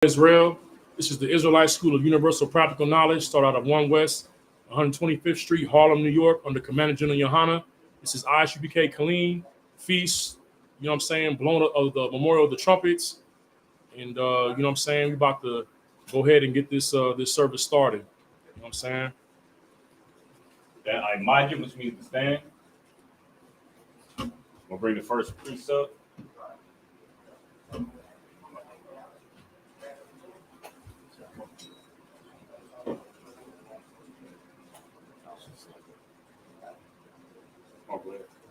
Israel. This is the Israelite School of Universal Practical Knowledge, start out of 1 West, 125th Street, Harlem, New York, under Commander General Yohana. This is ISUPK Kaleen Feast, you know what I'm saying, blown of the memorial of the trumpets. And, you know what I'm saying, we're about to go ahead and get this this service started. You know what I'm saying? Then I mind you, which means to stand. We'll bring the first priest up.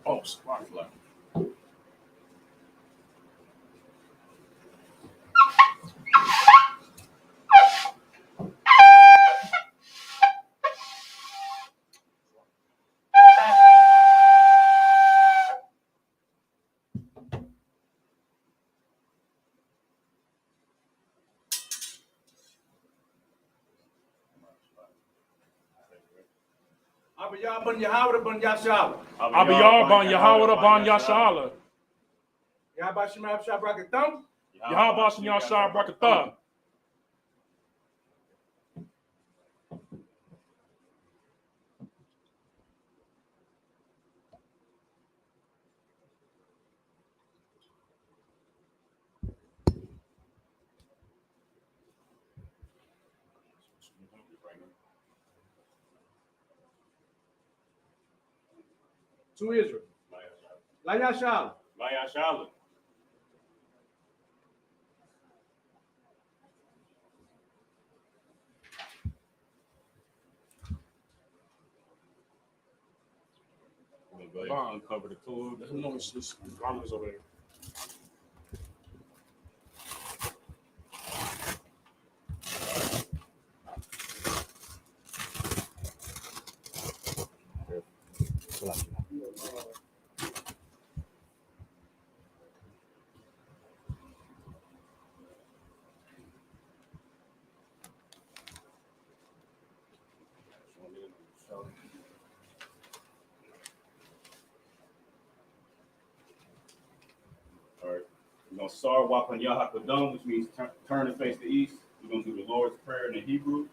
Oh, spot flag. Abiyah ban Yahweh ban Yashala. Abiyah ban Yahweh ban Yashala. Yahweh Shemab Shabrakatham. Yahweh Shemab Shabrakatham. To Israel. La Yashala. Layashala. Go ahead and uncover the tool. No, it's just Ramos over there. All right. We're going to start Wapan Yahakadam, which means turn and face the east. We're going to do the Lord's Prayer in the Hebrew.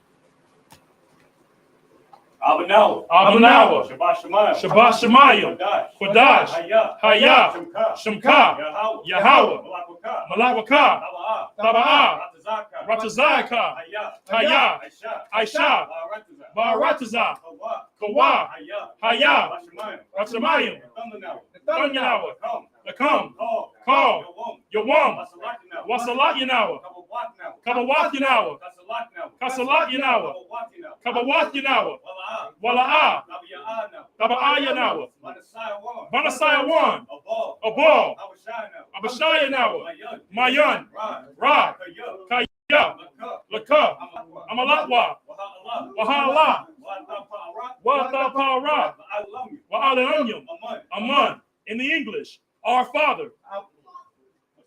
Abanawa. Abanawa. Shabbat Shemayim. Shabbat Shemayim. Kodash. Hayah. Shemka. Yahweh. Malawaka. Taba'ah. Ratazaka. Hayah. Aisha. Barataza. Kawa. Hayah. Rachamayim. Thanyanawa. Nakam. Call. Yawam. Wasalat Yanawa. Kabawath Yanawa. Kasalat Yanawa. Kabawath Yanawa. Wala'ah. Taba'ah Yanawa. Banasaya 1. Abal. Abashaya Yanawa. Mayan. Ra. Kaya. Laka. Amalatwa. Wahala. Watapara. Wa'alayum. Aman. In the English, our Father,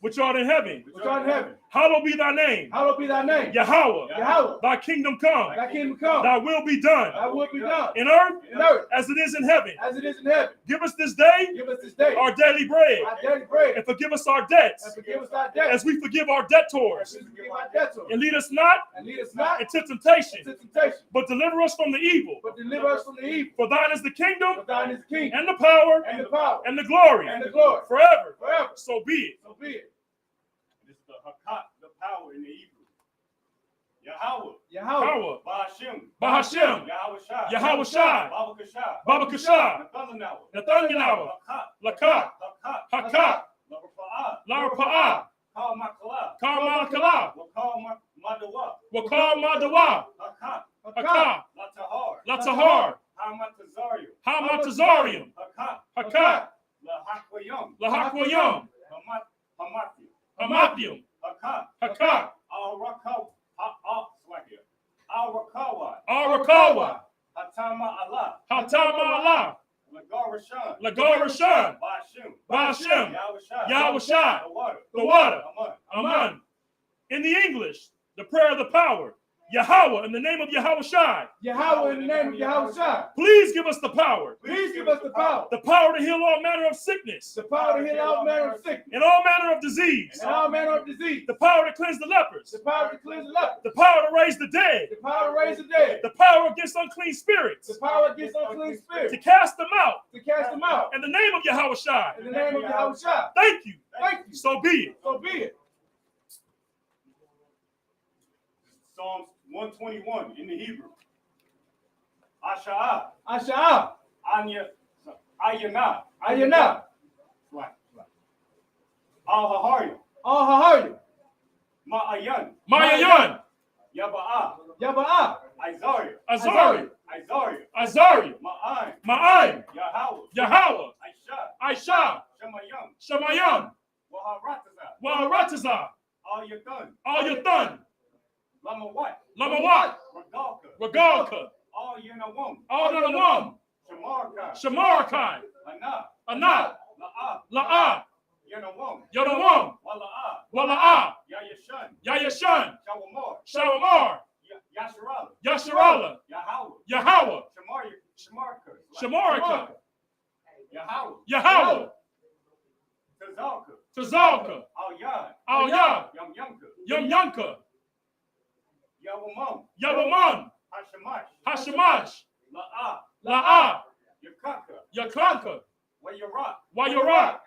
which art in heaven. Hallowed be thy name. Hallowed be thy name. Yahweh. Yahweh. Thy kingdom come. Thy kingdom come. Thy will be done. Thy will be done. In earth. In earth. As it is in heaven. As it is in heaven. Give us this day. Give us this day. Our daily bread. Our daily bread. And forgive us our debts. And forgive us our debts. As we forgive our debtors. As we forgive our debtors. And lead us not. And lead us not into temptation. into temptation. But deliver us from the evil. But deliver us from the evil. For thine is the kingdom. For thine is the kingdom. And the power. And the power. And the glory. And the glory. Forever. Forever. So be it. So be it. This is the Hakat, the power in the Hebrew. Yahweh. Yahweh. Ba'ashem. Bahashem. Yahweh Shai. Yahweh Shai. Baba Kashai. Baba Kashah. Nathanael. Lakat. Hakat. Larapa'ah. Call Makala. Karmakala. Call Madawa. Wakar Madawa. Hakat. Hakat. Latahar. Latahar. Hamatazarium. Hamatazarium. Hakat. Hakat. Lahakwayum. Lahakwayum. Hamathium. Hamathium. Hakat. Hakat. Al-Rakawa. Arakawa. Hatama Allah. Hatama Allah. Lagarashan. Lagarashan. Ba'ashem. Ba'ashem. Yahweh Shai. The water. The water. Aman. Aman. In the English, the prayer of the power. Yahweh, in the name of Yahweh Shai, Yahweh, in the name of Yahweh Shai, please give us the power please give us the power to heal all manner of sickness to heal all manner of sickness and all manner of disease, and all manner of disease, the power to cleanse the lepers, the power to cleanse the leper, the power to raise the dead, the power to raise the dead, the power against unclean spirits, the power against unclean spirits, to cast them out, to cast them out. in the name of Yahweh Shai. In the name of Yahweh Shai. Thank you. Thank you. So be it. So be it. Psalms 121 in the Hebrew. Asha'ah, Asha'ah, Anya, Ayana, Ayana, Al-Hahariya, Al-Hahariya, Ma'ayan, Mayayan, Yaba'ah, Yaba'ah, Isaiah, Azariah, Isaiah, Azariah, Ma'an, Ma'aim, Yahweh, Yahweh, Aisha, Aisha, Shemayam, Shemayam, Waharatazah, Wa'aratazah, Al-Yatan, Al-Yathan, Lamawat, Lamawat, Ragalka, Regalka, Al-Yanawam, Al-Nanawam, Shamarka, Shamarakai, Ana, Anah, La'ah, La'ah, Yanawam, Yonawam, Wala'ah, Wala'ah, Yayashan, Yayashan, Shawamar, Shawamar, Yasharala, Yasharala, Yahweh, Yahweh, Shamarka, Shamarika, Yahweh, Yahweh, Tazalka, Tazalka, Al-Yad, Al-Yah, Yamyanka, Yumyanka, Yawamam, Yawaman, Hashamash, Hashemash, La'ah, La'ah, Yakaka, Yakanka, Wayarak, Wayarak,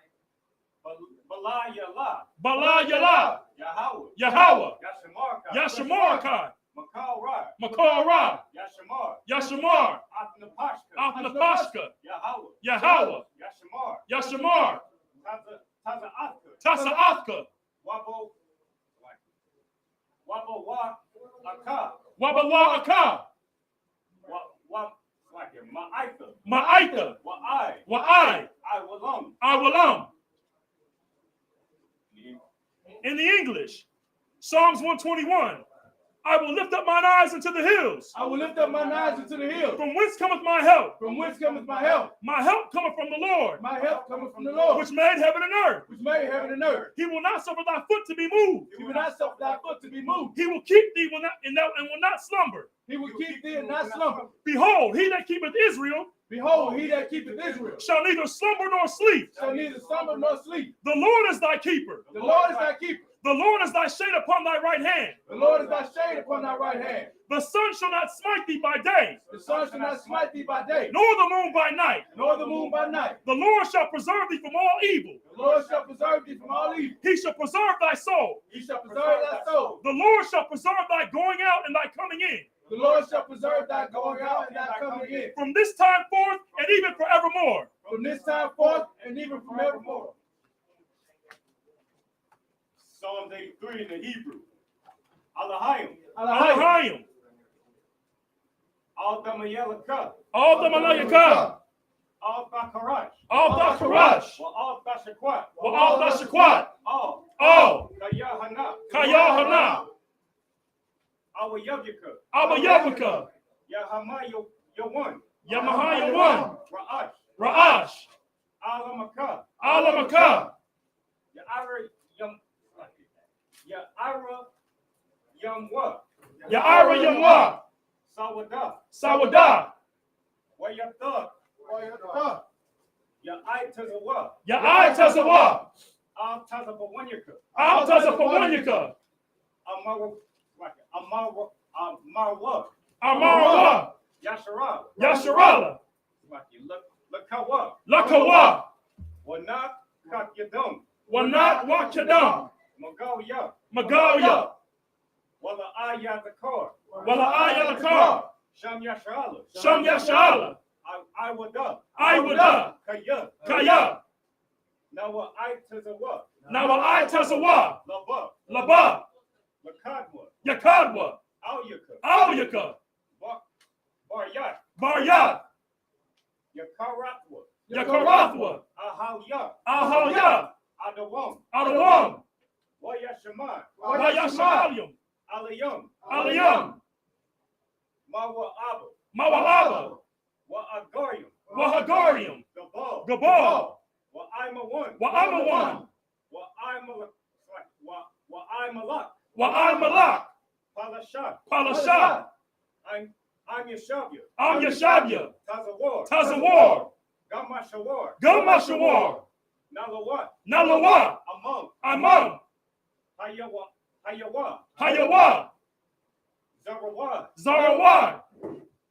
Balayala, Bala Yala, Yahweh, Yahweh, Yashamarka, Yashamarakai, Makal Ra, Makor Ra, Yashamar, Yashamar, Atnapashka, Athnapashka, Yahweh, Yahweh, Yashamar, Yashamar, Taza'atka, Tasa'athka, Wabo Wa Aka, Wabala Aka, Ma'aitha, Ma'aitha, Wa'ai, Wa'ai, Walam. Awalam. In the English, Psalms 121, I will lift up mine eyes unto the hills. I will lift up mine eyes into the hills. From whence cometh my help? From whence cometh my help? My help cometh from the Lord, My help cometh from the Lord, which made heaven and earth. which made heaven and earth. He will not suffer thy foot to be moved. He will not suffer thy foot to be moved. He will keep thee and will not slumber. He will keep thee and not slumber. Behold, he that keepeth Israel Behold, he that keepeth Israel shall neither slumber nor sleep. shall neither slumber nor sleep. The Lord is thy keeper. The Lord is thy keeper. The Lord is thy shade upon thy right hand. The Lord is thy shade upon thy right hand. The sun shall not smite thee by day, The sun shall not smite thee by day, nor the moon by night. nor the moon by night. The Lord shall preserve thee from all evil. The Lord shall preserve thee from all evil. He shall preserve thy soul. He shall preserve thy soul. The Lord shall preserve thy going out and thy coming in, The Lord shall preserve thy going out and thy coming in, from this time forth and even forevermore. from this time forth and even from evermore. Psalms 83 in the Hebrew. Alahayim, Alahayim, Al-Damayelaka, all the Malayaka, Al-Bakarash, all Dakarash, Al-Dashakwat, all Dashakwat, All all Kayahana, Kayahana, Awayavika, Abba Yavaka, Yahamayo Yawan, Yamahaya one, Ra'ash, Ra'ash, Alamaka, Alamaka, Ya'ara Yamwa, Ya'ara Yamwa, Sawada, Sawada, Wayatha, Ya'aitazawa, Ya'ai Tazawa, Al-Tazabawanyaka, Al Tazapawanyaka, Amarwa, Amarawa, Yashara, Yasharala, Lakawa, Lakawa, Wanak Kakyadam, Wanat Wakadam, Magalia, Magaya, Wala Ayatakar, Wala Ayalakar, Sham Yashala, Sham Yashala, Iwada, Iwada, Kaya, Kaya, Nawa Aitazawa, Nawai Tazawa, Lava, Laba, Lakadwa, Yakadwa, Alyaka, Alyaka, Baryat, Baryat, Yakaratwa, Yakarathwa, Ahalya, Ahalya, Adawam, Adawam, Wayashaman, Wayashamalyam, Aliyam, Aliyam, Mawa Abba, Mawalaba, Wa Agarium, Wahagarium, Gabal, Gabal, Wa Imawan, Wa'amawan, Wa Imalak, Wa Imalak, Wa'amalak, Palasha. Palasha. I'm Yeshabia. I'm Yeshabia. Tazawar. Tazawar. Gamashawar. Gamashawar. Nalawat. Nalawa. Amon. Amon. Hayawa. Hayawa. Zarawad. Zarawad.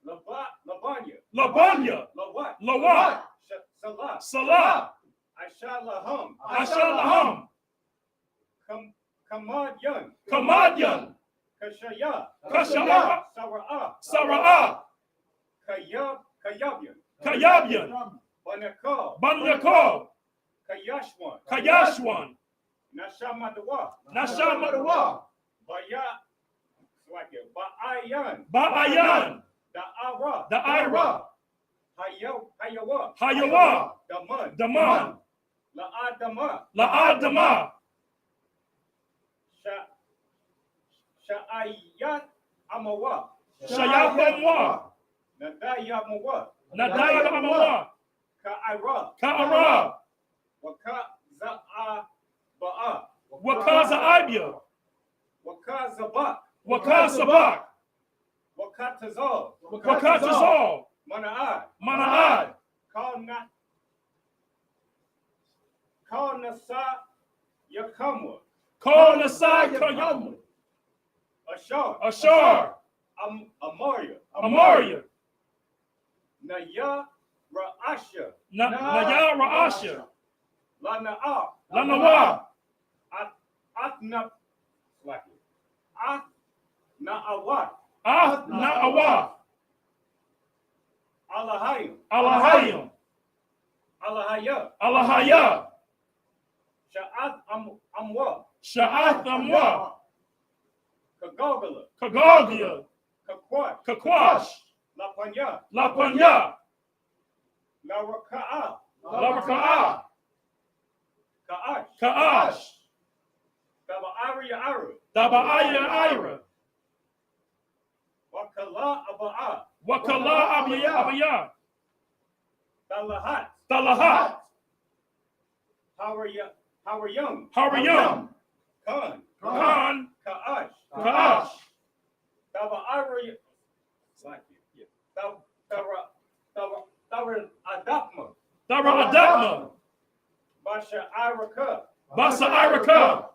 Labanya. Labanya. Lawat. Lawat. Salah. Salah. Ashalaham. Ashalaham. Kamadyan. Kamadyan. Kashaya. Kashaya. Sara'ah. Sara'ah. Kayabyan. Kayabyan. Banakal. Banyakal. Kayashwan. Kayashwan. Nashamadawa. Nashamadawa. Ba'ayan. Ba'ayan. Da'ara. Da'ira. Hayawa. Hayawa. Daman. Daman. La'adama. La'adama. Sha'ayat amawa. Shayabamwa. Nadaya mawa. Nadaya amawa. Ka'ara. Ka'ara. Wakaza'a ba'a. Wakaza Ibia. Wakazabak. Wakazabak. Wakatazal. Wakatazal. Mana'ad. Mana'ad. Kal nasa yakamwa. Call Nasai Kayam. Ashar. Ashar. Amaria. Amaria. Naya Ra'asha. Naya Ra'asha. Lana'a. Lanawa. Atna. Na'awat. Ah Na'awa. Alahayim. Alahayim. Alahaya. Alahaya. Sha'at amwa. Sha'ath Amwa. Kagogala. Kagogia. Kakwash. Kakwash. Lapanya. Lapanya. Laraka'a. Laraka'a. Ka'ash. Ka'ash. Taba'aria Aru. Taba'aya Ira. Wakala Aba'a. Wakala Abiya. Talahat. Talahat. Harayam. Harayam. Khan. Khan. Ka'ash. Ka'ash. Taba'aria. Adapma. Dara Adapma. Basha Iraka. Basa Iraka.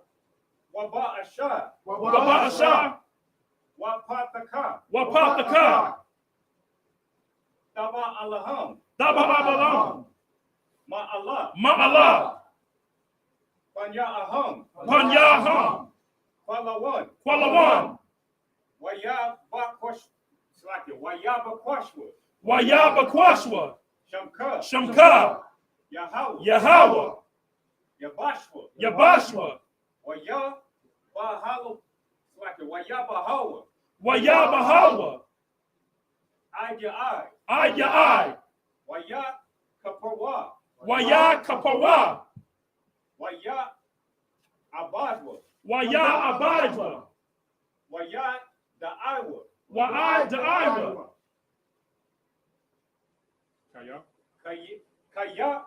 Waba'asha. Waba'asha. Wapataka. Wapataka. Taba Alaham. Daba Abalam. Ma'allah. Ma'ala. Panya Aham. Panyaham. Kwalawan. Kwalawan. Wayaba Kwashwa. Wayaba Kwashwa. Shamka. Shamka. Yahweh. Yahweh. Yabashwa. Yabashwa. Wayaba Hawa. Wayaba Hawa. Ayai. Ayai. Waya Kapawa. Waya Kapawa. Waya Abadwa. Waya Abadwa. Waya Da'awa. Wa'ai Da'ira. Kaya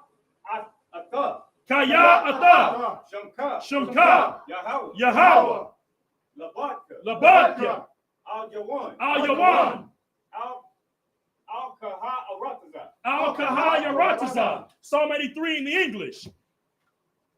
Ata. Kaya Ata. Shamka. Shamka. Yahweh. Yahweh. Labadka. Labadka. Al-Yawan. Al-Yawan. Al-Kaha Arataza. Al-Kahaya Rataza. Psalm 83 in the English.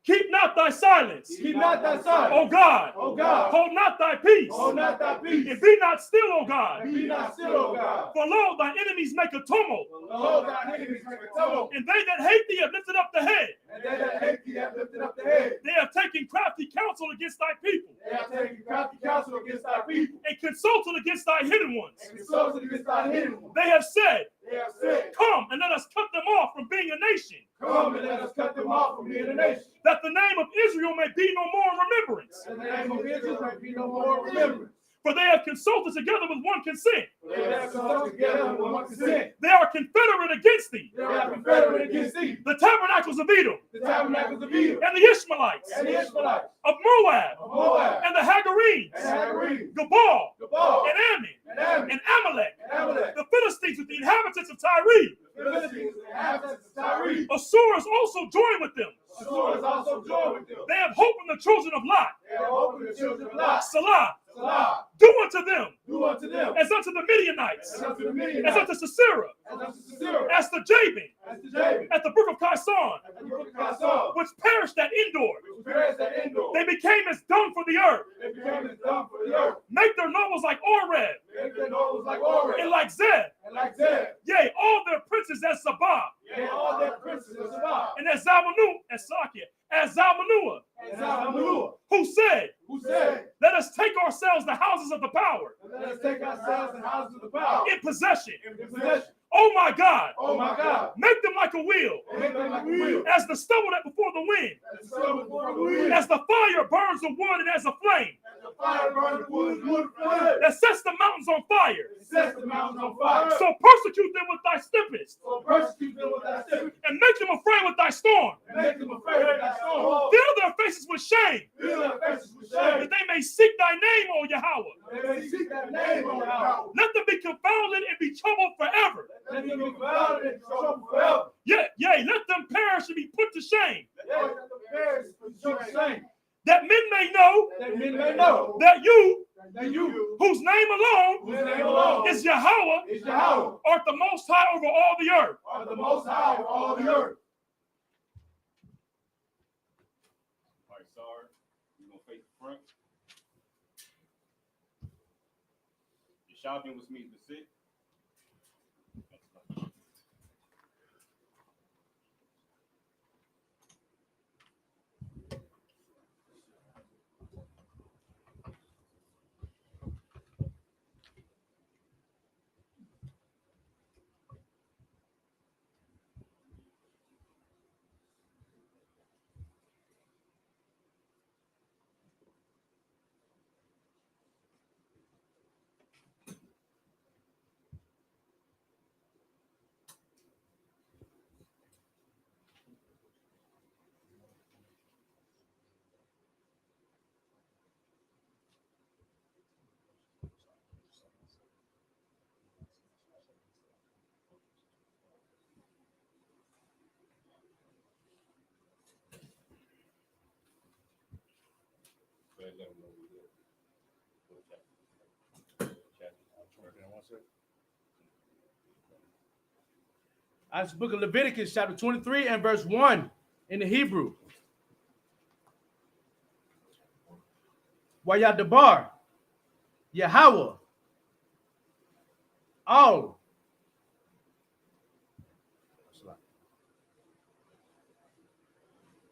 Keep not thy silence. Keep not thy silence. O God. O God. Hold not thy peace. Hold not thy peace. And be not still, O God. And be not still, O God. For lo, thy enemies make a tumult. Lo, thy enemies make a tumult. And they that hate thee have lifted up the head. And they that hate thee have lifted up the head. They have taken crafty counsel against thy people. They have taken crafty counsel against thy people. And consulted against thy hidden ones. And consulted against thy hidden ones. They have said, They have said, come and let us cut them off from being a nation, come and let us cut them off from being a nation. that the name of Israel may be no more in remembrance. That the name of Israel may be no more remembrance. For they have consulted together with one consent. They have consulted together with one consent. They are confederate against thee. They are confederate against thee. The tabernacles of Edom, The tabernacles of Edom. and the Ishmaelites, And the Ishmaelites. of Moab, Of Moab. and the Hagarenes, And Hagarenes. Gabal, Gabal. and Ammon, And Ammon. and Amalek, And Amalek. the Philistines with the inhabitants of Tyre. The Philistines and inhabitants of Tyre. Assyrians also join with them. Assur is also joined with them. They have hope in the children of Lot. They have opened the children of Lot. Salah, Salah. do unto them do unto them as unto the Midianites, as unto the as Midianites, unto Sisera, as unto Sisera, as to Jabin, as to Jabin, at the brook of Kison, as the brook of Kison, which perished at Endor. which perished at Endor. They became as dung for the earth. They became as dung for the earth. Make their nobles like Oreb, Make their nobles like Oreb, and like Zeb. and like Zeb. Yea, all their princes as Sabah, Yea, all their princes of Sabah, and as Zalmanu, as Sakia, as Zalmanua, and Zalmanua, who said, who said, let us take ourselves the houses of the power let us take ourselves the houses of the power in possession. in possession. Oh my God, Oh my God, make them like a wheel, make them like a wheel, as the stubble that before the wind, as the sun before the wind, as the fire burns the wood and as a flame, as the fire burns the wood, wood flame, that sets the mountains on fire. it sets the mountains on fire. So persecute them with thy tempest, So persecute them with thy spirit, and make them afraid with thy storm. and make them afraid of thy storm. Fill their faces with shame, Fill their faces with shame, that they may seek thy name, O Yahweh. that they may seek thy name, O Yahweh. Let them be confounded and be troubled forever. Let them be confounded and troubled forever. Yea, let them perish and be put to shame, Yea, let them perish for your shame, that men may know that men may know that you, that you, whose name alone whose name alone is Yahweh, is Yahweh, art the most high over all the earth. are the most high of all the earth. All right, Sar, you're gonna face the front. Your shopping was me to sit. Go ahead, let them know we good. Go to chapter. That's the book of Leviticus, chapter 23 and verse 1 in the Hebrew. Wayadabar, Yahweh, all.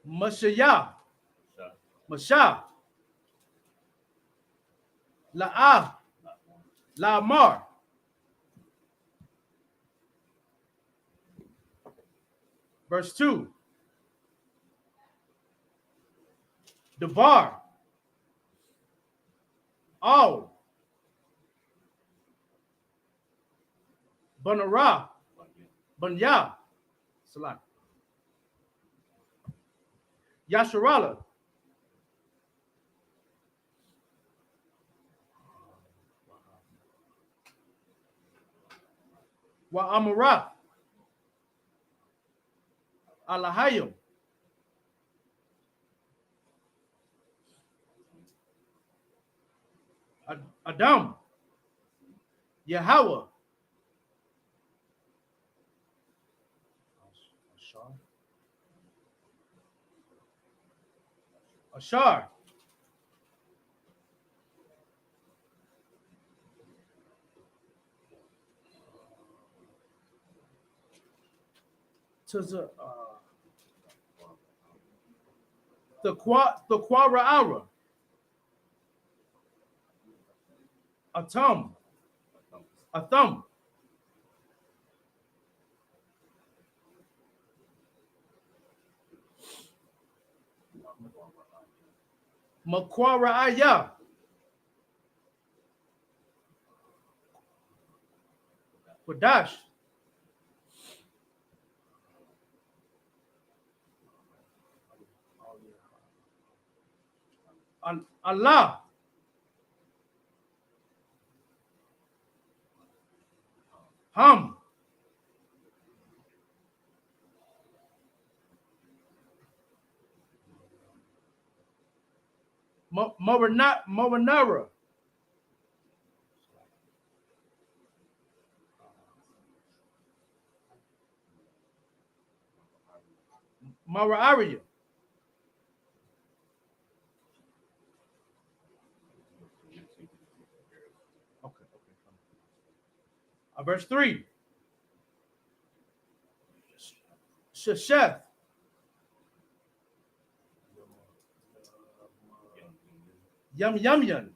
Mashayah, Mashah, La'ah, La'amar. Verse 2. Devar, all. Banara, Banya, Salat. Yasharala, Wa Amara, Alahayim, Adam, Yahweh, Ashar, to the Quara, Atum, Athum, Makwara, Quadash, Allah, Ham, Moranara, Mararia. Okay. Verse 3. Shesheth. Yum yum yum.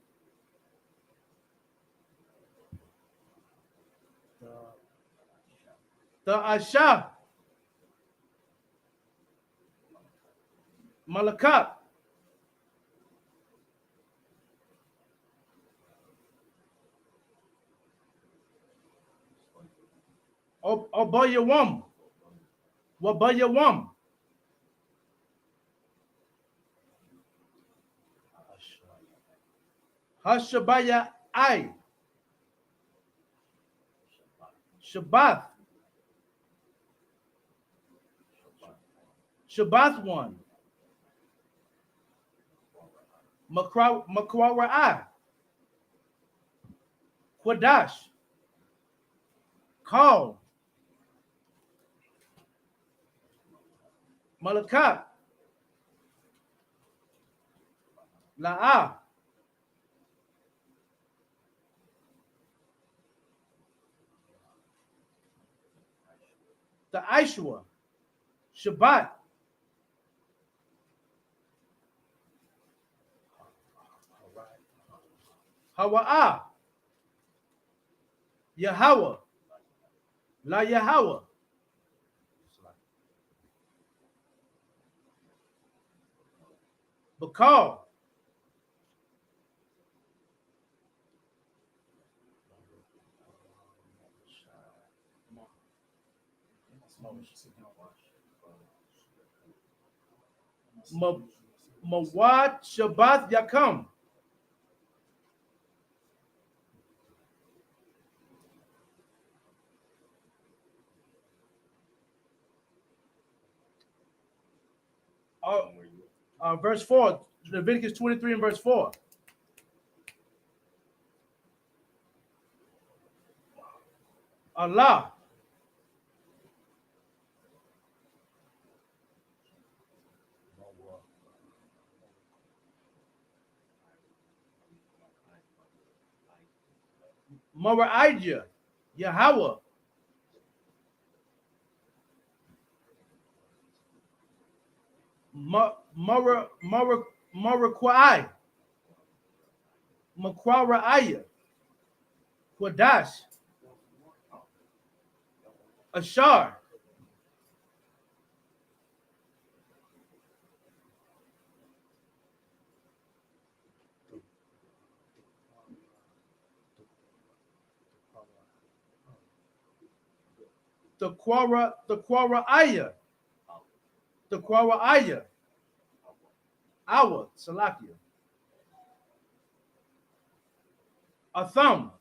The Asha. Malakat. Obayawam. Wabayawam. Hashabaya I. Shabbath. Shabbath one. Makwara I. Quadash. Call. Malakat. La'ah. The Aishua. Shabbat. Hawa'ah. Yahweh. La Yahweh. Bakal. Mawad Shabbat Yakam. Verse 4, Leviticus 23 and verse 4. Allah. Maraijah. Yahweh. Marakwai. Makwaraaya. Quadash. Ashar. The Quaraaya. The Quaraaya. Our Salakia. A thumb.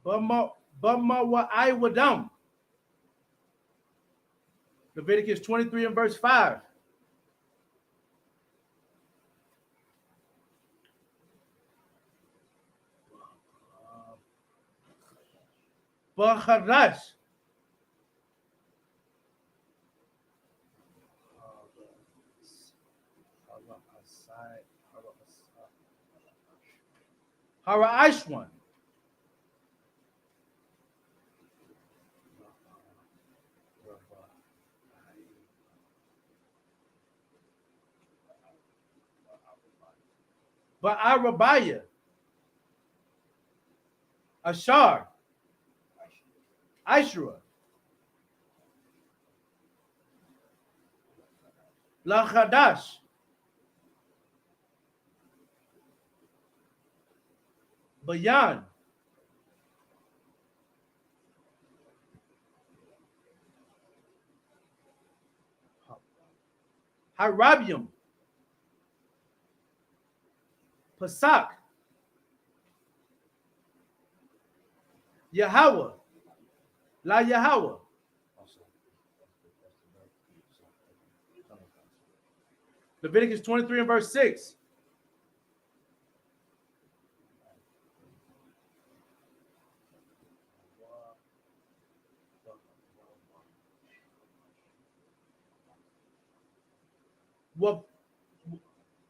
Bama wa I wadam. Leviticus 23 and verse 5. Baharash. Haraishwan. Ba'arabaya. Ashar. Aishra. Lachadash. Bayan. Harabium. Pasak. Yahweh. La Yahweh. Leviticus 23 and verse 6.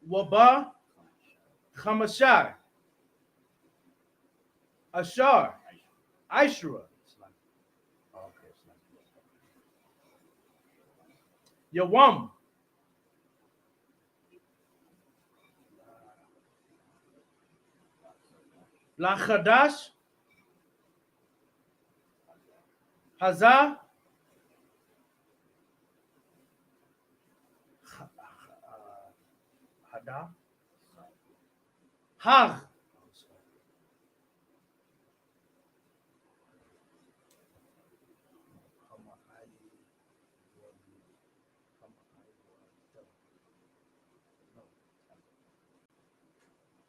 Waba Chamashai Ashar Ishra Yawam Lachadash Hazah Hada Hag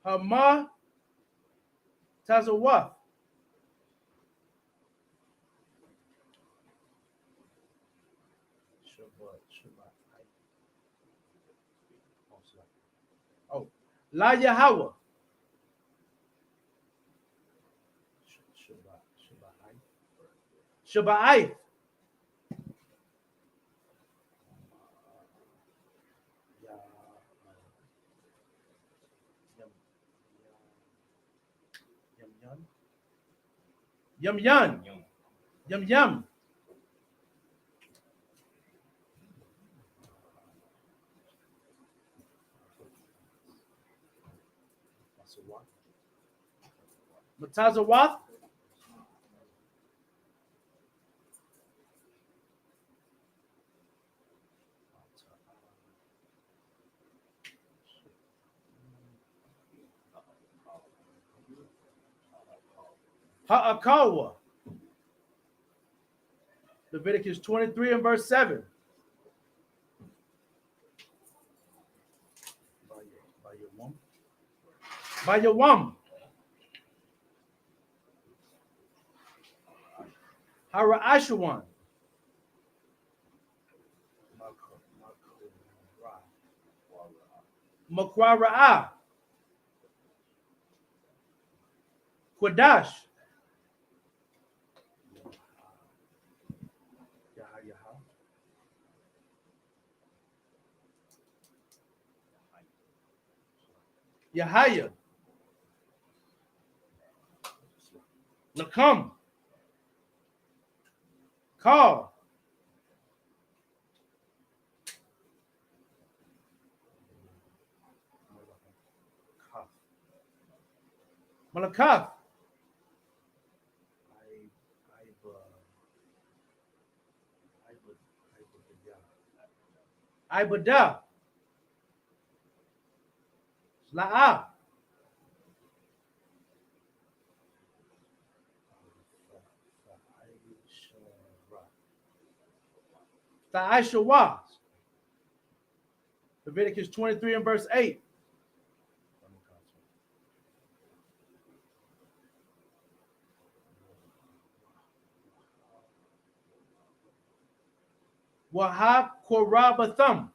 Hama Tazawaf Oh, La Yahweh Shabbai Yum Yum Yum Yum Matazawath Ha'akawa. Leviticus 23 and verse 7. By your wom. Hara Ashawan. Makwara'a. Quadash. Yahaya. Nakam. Call. Malakath. Ibadah. La'ah. Ta'ashawah. Leviticus 23 and verse 8. Wahab Korabatham.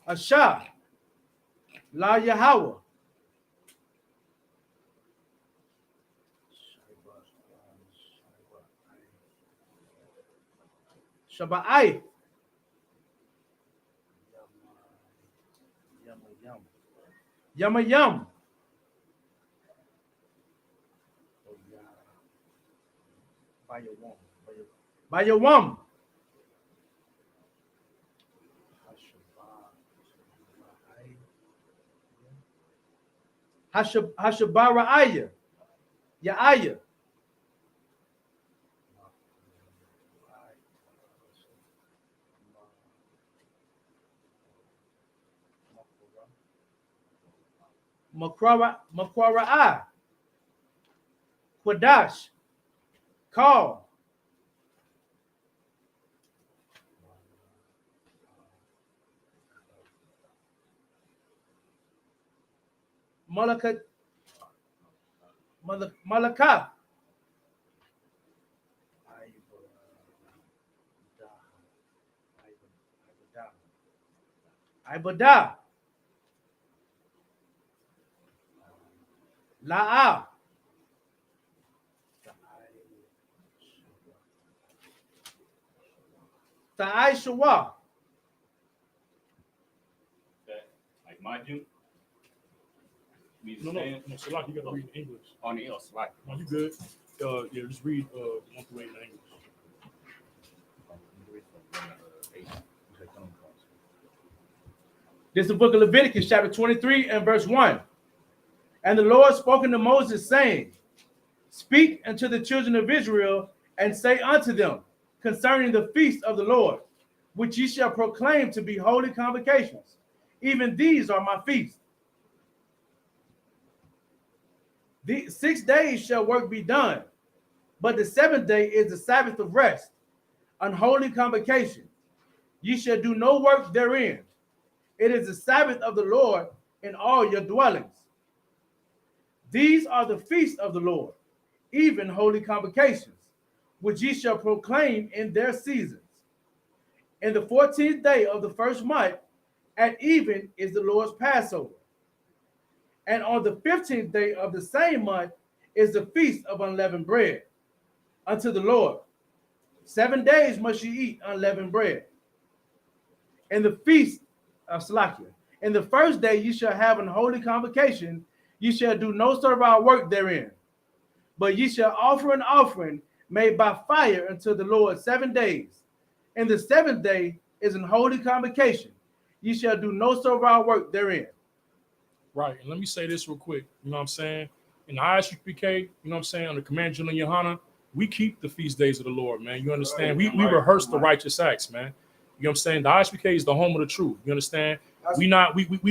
Asha. La Yahweh. Shabbai. Yama Yum. By your wom. Hashabara Aya. Yaaya. Makwara'a. Quadash. Call. Malaka. Malaka. Ibadah. La'a. Ta'aishawa. That, like Majum, means No, stand Salak, you gotta read in English. on the else. Like, No, you good. Yeah, just read 1 through 8 in English. This is the book of Leviticus, chapter 23 and verse 1. And the Lord spoke unto Moses, saying, Speak unto the children of Israel, and say unto them concerning the feast of the Lord, which ye shall proclaim to be holy convocations. Even these are my feasts. The 6 days shall work be done, but the 7th day is the Sabbath of rest, an holy convocation. Ye shall do no work therein. It is the Sabbath of the Lord in all your dwellings. These are the feasts of the Lord, even holy convocations, which ye shall proclaim in their seasons. In the 14th day of the first month, at even is the Lord's Passover. And on the 15th day of the same month is the feast of unleavened bread unto the Lord. 7 days must ye eat unleavened bread. In the feast of Slakia, in the first day ye shall have an holy convocation. Ye shall do no servile work therein, but ye shall offer an offering made by fire unto the Lord 7 days. And the 7th day is an holy convocation. Ye shall do no servile work therein. Right. And let me say this real quick. You know what I'm saying? In the ISUPK, you know what I'm saying, under Command General Yohana, we keep the feast days of the Lord, man. You understand? We rehearse the righteous acts, man. You know what I'm saying? The ISUPK is the home of the truth. You understand? We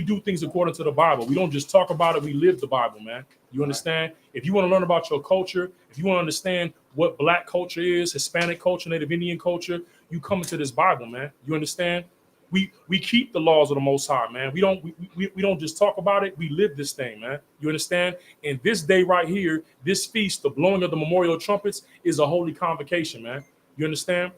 do things according to the Bible. We don't just talk about it, we live the Bible, man. You understand? If you want to learn about your culture, if you want to understand what black culture is, Hispanic culture, Native Indian culture, you come into this Bible, man. You understand? We keep the laws of the Most High, man. We don't just talk about it. We live this thing, man. You understand? And this day right here, this feast, the blowing of the memorial trumpets, is a holy convocation, man. You understand?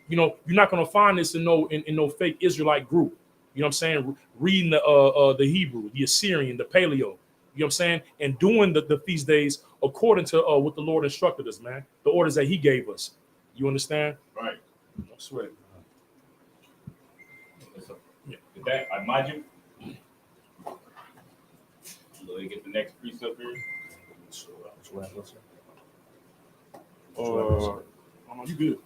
You know, you're not gonna find this in no fake Israelite group. You know what I'm saying? Reading the Hebrew, the Assyrian, the Paleo. You know what I'm saying? And doing the feast days according to what the Lord instructed us, man. The orders that He gave us. You understand? right. I swear. With that, I Majum. So they get the next precept here. Oh, you good?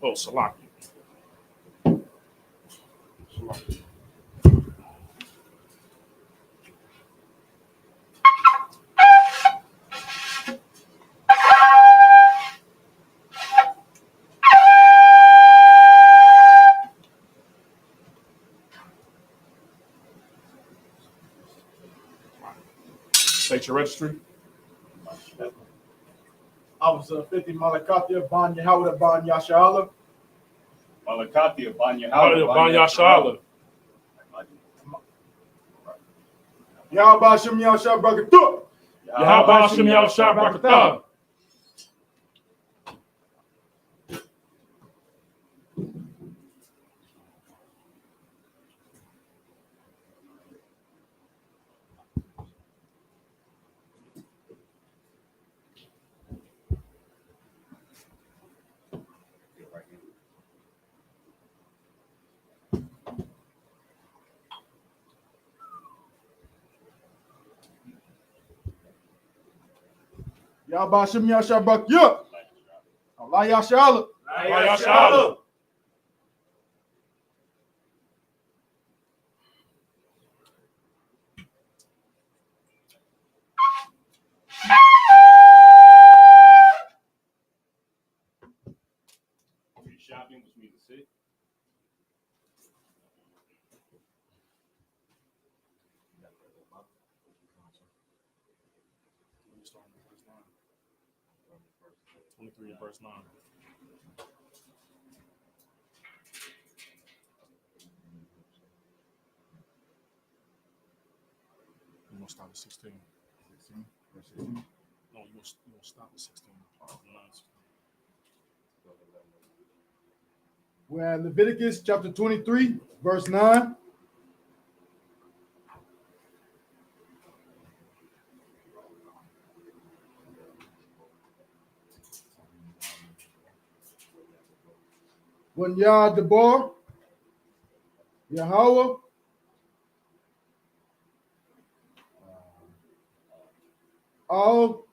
Oh, Salaki. State your registry. Officer 50 Malakatia, Ban Yahweh, Ban Yashala. Malakatia, Banya Banya Shala. Yahweh Shem Yahshua Brakatu. Yahweh Hashem Yahushua Barakatah. Yahweh Shem Yahshua Brakatu. Allah Yashala. Banya Shala. Shopping, which means to sit. Let me start in verse 9. 23 and verse 9. You gonna start at 16. 16, verse 16. No, you gonna stop at 16. 9. We're at Leviticus chapter 23, verse 9. When Yah Debar, Yahweh, all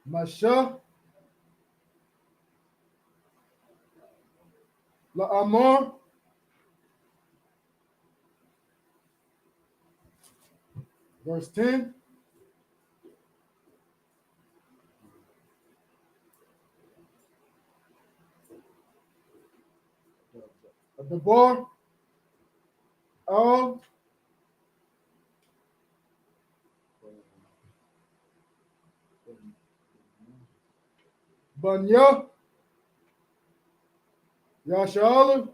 Masha, La'amar, verse 10. Debar, all Banya, Yashala,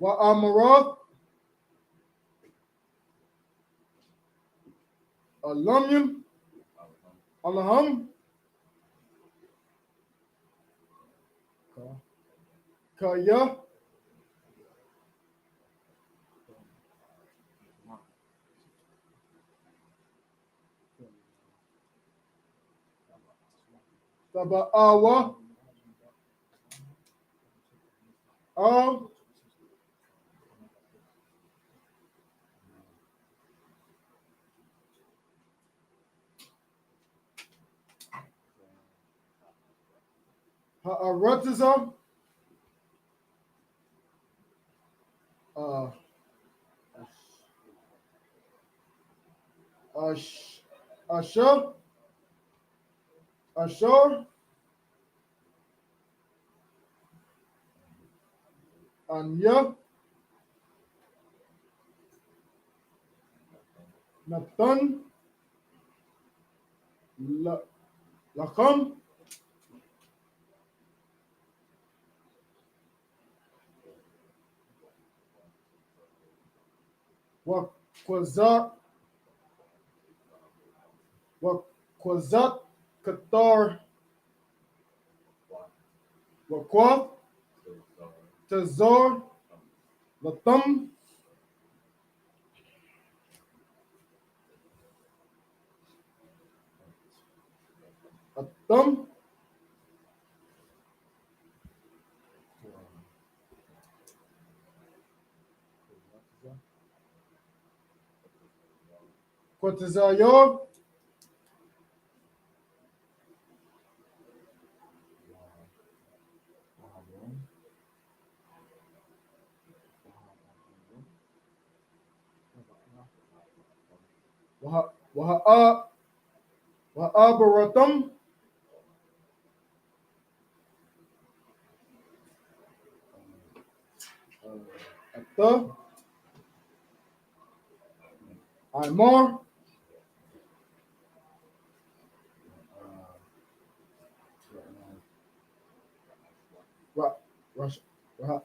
Wa'amarath, Alumnium, Alaham, Kaya, Taba'awa, all Ha'aratazah, uh, Asher, Ashur, Anya, Nathan, Lacham, Wakwazat, Wakwazat, Qatar, Wakwath, Tazor, Latham, Atham, Quatazayor, Wa'abaratham, Atha, Imar,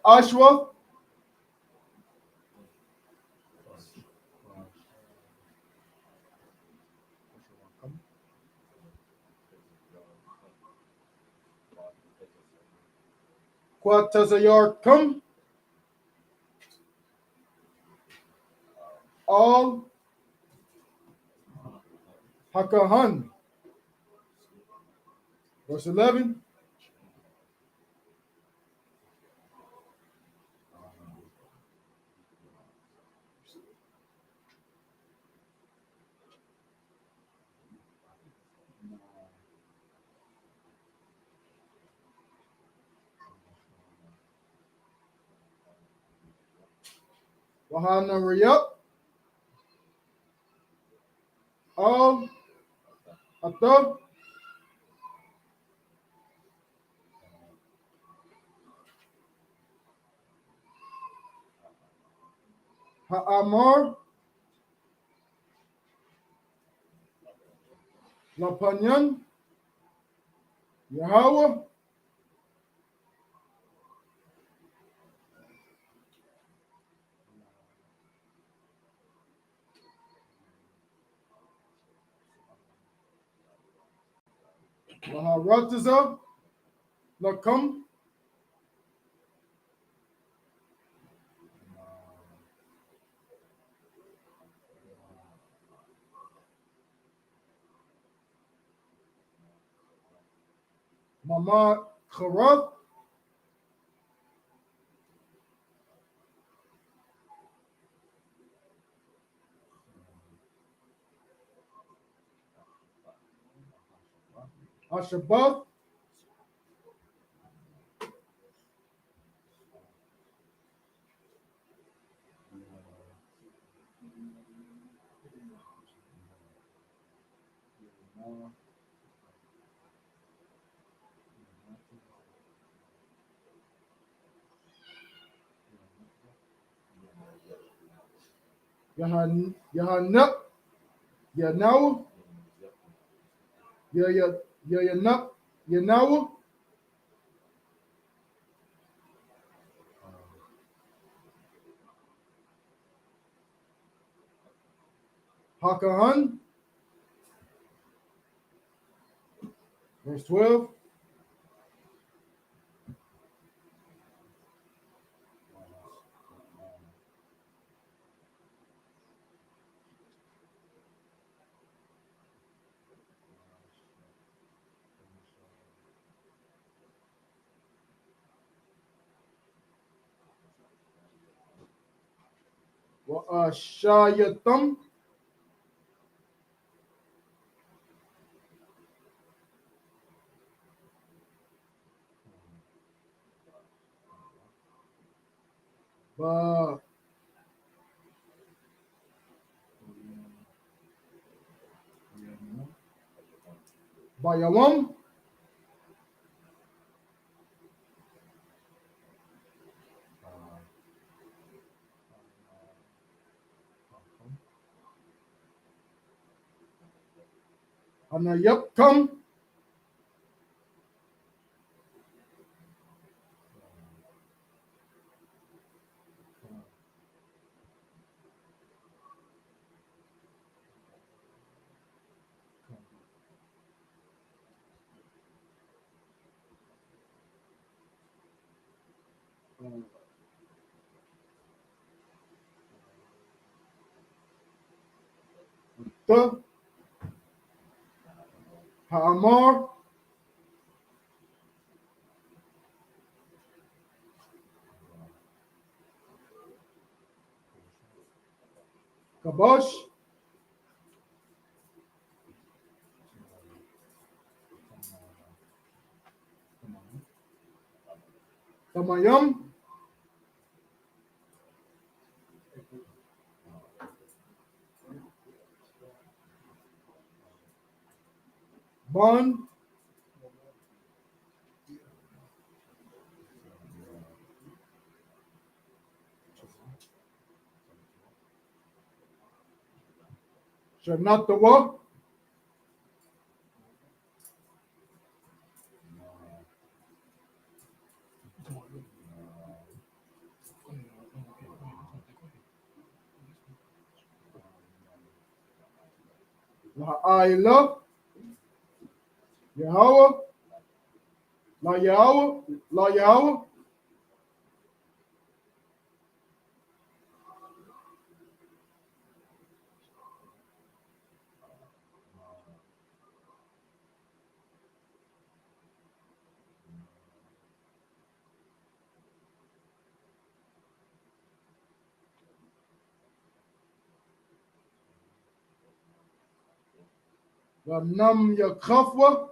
Ashwa, Quatazayor, all Hakahan, verse 11. Wahanariyat, all Atha, Ha'amar, Lapanyan, Yahweh, Maharataza, Lakam, Mama Karath, Ashabath, Yahanep, Yanawa, Yayanep, Yanawa, Hakahan, verse 12. Shayatam, Ba Bayawam, Anayapkam, Ta, Ha'amar, Kabosh, Tamayam, Ban, Shanatawa, La'ayla, Yahweh, La Yahweh, La Yahweh, La Nam Yakafwa,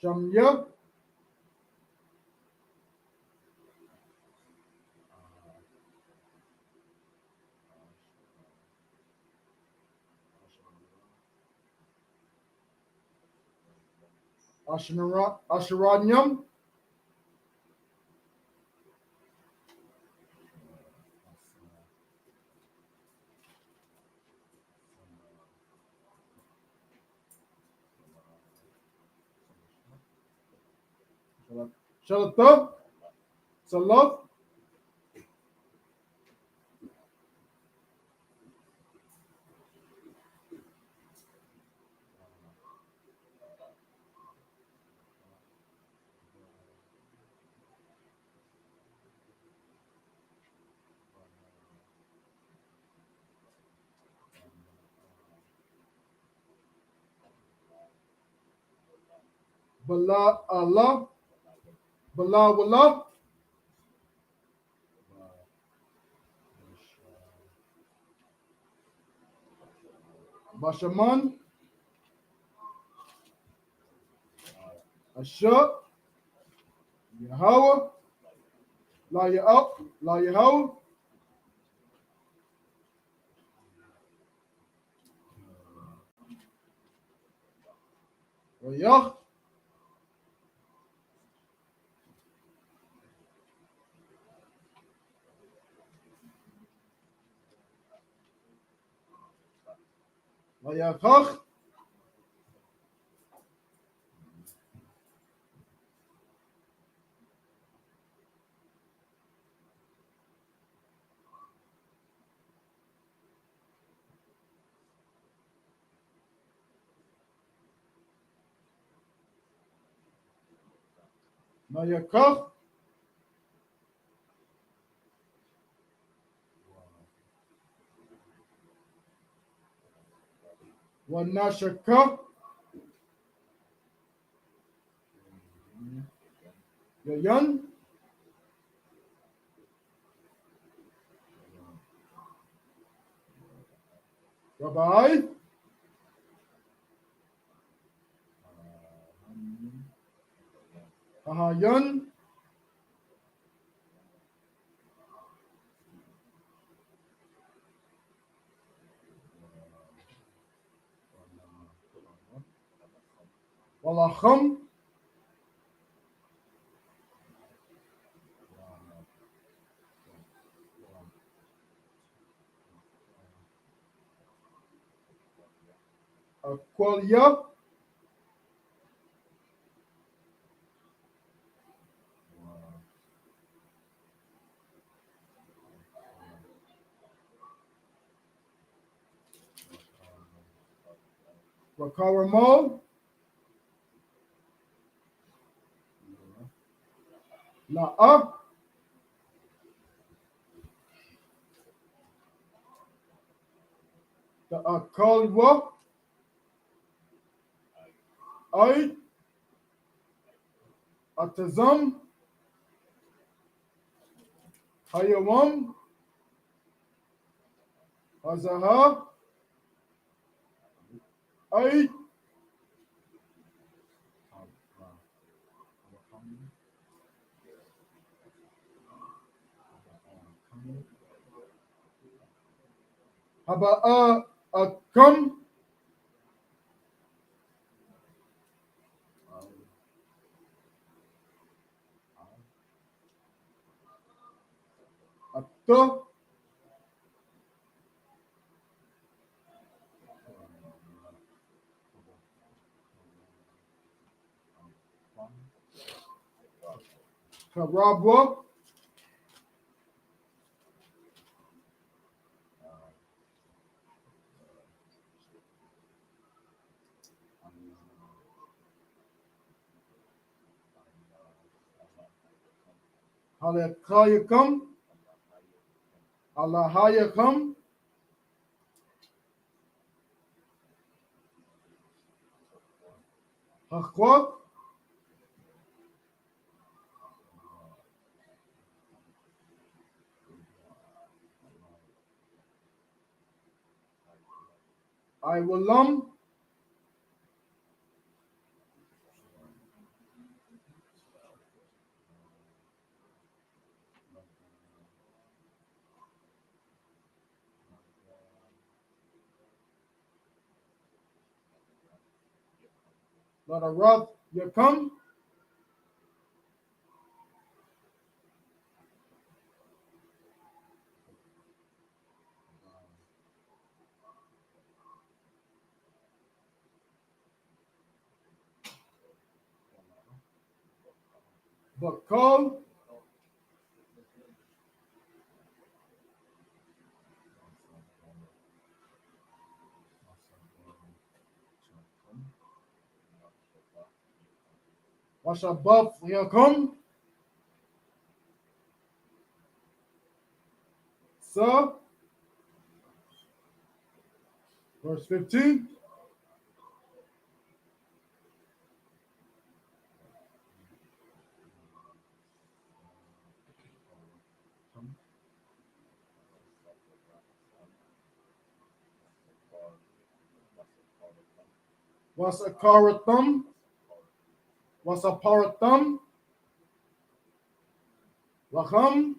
Shamya, Asheranyam, Shalata, Salat, Bala Allah, Bala Wallah, Bashaman, Ashok, Yahweh, La Yahweh, La Yahweh, Yah, La Yakach, La Yakach, Wa Nashaka, Yayan, Rabbi, Ahayan, Walacham, Aqualia, Wakaramal, La'a, the Akalwa, I, Atazam, Hayawam, Azaha, I, Haba'a, Akam, Atta, Karabwa, Halakayakam, Allahayakam, Hakwa, I Walam, Ladarath Yakam, Bakal, Washabaf Yakam, Sa, verse 15, Wasakarathum, Wasaparathum, Wacham,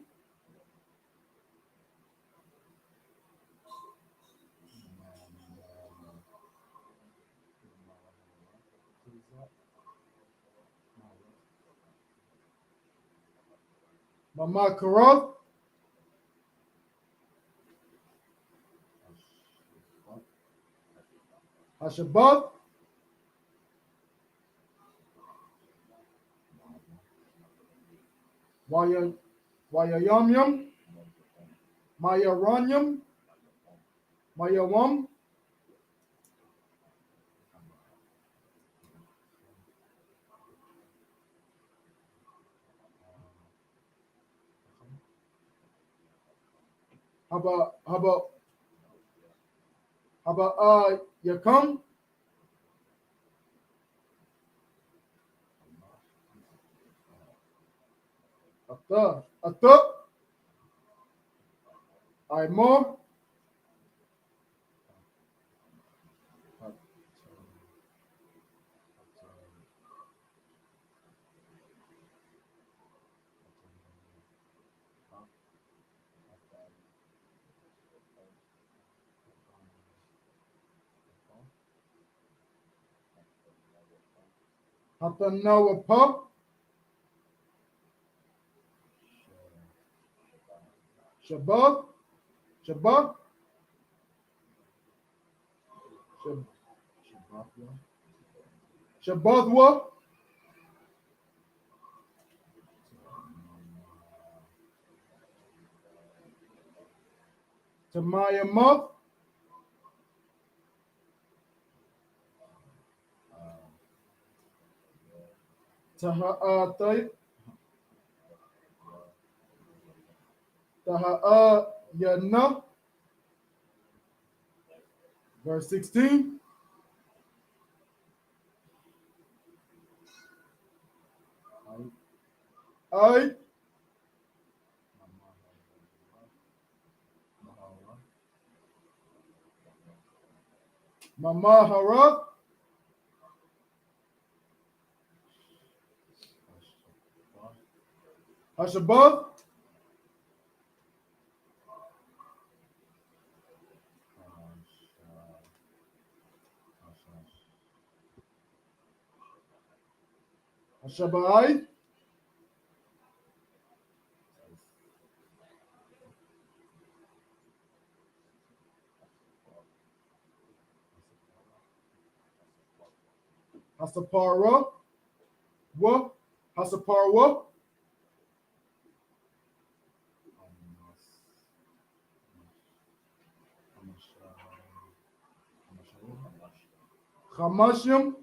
Mamakaroth, Hashabath, Wayayamyam, Mayaranyam, Mayawam, Haba Yakam, Atta, Aimor, Hatanawapa, Shabbat, Shabbat, Shabbathwa, Tamayamoth, Taha'atay, Taha'ayana, verse 16. I, Mamaharath, Hashabath, Hashabai, Hasapara, Wa, Hasaparwa, Chamashim,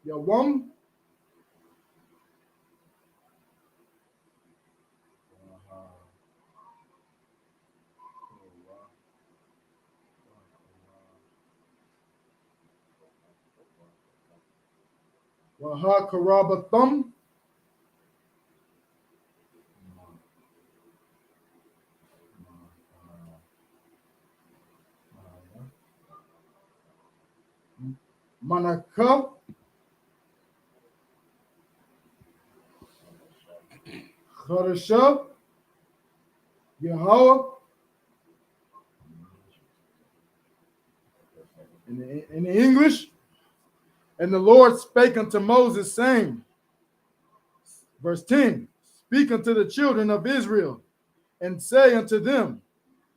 Yawam, Wahakarabathum, Manaka, Kharasha, Yahweh, in the English, and the Lord spake unto Moses, saying, verse 10, speak unto the children of Israel, and say unto them,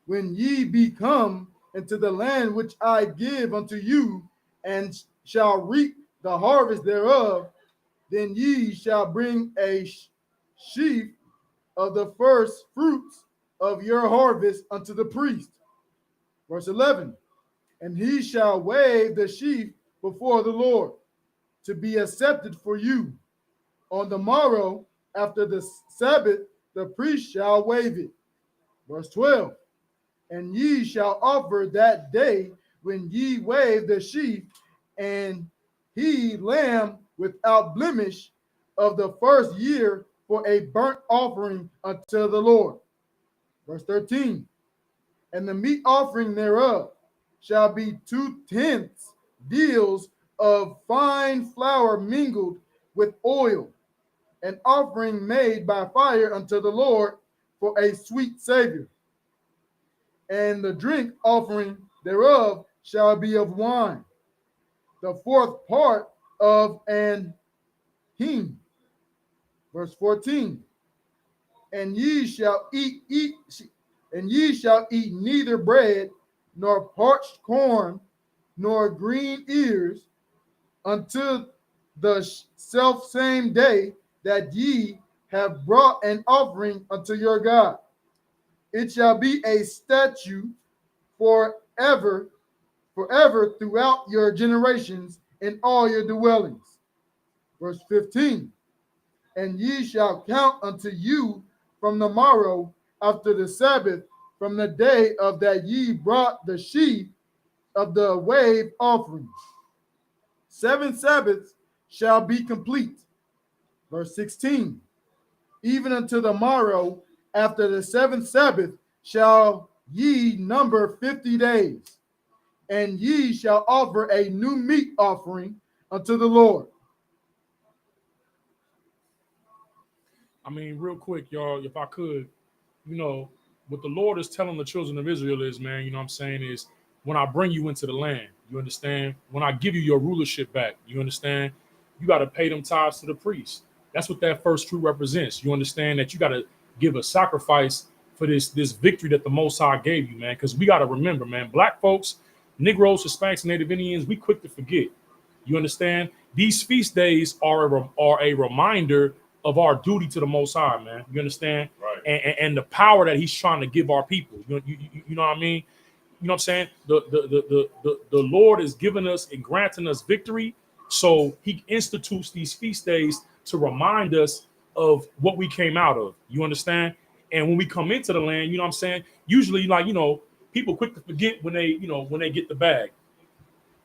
when ye be come into the land which I give unto you, and shall reap the harvest thereof, then ye shall bring a sheaf of the first fruits of your harvest unto the priest. Verse 11, and he shall wave the sheaf before the Lord to be accepted for you. On the morrow, after the Sabbath, the priest shall wave it. Verse 12, and ye shall offer that day when ye wave the sheaf, and he lamb without blemish of the first year for a burnt offering unto the Lord. Verse 13, and the meat offering thereof shall be 2/10 deals of fine flour mingled with oil, an offering made by fire unto the Lord for a sweet savior. And the drink offering thereof shall be of wine, the fourth part of an hin. Verse 14. And ye shall eat neither bread, nor parched corn, nor green ears, until the self same day that ye have brought an offering unto your God. It shall be a statute forever throughout your generations in all your dwellings. Verse 15. And ye shall count unto you from the morrow after the Sabbath, from the day of that ye brought the sheaf of the wave offerings. 7 Sabbaths shall be complete. Verse 16. Even unto the morrow after the 7th Sabbath shall ye number 50 days, and ye shall offer a new meat offering unto the Lord. I mean, real quick, y'all, if I could, what the Lord is telling the children of Israel is, man, what I'm saying is, when I bring you into the land, you understand? When I give you your rulership back, you understand? You got to pay them tithes to the priest. That's what that first fruit represents. You understand that you got to give a sacrifice for this victory that the Most High gave you, man. Because we got to remember, man, black folks, Negroes, Hispanics, Native Indians, we quick to forget. You understand? These feast days are a reminder of our duty to the Most High, man. You understand? Right. And the power that He's trying to give our people. You know what I mean? You know what I'm saying? The Lord is giving us and granting us victory, so He institutes these feast days to remind us of what we came out of. You understand? And when we come into the land, you know what I'm saying? Usually, people quick to forget when they get the bag.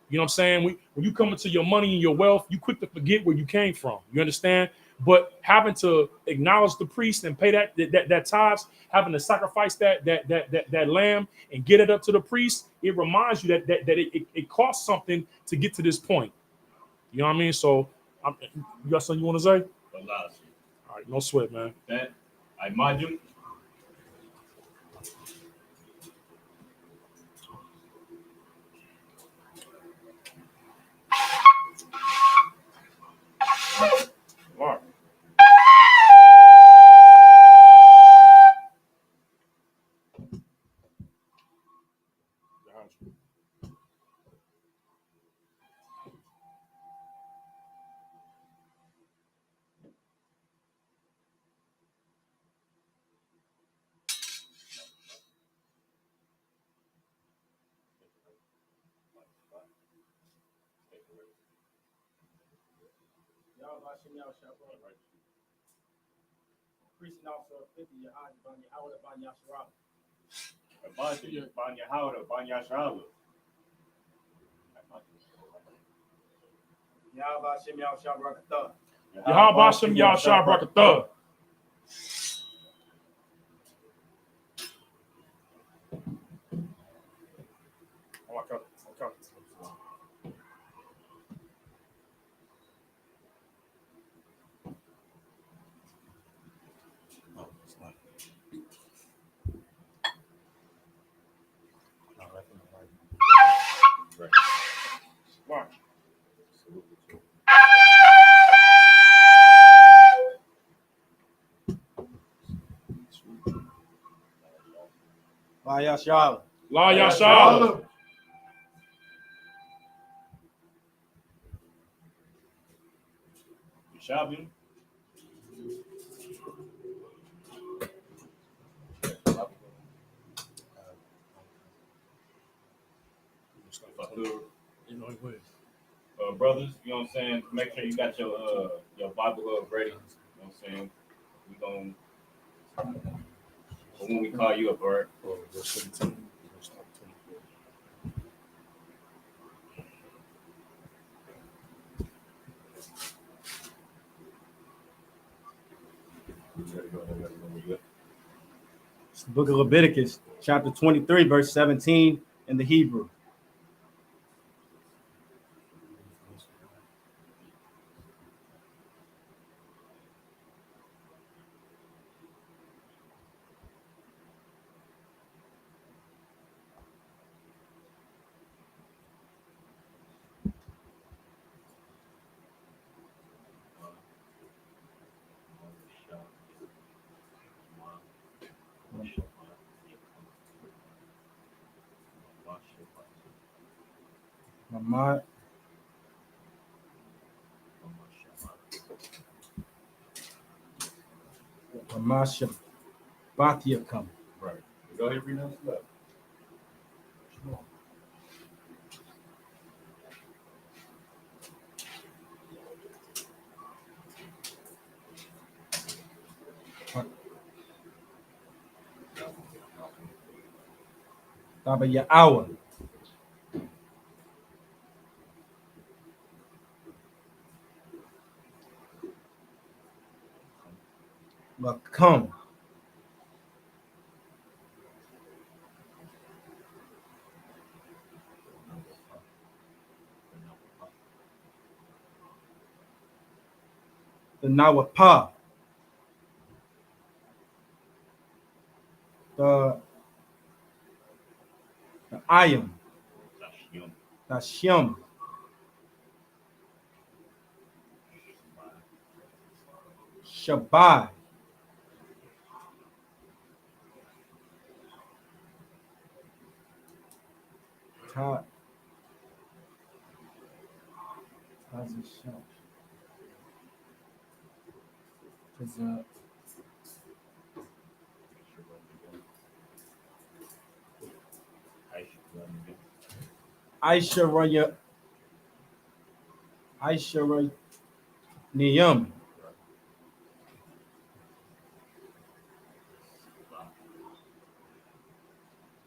You know what I'm saying? When you come into your money and your wealth, you quick to forget where you came from. You understand? But having to acknowledge the priest and pay that tithes, having to sacrifice that lamb and get it up to the priest, it reminds you that it costs something to get to this point. You know what I mean? So, you got something you want to say? A lot of shit. All right, no sweat, man. That I imagine. All right. Preaching also 50 Imagine Banya Howder, Banya Shala. Yahweh Shem Yahshua Barakatah. Yashala. La Yahshua. Shabin. Brothers, you know what I'm saying? Make sure you got your Bible ready. You know what I'm saying? We going when we call you up, all right? Verse 17. It's the book of Leviticus, chapter 23, verse 17 in the Hebrew. Mama Shabbatiyakam. Right. Go ahead and pronounce it up. Tabaya hour. Come. The Nawapa. The Ayam. The Shem. Shabbat. Ta. Tazishah. Tazah. Aisha Raya. Aisha Raya. Niyam.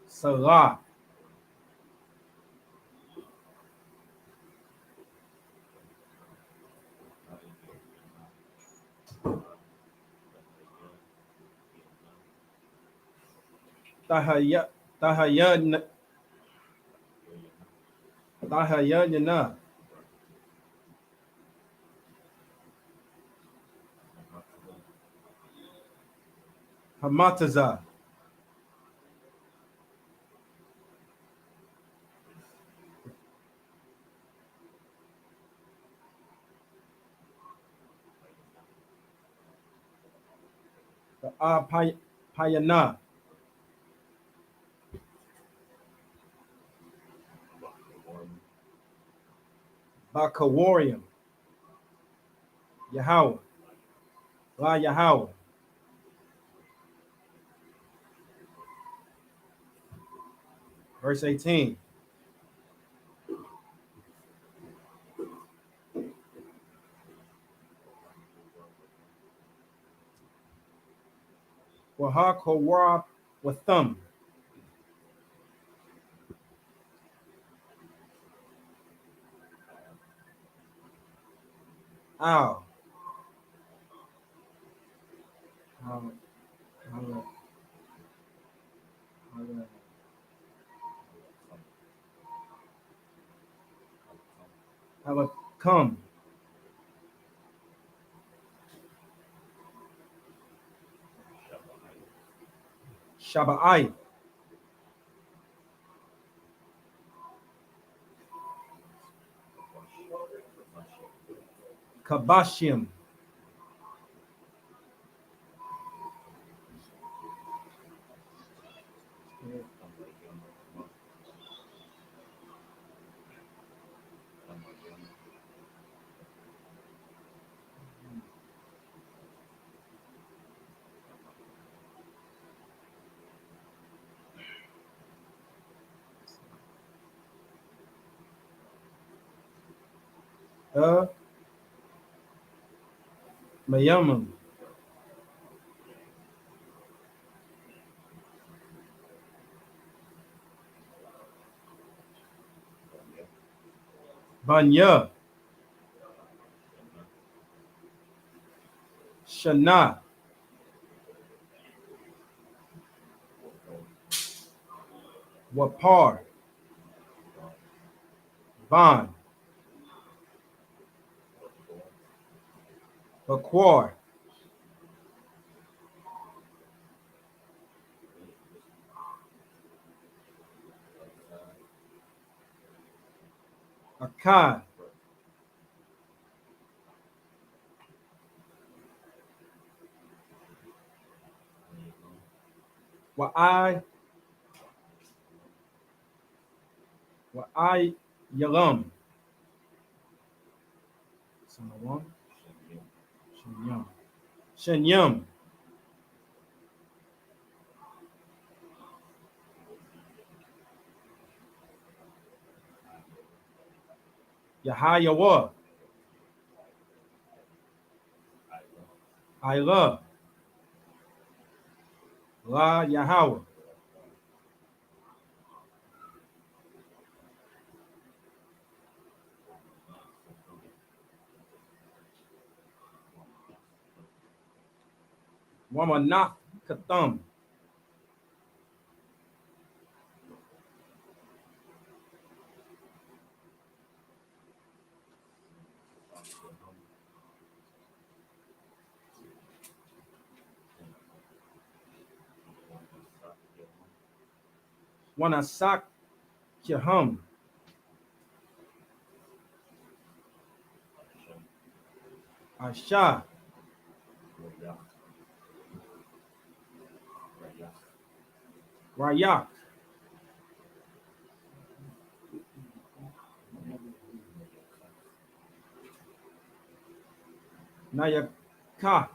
Salah. Tahaya. Tahaya. Tahayana. Hamataza. The Payana. Bakawarium. Yahweh. La Yahweh. Verse 18. Wahakawar with thumb. Ow. Have a come. Shabbai. Kabashim. Mayamam. Banya. Shana. Wapar. Ban. Bakwar. Akan. Wa'ai. Wa'ai Yalam. Salawam. Shenyam. Shenyam. Yahayawa. Ila. La Yahweh. Wamanach Katham. Wanasak Yaham. Asha. Rayak. Nayaka.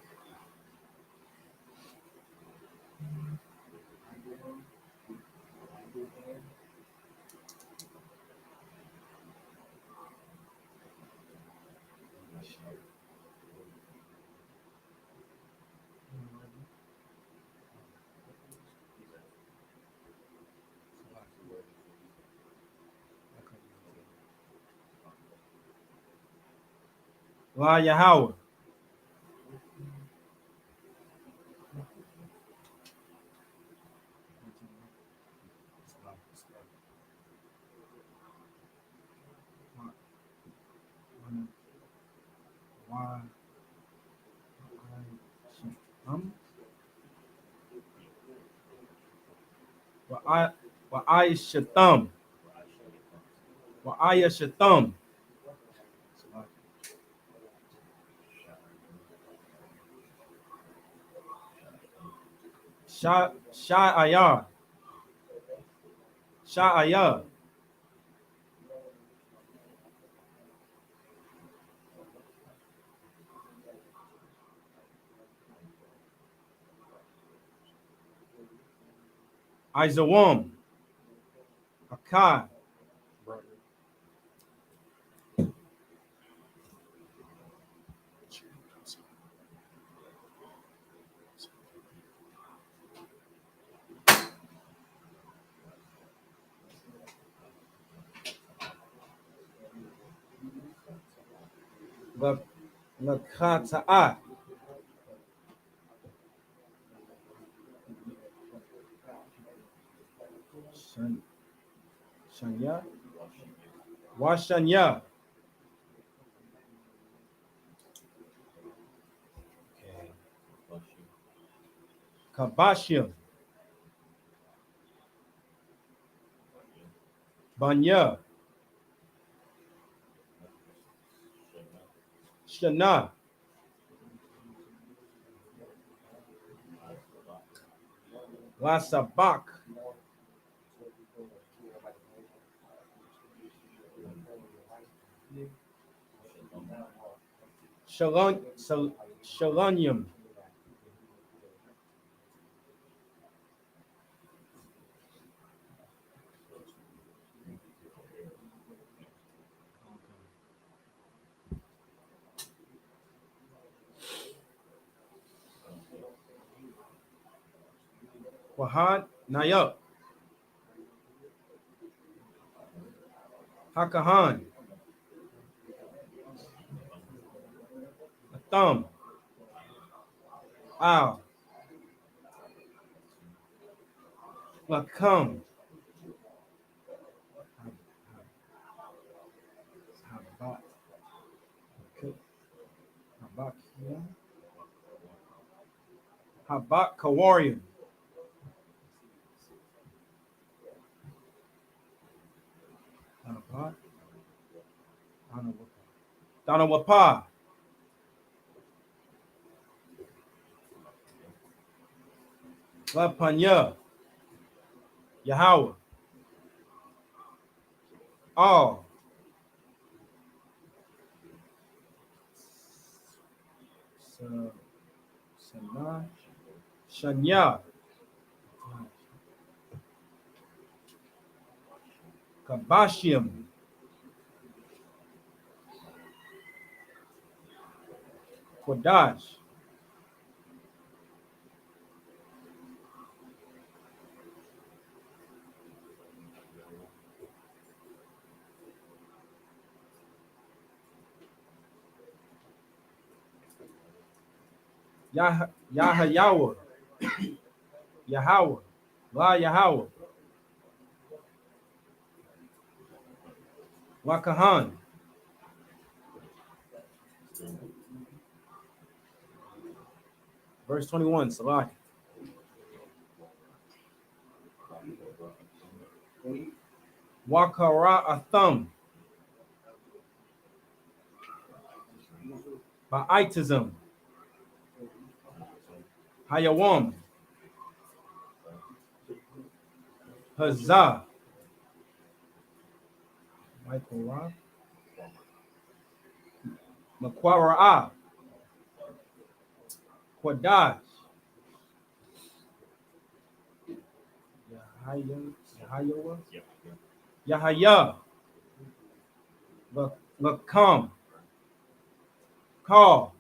La Yahweh. Wa'ayashatham. Wa'ayashatham. Sha'ayah. Sha'ayah. Izawam. Akai. Lakata'a. Shanya. Washanya. Kabashim. Banya. Shana. Lasabak. Shalanyam. Wahad Nayab. Hakahan. Atham. Al. Lakam. Habat. Habakia. Habat Kawarian. Habat. Donawapa. Lapanya. Yahweh. All. Shanya, Kabashim, Kodash, Yahayawa, Yahweh, La Yahweh, Wakahan, verse 21, Salah, Wakara Atham, Ba'aitism, Hayawam, Hazah, Michael Makwara, Quadash, Yahayawa, Yahaya, Lakam, Call,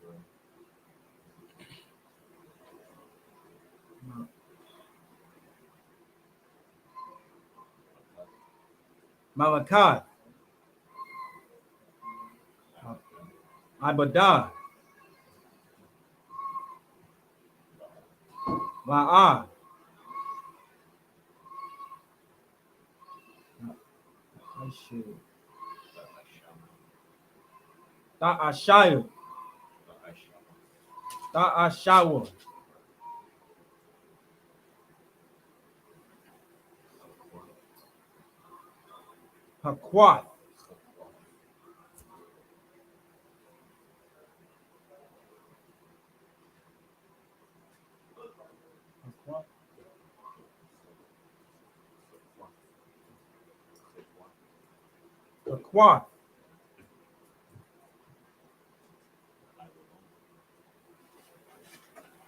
Malachi, Ibadah, Ma'ah, Ta'ashayu, Ta'ashawa, Hakwat, Hakwat,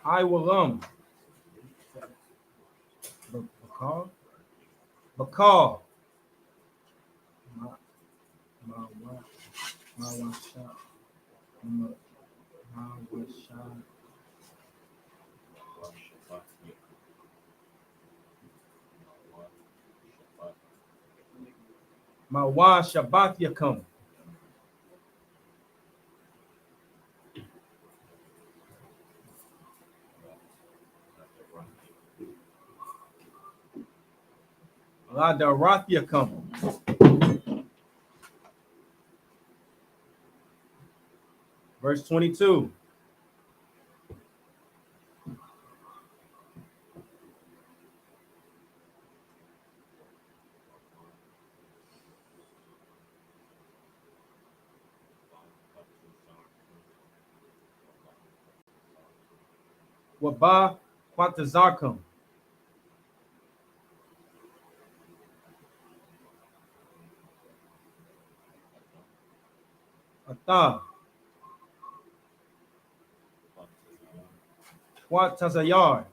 Iwalam, Bakal, Bakal, Mawasha, Mawa Shabbat Yakum, Ladarath Yakum, verse 22. Waba Quatazakum, Atha, Quatazayar,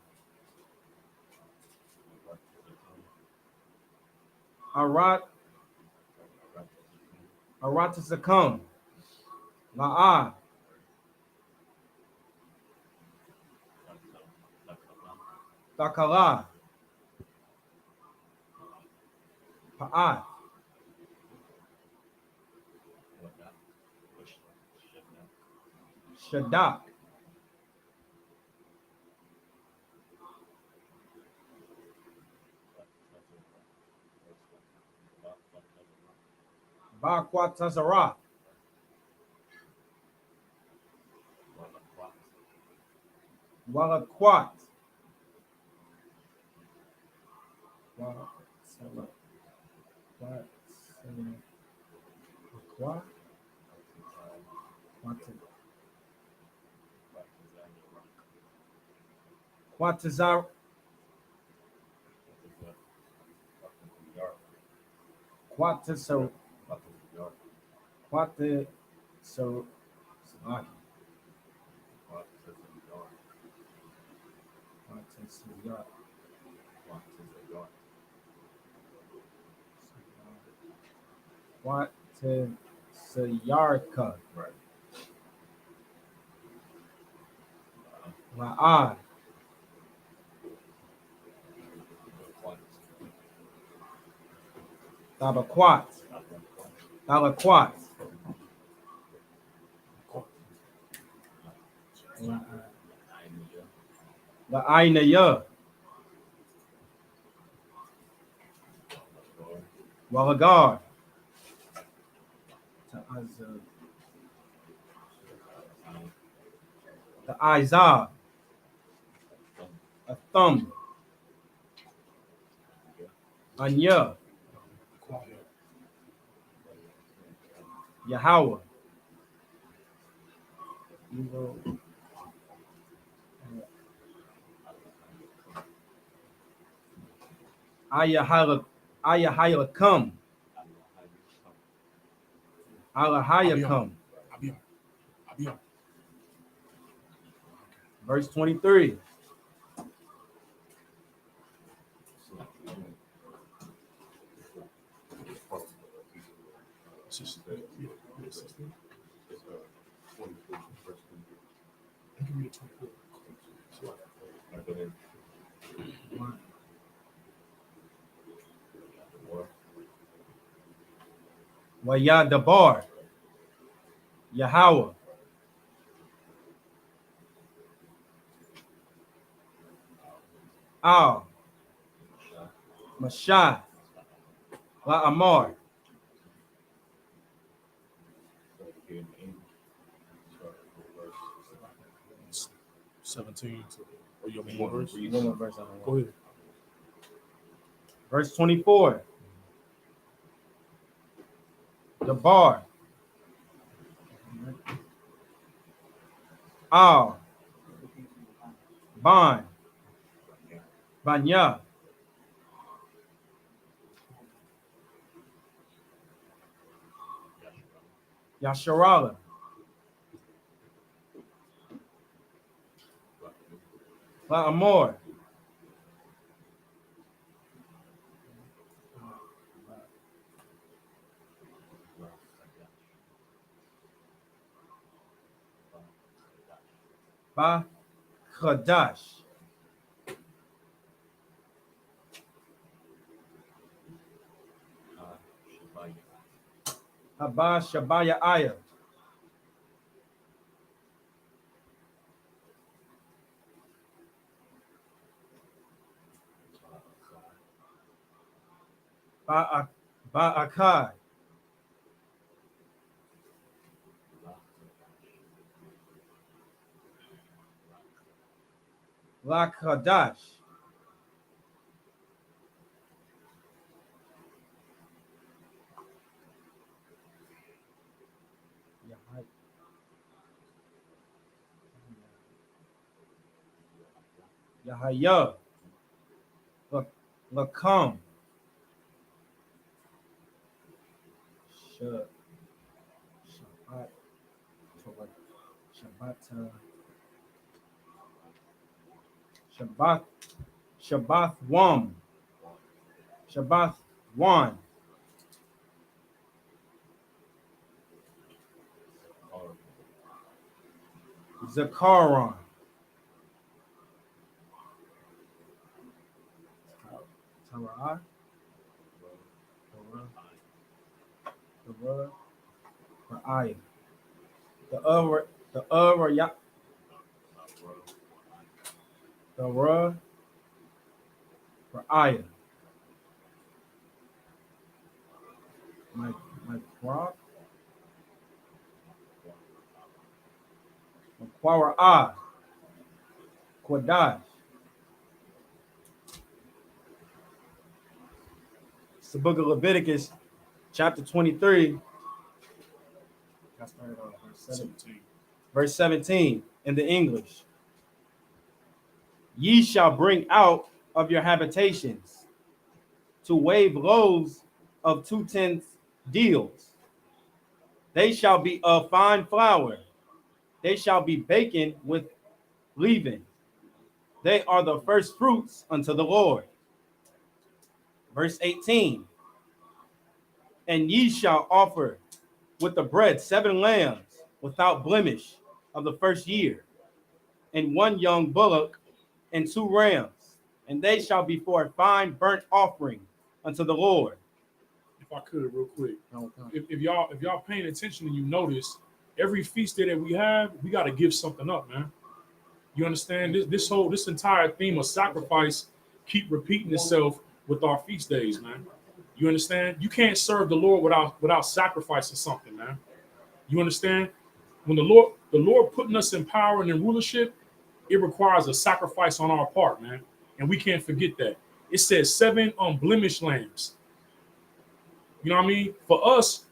Aratazakum, La'ah, Takala, Pa'at, Shadak, Ba'quatazarath, Walaquat, Quatazar, Quatasar, Quatasar, Sayarka. Right. Ra'a. Tabaquat. Talaquat. The Ainaya. Walagar. The Izah. A thumb. Anya. Yahweh. Ayahayakam. Alahayakam. I'll be on. Verse 23. It's just, yeah, 16. It's 24, verse 23. I can read it 24. So, Go ahead. Wayadabar. Yahweh. Al. Mashah. La'amar. 17. So, or you want me one verse? One more verse. Go ahead. Verse 24. The bar. Al. Ban. Banya. Yasharala. La'amor. Ba Chadash. Abba Shabaya Aya. Ba'akai. Lakadash. Yahaya. Lakam. Shabbat. Shabbat Wam. Shabbat Wan. Zakaron. Tarah. Ra'ayah. The Ra'ayah. My crop. Quara Quadash. It's the book of Leviticus, chapter 23. I started on verse 17. Verse 17 in the English. Ye shall bring out of your habitations to wave loaves of 2/10 deals. They shall be of fine flour. They shall be baken with leaven. They are the first fruits unto the Lord. Verse 18. And ye shall offer with the bread 7 lambs without blemish of the first year, and 1 young bullock, and 2 rams, and they shall be for a fine burnt offering unto the Lord. If I could, real quick, if y'all paying attention and you notice, every feast day that we have, we got to give something up, man. You understand? This entire theme of sacrifice keep repeating itself with our feast days, man. You understand? You can't serve the Lord without sacrificing something, man. You understand? When the Lord putting us in power and in rulership, it requires a sacrifice on our part, man. And we can't forget that. It says 7 unblemished lambs. You know what I mean? For us,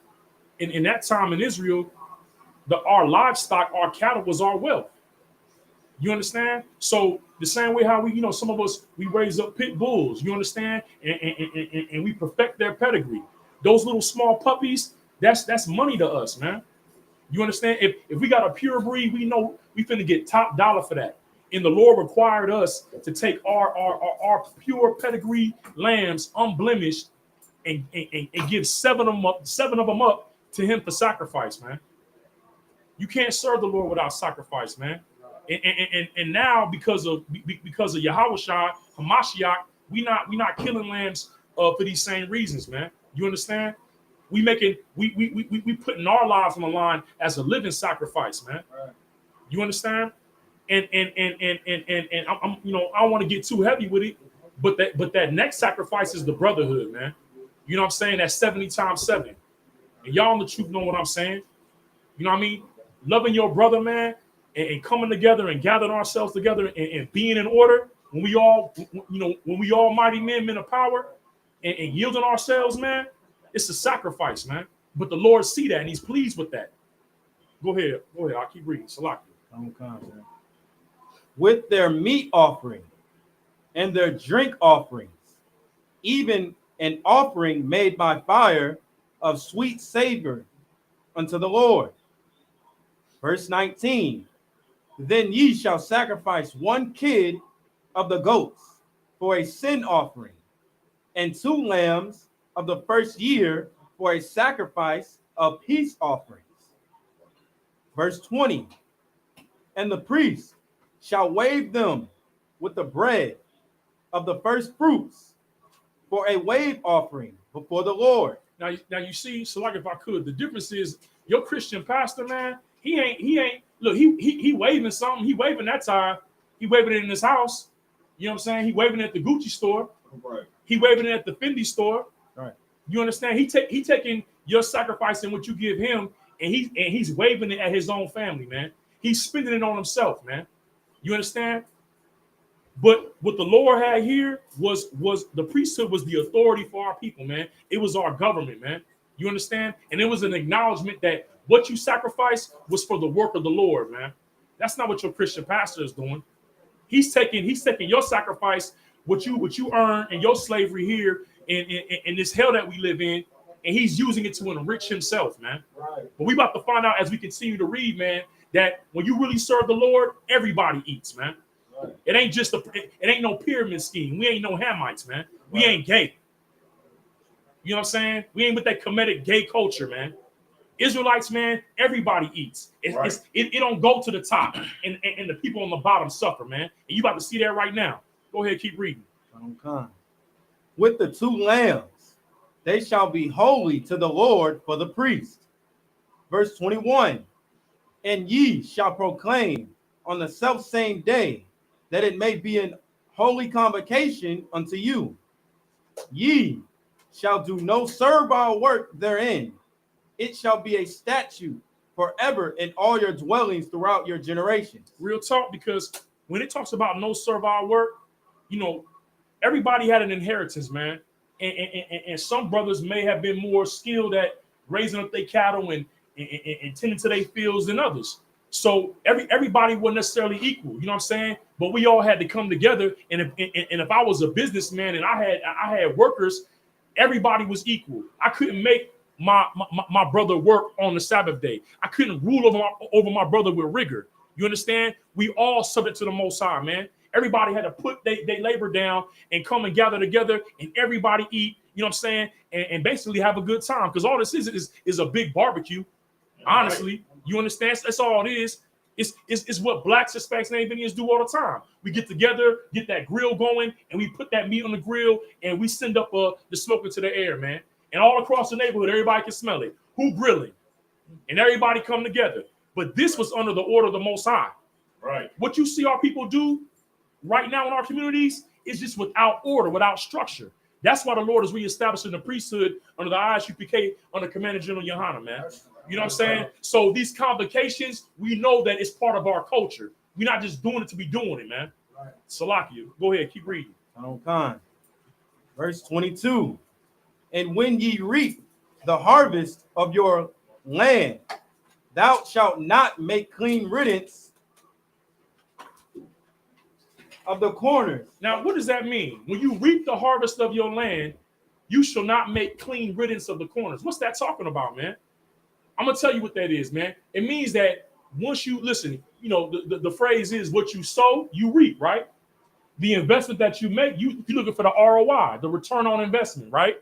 in that time in Israel, our livestock, our cattle was our wealth. You understand? So the same way how we, some of us, we raise up pit bulls, you understand? And we perfect their pedigree. Those little small puppies, that's money to us, man. You understand? If we got a pure breed, we know we finna get top dollar for that. And the Lord required us to take our pure pedigree lambs, unblemished, and give 7 of them up to him for sacrifice, man. You can't serve the Lord without sacrifice, man. And now because of Yahushua, Hamashiach, we not killing lambs for these same reasons, man. You understand? We putting our lives on the line as a living sacrifice, man. Right. You understand? And I'm I don't want to get too heavy with it, but that next sacrifice is the brotherhood, man. You know what I'm saying? That's 70 times 7. And y'all in the truth know what I'm saying. You know what I mean? Loving your brother, man, and coming together and gathering ourselves together and being in order when we all, when we all mighty men of power and yielding ourselves, man, it's a sacrifice, man. But the Lord see that and he's pleased with that. Go ahead. I'll keep reading. Salaki. With their meat offering and their drink offerings, even an offering made by fire of sweet savor unto the Lord. Verse 19. Then ye shall sacrifice 1 kid of the goats for a sin offering, and 2 lambs of the first year for a sacrifice of peace offerings. Verse 20. And the priest shall wave them with the bread of the first fruits for a wave offering before the Lord. Now you see, so like if I could, the difference is your Christian pastor, man, he ain't look, he waving something, he waving that time, he waving it in his house. You know what I'm saying? He waving it at the Gucci store, Right. he waving it at the Fendi store. Right. You understand? He taking your sacrifice and what you give him, and he's waving it at his own family, man. He's spending it on himself, man. You understand? But what the Lord had here was the priesthood was the authority for our people, man. It was our government, man. You understand? And it was an acknowledgement that what you sacrificed was for the work of the Lord, man. That's not what your Christian pastor is doing. He's taking your sacrifice, what you earn in your slavery here in this hell that we live in, and he's using it to enrich himself, man. Right. But we about to find out as we continue to read, man, that when you really serve the Lord, everybody eats, man. Right. It ain't just it ain't no pyramid scheme. We ain't no Hamites, man. We Right. ain't gay. You know what I'm saying? We ain't with that Kemetic gay culture, man. Israelites, man, everybody eats. It don't go to the top and the people on the bottom suffer, man. And you about to see that right now. Go ahead, keep reading. With the 2 lambs, they shall be holy to the Lord for the priest. Verse 21. And ye shall proclaim on the selfsame day that it may be an holy convocation unto you. Ye shall do no servile work therein. It shall be a statute forever in all your dwellings throughout your generations. Real talk, because when it talks about no servile work, everybody had an inheritance, man. And some brothers may have been more skilled at raising up their cattle and tending to their fields than others. So everybody wasn't necessarily equal, you know what I'm saying? But we all had to come together. And if I was a businessman and I had workers, everybody was equal. I couldn't make my brother work on the Sabbath day. I couldn't rule over my brother with rigor. You understand? We all subject to the Most High, man. everybody had to put their labor down and come and gather together and everybody eat, you know what I'm saying, and basically have a good time. Because all this is a big barbecue. Honestly, you understand? That's all it is. It's what blacks, Hispanics, and Indians do all the time. We get together, get that grill going, and we put that meat on the grill, and we send up the smoke into the air, man. And all across the neighborhood, everybody can smell it. Who grilling? And everybody come together. But this was under the order of the Most High. Right. What you see our people do right now in our communities is just without order, without structure. That's why the Lord is reestablishing the priesthood under the ISUPK under Commander General Yohana, man. You know what I'm saying? So these convocations, we know that it's part of our culture. We're not just doing it to be doing it, man. Right. Salakia, go ahead, keep reading. Verse 22. And when ye reap the harvest of your land, thou shalt not make clean riddance of the corners. Now, what does that mean? When you reap the harvest of your land, you shall not make clean riddance of the corners. What's that talking about, man? I'm going to tell you what that is, man. It means that once you listen, you know, the phrase is what you sow, you reap, right? The investment that you make, you're looking for the ROI, the return on investment, right?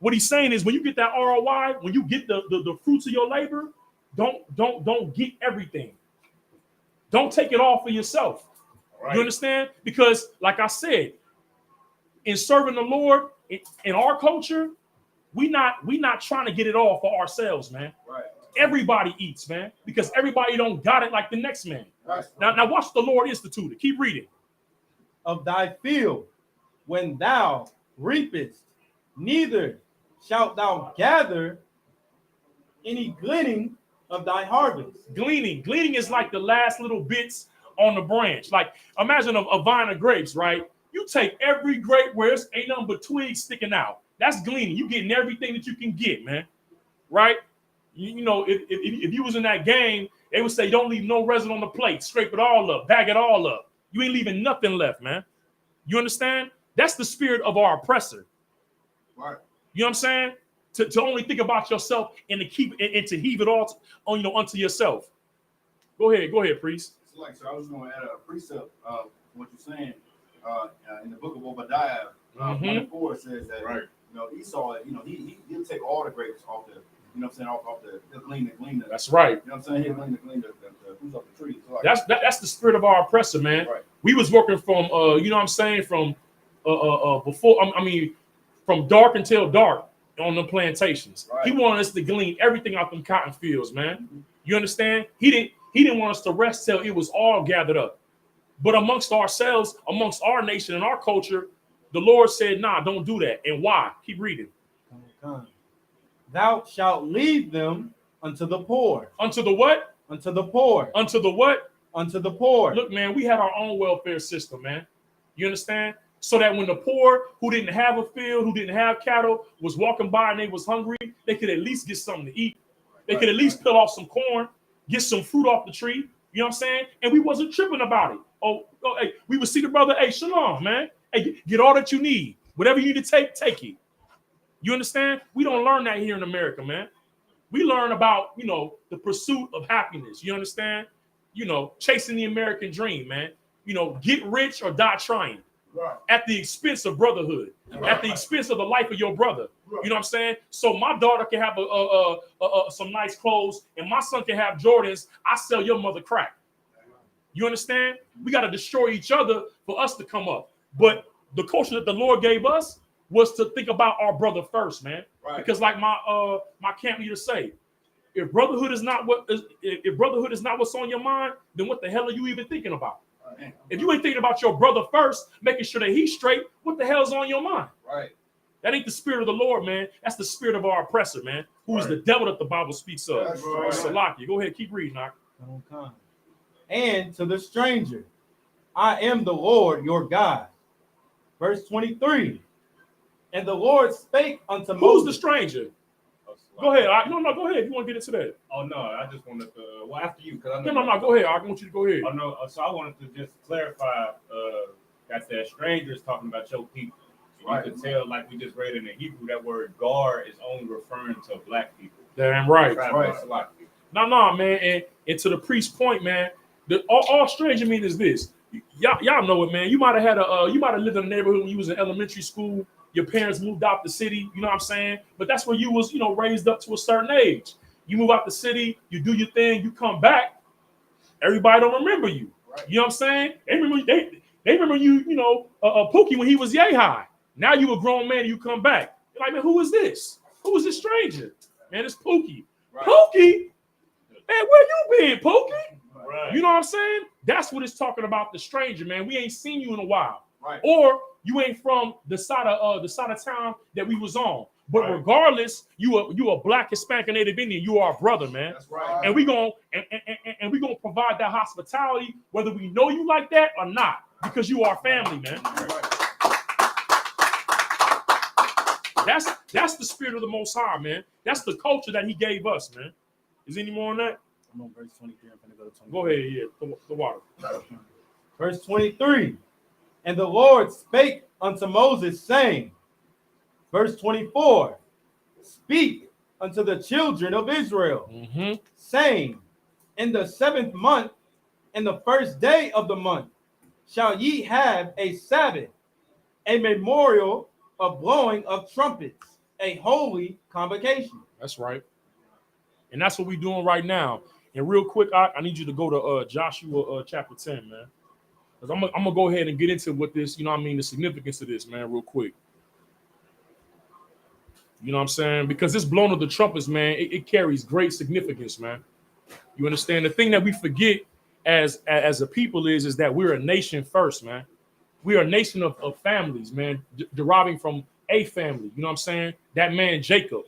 What he's saying is when you get that ROI, when you get the fruits of your labor, don't get everything. Don't take it all for yourself. Right. You understand? Because like I said, in serving the Lord, in our culture, we not trying to get it all for ourselves, man. Right. Everybody eats, man, because everybody don't got it like the next man. Right. Now watch the Lord instituted. Keep reading. Of thy field, when thou reapest, neither shalt thou gather any gleaning of thy harvest. Gleaning is like the last little bits on the branch. Like imagine a vine of grapes, right? You take every grape where it's ain't nothing but twigs sticking out. That's gleaning. You getting everything that you can get, man. Right? You know, if you was in that game, they would say don't leave no resin on the plate. Scrape it all up, bag it all up. You ain't leaving nothing left, man. You understand? That's the spirit of our oppressor. Right. You know what I'm saying? To only think about yourself and to keep and to heave it all on, you know, unto yourself. Go ahead, priest. Like, so I was going to add a precept of what you're saying in the book of Obadiah. 24 says that, right, you know, Esau, you know, he'll take all the grapes off the, you know what I'm saying, off the, he'll glean the. That's right. You know what I'm saying? He'll glean the fruits off the trees. So like, that's the spirit of our oppressor, man. Right. We was working from, you know what I'm saying, from before, I mean, from dark until dark on the plantations. Right. He wanted us to glean everything out them cotton fields, man. Mm-hmm. You understand? He didn't want us to rest till it was all gathered up. But amongst ourselves, amongst our nation and our culture, the Lord said, nah, don't do that. And why? Keep reading. Thou shalt leave them unto the poor. Unto the what? Unto the poor. Unto the what? Unto the poor. Look, man, we had our own welfare system, man. You understand? So that when the poor who didn't have a field, who didn't have cattle, was walking by and they was hungry, they could at least get something to eat. They could at least peel off some corn, get some fruit off the tree. You know what I'm saying? And we wasn't tripping about it. Oh, hey, we would see the brother, hey, shalom, man. Hey, get all that you need. Whatever you need to take it. You understand? We don't learn that here in America, man. We learn about, you know, the pursuit of happiness. You understand? You know, chasing the American dream, man. You know, get rich or die trying. Right. At the expense of brotherhood, right, at the expense of the life of your brother. Right. You know what I'm saying? So my daughter can have some nice clothes and my son can have Jordans. I sell your mother crack. You understand? We got to destroy each other for us to come up. But the culture that the Lord gave us was to think about our brother first, man. Right. Because like my camp leader say, if brotherhood is not what's on your mind, then what the hell are you even thinking about? Right. If you ain't thinking about your brother first, making sure that he's straight, what the hell's on your mind? Right. That ain't the spirit of the Lord, man. That's the spirit of our oppressor, man, who is the devil that the Bible speaks of. Right. Salakia. Go ahead, keep reading, Knock. And to the stranger, I am the Lord your God. Verse 23. And the Lord spake unto Moses. Who's the stranger? Go ahead. No, go ahead. You want to get into that? Oh, no. I just wanted to, well, after you. Cause I know no. Go ahead. I want you to go ahead. Oh, no. So I wanted to just clarify that stranger is talking about your people. So right. You can tell, like we just read in the Hebrew, that word gar is only referring to black people. Damn right. No, man. And to the priest's point, man, all stranger mean is this. Y'all know it, man. You might have had you might have lived in a neighborhood when you was in elementary school. Your parents moved out the city, you know what I'm saying? But that's where you was, raised up to a certain age. You move out the city, you do your thing, you come back. Everybody don't remember you. Right. You know what I'm saying? They remember you, Pookie when he was yay high. Now you a grown man and you come back. You're like, man, who is this? Who is this stranger? Man, it's Pookie. Right. Pookie? Man, where you been, Pookie? Right. You know what I'm saying? That's what it's talking about, the stranger, man. We ain't seen you in a while. Right. Or you ain't from the side of town that we was on. But right. Regardless, you a black Hispanic Native Indian. You are a brother, man. That's right. And we gonna provide that hospitality, whether we know you like that or not, because you are family, man. Right. That's the spirit of the Most High, man. That's the culture that He gave us, man. Is there any more on that? I'm on verse 23. I'm gonna go to 23. Go ahead, yeah. The water. Verse 23. And the Lord spake unto Moses, saying, verse 24, speak unto the children of Israel, saying, in the 7th month, in the 1st day of the month, shall ye have a Sabbath, a memorial of blowing of trumpets, a holy convocation. That's right. And that's what we're doing right now. And real quick, I need you to go to Joshua chapter 10, man. Because I'm going to go ahead and get into what this, the significance of this, man, real quick. You know what I'm saying? Because this blowing of the trumpets, man, it carries great significance, man. You understand? The thing that we forget as a people is that we're a nation first, man. We are a nation of families, man, deriving from a family. You know what I'm saying? That man, Jacob,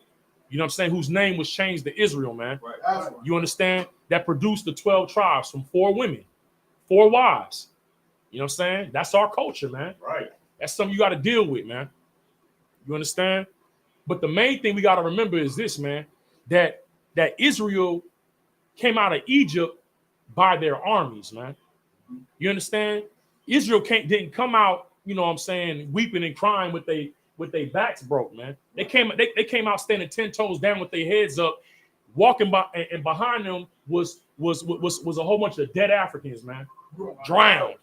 you know what I'm saying, whose name was changed to Israel, man. Right. You understand? That produced the 12 tribes from 4 women, 4 wives. You know what I'm saying? That's our culture, man. Right. That's something you got to deal with, man. You understand? But the main thing we got to remember is this, man, that Israel came out of Egypt by their armies, man. You understand? Israel didn't come out, you know what I'm saying, weeping and crying with they backs broke, man. They came out standing 10 toes down with their heads up, walking by, and behind them was a whole bunch of dead Africans, man. Drowned.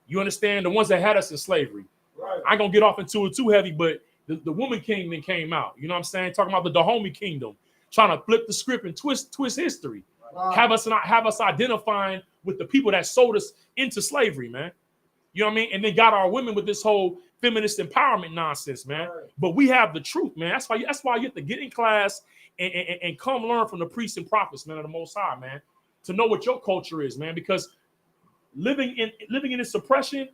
You understand? The ones that had us in slavery. Right. I ain't gonna get off into it too heavy, but the woman kingdom came out. You know what I'm saying? Talking about the Dahomey kingdom, trying to flip the script and twist history. Right. Have us identifying with the people that sold us into slavery, man. You know what I mean? And then got our women with this whole feminist empowerment nonsense, man. Right. But we have the truth, man. That's why you have to get in class and come learn from the priests and prophets, man, of the Most High, man, to know what your culture is, man. Because living in this suppression,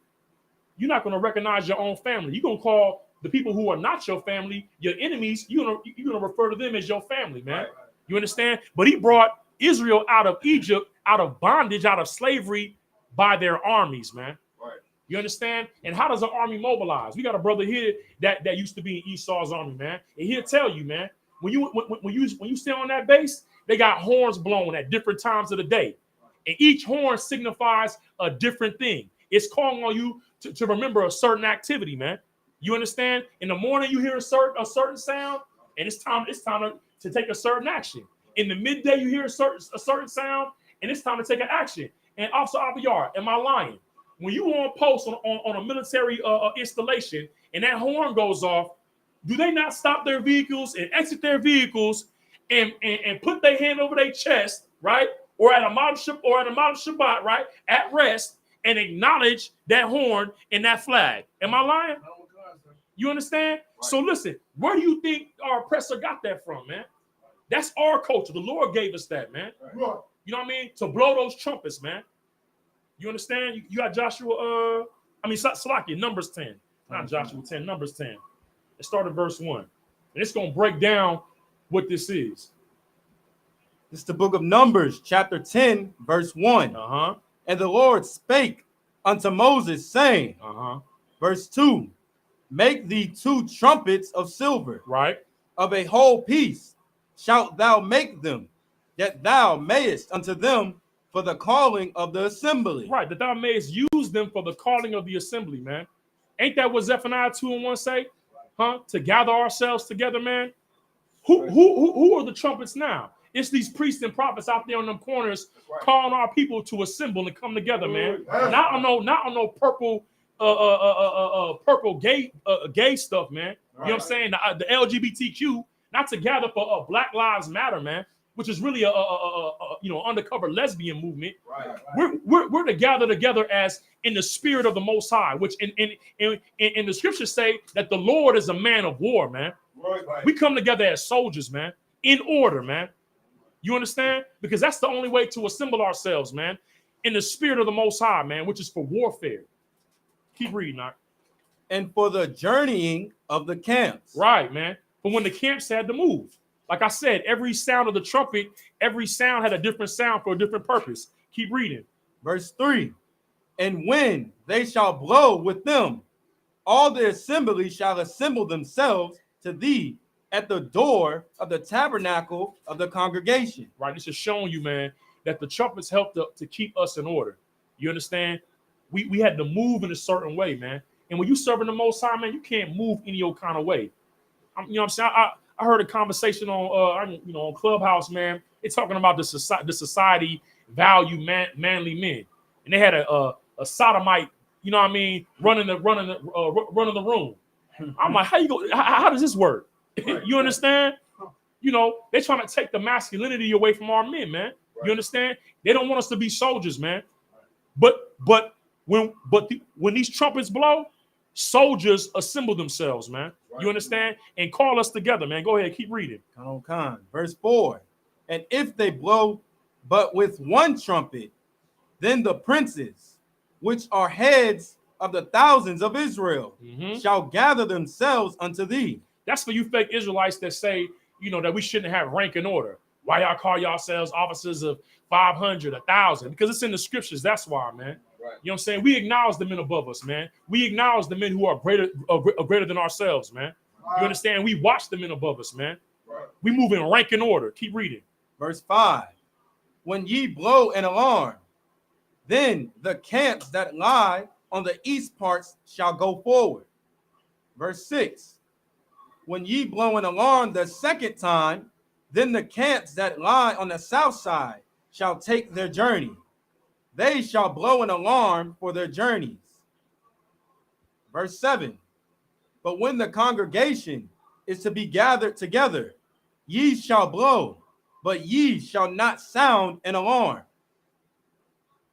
you're not going to recognize your own family. You're going to call the people who are not your family your enemies. You're going to refer to them as your family, man. Right. You understand? But He brought Israel out of Egypt, out of bondage, out of slavery by their armies, man. Right. You understand? And how does an army mobilize? We got a brother here that used to be in Esau's army, man. And he'll tell you, man, when you stay on that base, they got horns blown at different times of the day. And each horn signifies a different thing. It's calling on you to remember a certain activity, man. You understand? In the morning, you hear a certain sound, and it's time to take a certain action. In the midday, you hear a certain sound, and it's time to take an action. And Officer Abiyar, am I lying? When you on post on a military installation, and that horn goes off, do they not stop their vehicles and exit their vehicles and put their hand over their chest, right? Or at a model Shabbat, right, at rest, and acknowledge that horn and that flag? Am I lying? You understand? Right. So listen, where do you think our oppressor got that from, man? That's our culture. The Lord gave us that, man. Right. You know what I mean? To blow those trumpets, man. You understand? You got Joshua, Salakia, Numbers 10. Not Joshua 10, Numbers 10. It started verse 1. And it's going to break down what this is. This is the book of Numbers, chapter 10, verse 1. And the Lord spake unto Moses, saying, verse 2, make thee 2 trumpets of silver, right, of a whole piece shalt thou make them, that thou mayest unto them for the calling of the assembly. Right, that thou mayest use them for the calling of the assembly, man. Ain't that what Zephaniah 2:1 say? Huh? To gather ourselves together, man. Who are the trumpets now? It's these priests and prophets out there on them corners right. calling our people to assemble and come together, man. That's Not on no purple purple gay stuff, man. You know what I'm saying? The LGBTQ, not to gather for Black Lives Matter, man, which is really a undercover lesbian movement. Right. We're to gather together as in the spirit of the Most High, which in the scriptures say that the Lord is a man of war, man. Right. We come together as soldiers, man, in order, man. You understand? Because that's the only way to assemble ourselves, man, in the spirit of the Most High, man, which is for warfare. Keep reading, Knock. And for the journeying of the camps. Right, man. But when the camps had to move, like I said, every sound of the trumpet, every sound had a different sound for a different purpose. Keep reading. Verse 3. And when they shall blow with them, all the assembly shall assemble themselves to thee at the door of the tabernacle of the congregation. Right. This is showing you, man, that the trumpets helped to keep us in order. You understand? We had to move in a certain way, man. And when you serving the Most High, man, you can't move any old kind of way. You know what I'm saying? I heard a conversation on Clubhouse, man. They're talking about the society value manly men, and they had a sodomite, you know what I mean, running the room. I'm like, how does this work? You understand? You know, they're trying to take the masculinity away from our men, man. You understand? They don't want us to be soldiers, man. But when these trumpets blow, soldiers assemble themselves, man. You understand? And call us together, man. Go ahead, keep reading. Con. Verse 4. And if they blow but with one trumpet, then the princes, which are heads of the thousands of Israel, shall gather themselves unto thee. That's for you fake Israelites that say, you know, that we shouldn't have rank and order. Why y'all call yourselves officers of 500, 1,000? Because it's in the scriptures. That's why, man. Right. You know what I'm saying? We acknowledge the men above us, man. We acknowledge the men who are greater than ourselves, man. You understand? We watch the men above us, man. Right. We move in rank and order. Keep reading. Verse 5. When ye blow an alarm, then the camps that lie on the east parts shall go forward. Verse 6. When ye blow an alarm the second time, then the camps that lie on the south side shall take their journey. They shall blow an alarm for their journeys. Verse 7. But when the congregation is to be gathered together, ye shall blow, but ye shall not sound an alarm.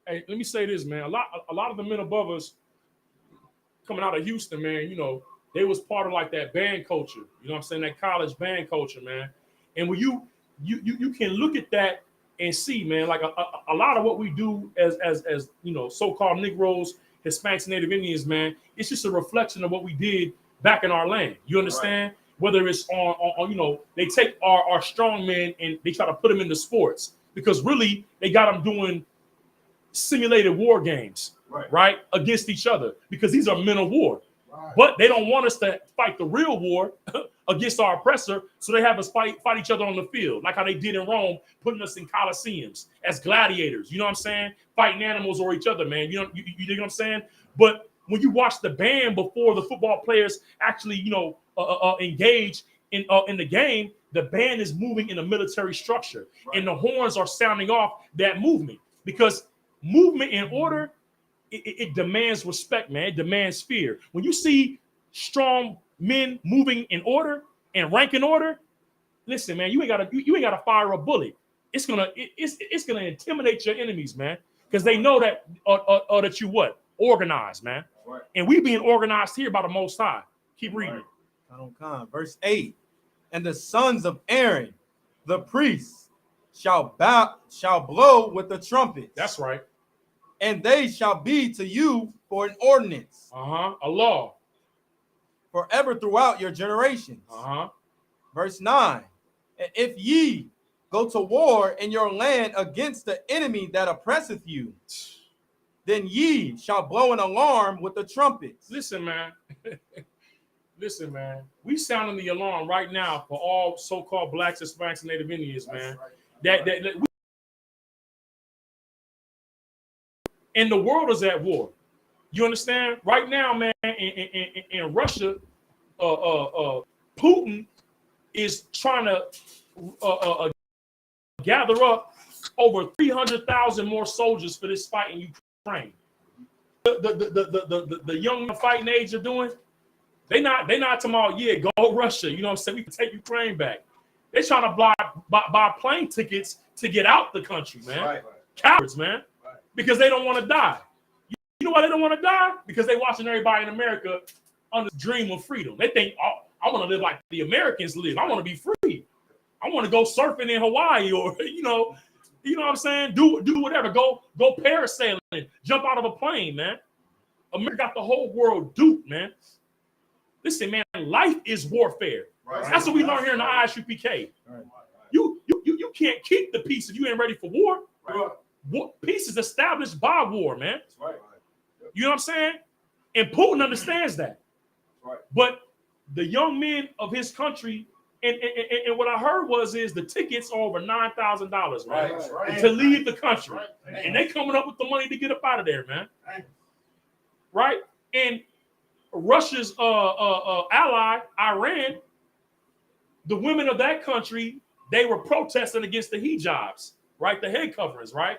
Hey, let me say this, man. A lot of the men above us coming out of Houston, man, you know, they was part of like that band culture. You know what I'm saying? That college band culture, man. And when you can look at that and see, man, like a lot of what we do as you know, so-called Negroes, Hispanics, Native Indians, man, it's just a reflection of what we did back in our land. You understand? Right. Whether it's on you know, they take our strong men and they try to put them into sports because really they got them doing simulated war games, right, against each other because these are men of war. Right. But they don't want us to fight the real war against our oppressor, so they have us fight each other on the field, like how they did in Rome, putting us in coliseums as gladiators. You know what I'm saying? Fighting animals or each other, man. You know what I'm saying? But when you watch the band before the football players actually, you know, engage in the game, the band is moving in a military structure, and the horns are sounding off that movement because movement in order. It demands respect, man. It demands fear. When you see strong men moving in order and rank in order, listen, man, you ain't gotta fire a bullet. It's gonna intimidate your enemies, man, because they know that that you what organized, man. Right. And we being organized here by the Most High. Keep reading. Right. Verse 8. And the sons of Aaron, the priests, shall blow with the trumpets. That's right. And they shall be to you for an ordinance. A law. Forever throughout your generations. Verse 9. And if ye go to war in your land against the enemy that oppresseth you, then ye shall blow an alarm with the trumpets. Listen, man. Listen, man. We sounding the alarm right now for all so-called blacks, Hispanics, and Native Indians, man. Right. And the world is at war. You understand? Right now, man, in Russia, Putin is trying to gather up over 300,000 more soldiers for this fight in Ukraine. The young fighting age are doing, they not talking about, yeah, go Russia, you know what I'm saying? We can take Ukraine back. They're trying to buy plane tickets to get out the country, man. Right. Cowards, man. Right. Because they don't want to die. You know why they don't want to die? Because they watching everybody in America on this dream of freedom. They think, oh, I want to live like the Americans live. I want to be free. I want to go surfing in Hawaii, or you know what I'm saying? Do whatever. Go parasailing, jump out of a plane, man. America got the whole world duped, man. Listen, man, life is warfare. Right. That's what we learn here in the ISUPK. Right. You can't keep the peace if you ain't ready for war. Right. Peace is established by war, man. That's right. You know what I'm saying? And Putin understands that. Right. But the young men of his country, and what I heard is the tickets are over $9,000, man, Right. to leave the country. Right. And they coming up with the money to get up out of there, man. Right? And Russia's ally, Iran, the women of that country, they were protesting against the hijabs, right? The head coverings, right?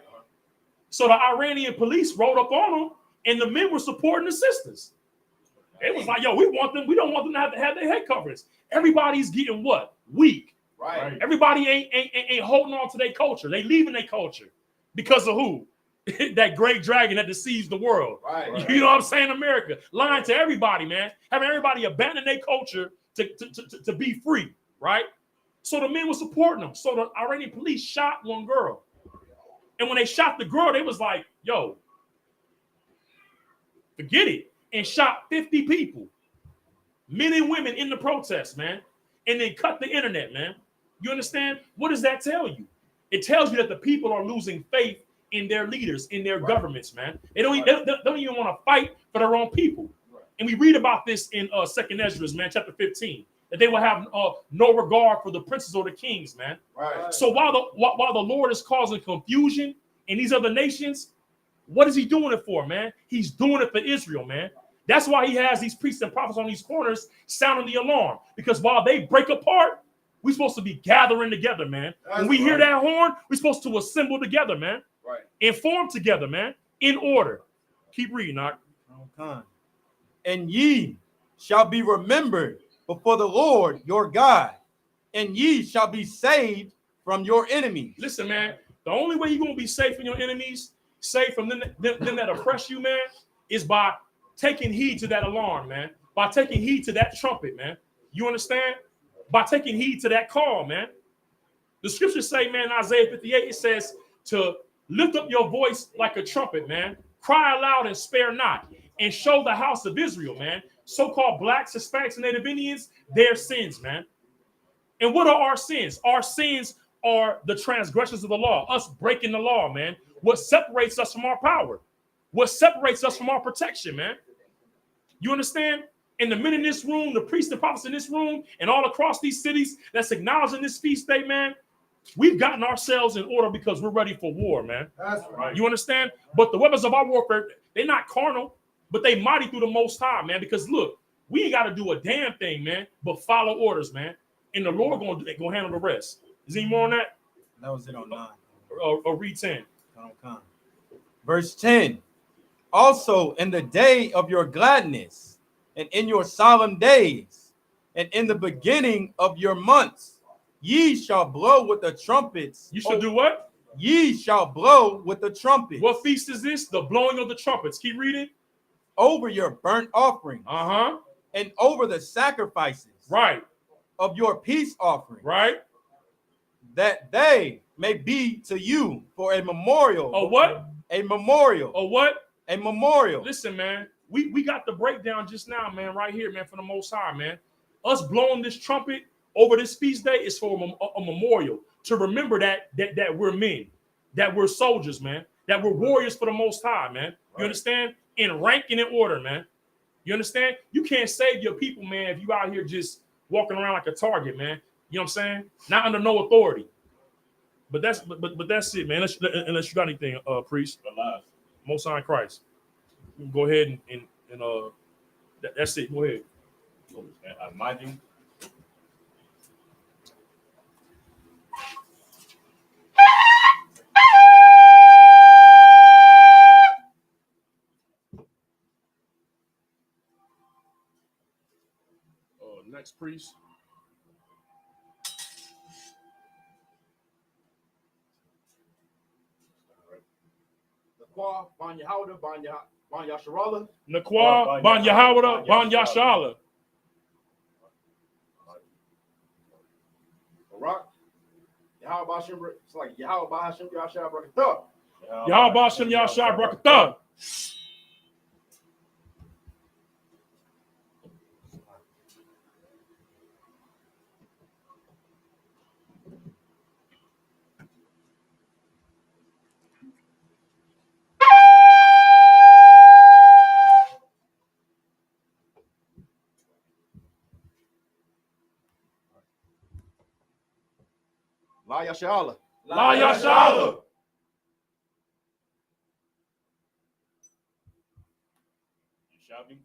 So the Iranian police rolled up on them, and the men were supporting the sisters. It was like, yo, we don't want them to have their head coverings. Everybody's getting what? Weak. Right. Everybody ain't holding on to their culture. They leaving their culture. Because of who? That great dragon that deceives the world. Right. You know what I'm saying? America. Lying to everybody, man. Having everybody abandon their culture to be free, right? So the men were supporting them. So the Iranian police shot one girl. And when they shot the girl, they was like, yo, forget it. And shot 50 people, men and women, in the protest, man. And then cut the internet, man. You understand? What does that tell you? It tells you that the people are losing faith in their leaders, in their governments, man. They don't even want to fight for their own people. Right. And we read about this in 2nd Ezra, man, chapter 15, that they will have no regard for the princes or the kings, man. Right. So while the Lord is causing confusion in these other nations, what is he doing it for, man? He's doing it for Israel, man. That's why he has these priests and prophets on these corners sounding the alarm. Because while they break apart, we're supposed to be gathering together, man. When we hear that horn, we're supposed to assemble together, man. Right. And form together, man. In order. Keep reading, Knock. And ye shall be remembered before the Lord your God, and ye shall be saved from your enemies. Listen, man, the only way you're going to be safe from your enemies, safe from them that oppress you, man, is by taking heed to that alarm, man. By taking heed to that trumpet, man. You understand? By taking heed to that call, man. The scriptures say, man, in Isaiah 58, it says to lift up your voice like a trumpet, man. Cry aloud and spare not. And show the house of Israel, man, so-called blacks, Hispanics, and Native Indians, their sins, man. And what are our sins? Our sins are the transgressions of the law, us breaking the law, man. What separates us from our power? What separates us from our protection, man? You understand? And the men in this room, the priests and prophets in this room, and all across these cities that's acknowledging this feast day, man, we've gotten ourselves in order because we're ready for war, man. That's right. You understand? But the weapons of our warfare, they're not carnal, but they mighty through the Most High, man. Because look, we ain't got to do a damn thing, man, but follow orders, man. And the Lord gonna handle the rest. Is any more on that? That was it on 9. Or read 10. Verse 10. Also in the day of your gladness, and in your solemn days, and in the beginning of your months, ye shall blow with the trumpets. You shall do what? Ye shall blow with the trumpets. What feast is this? The blowing of the trumpets. Keep reading. Over your burnt offerings. And over the sacrifices. Right. Of your peace offering. Right. That they may be to you for a memorial. A what? A memorial. A what? A memorial. Listen, man, we got the breakdown just now, man, right here, man, for the Most High, man. Us blowing this trumpet over this feast day is for a memorial to remember that we're men, that we're soldiers, man, that we're warriors for the Most High, man. You understand? In rank and in order, man. You understand? You can't save your people, man, if you out here just walking around like a target, man. You know what I'm saying? Not under no authority. But that's it, man. Unless you got anything, priest. Alive. Most High in Christ. You can go ahead and that's it. Go ahead. Imagine. priest. Nakwa, Ban Yahweh, Ban Yasharallah. Nakwa, Ban Yahawada, Ban Yashala. Barak. Yahweh Hashem, it's like Yahweh Hashem Yashar Barakatah. Yahweh Bashem Yashar Brakatah. La Yashala. La Yashala. Shopping.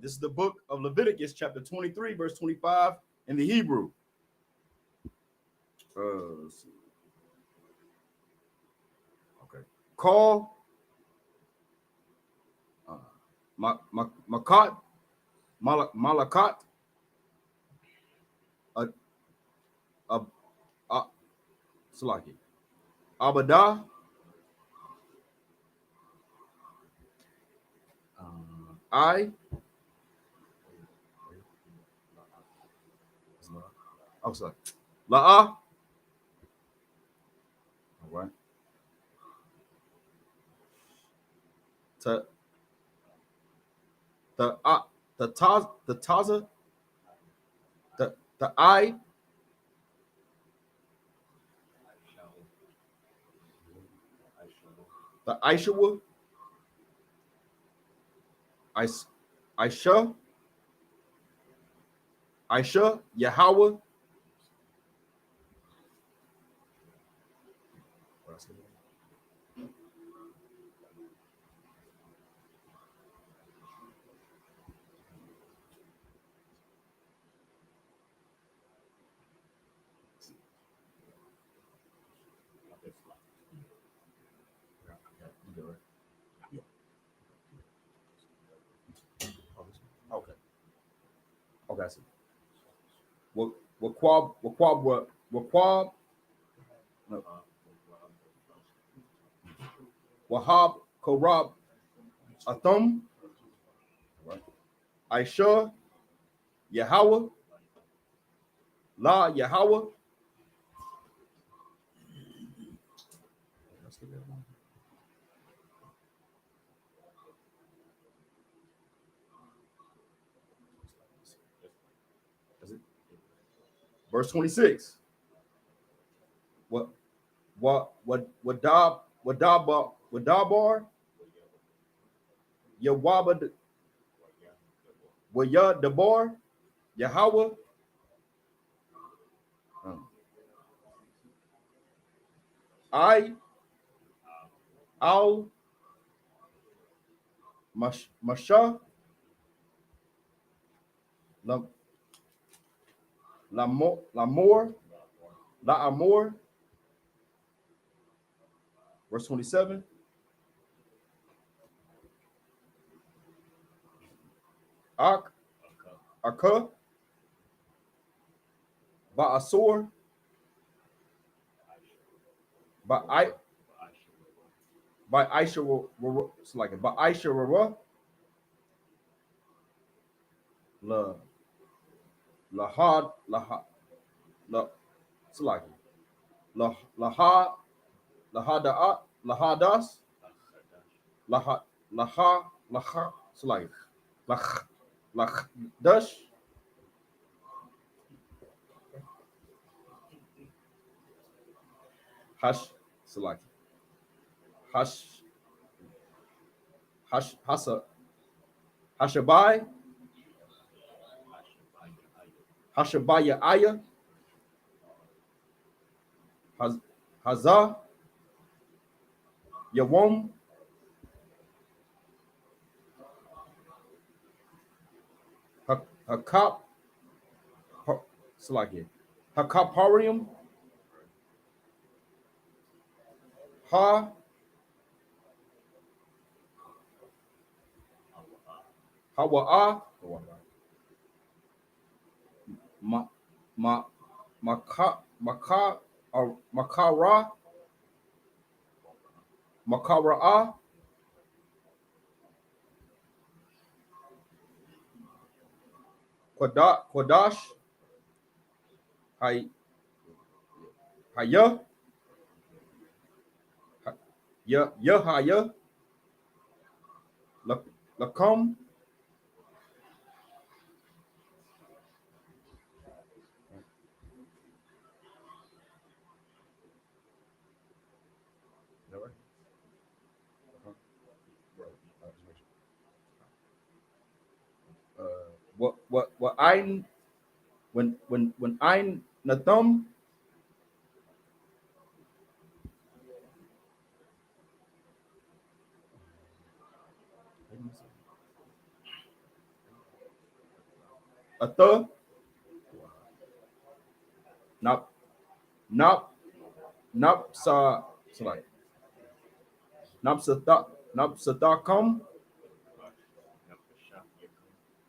This is the book of Leviticus, chapter 23, verse 25 in the Hebrew. Let's see. Okay. Call Malakat, Salaki, Abadah, I'm sorry, La'ah. All right. The Taza, the I, the Aishawa, Aisha, Yahweh. Okay. Okay, I see. Wahab Korab Athum, Aisha, Yahweh, La Yahweh. Verse 26. Wadabar, Yawaba, Waya Dabar, Yahweh. I, Al, Masha, Lamor, La Amor. Verse 27. Ak, Aka, Ba'asor, by Aisha, it's like by Aisha Rara, Lahad, it's like Lahadas, it's like Dash, Hash Salaki. Hash Hasa Hashabai. Hashabaya Aya. Hazah. Yawom. Hakap. Salaki. Hakaparium. Ha. Hawa'a. Ma ma makara makara'a. Kodash. Haya. Haya. Lakum. What I when I nathum atha nap sa sorry napsathakam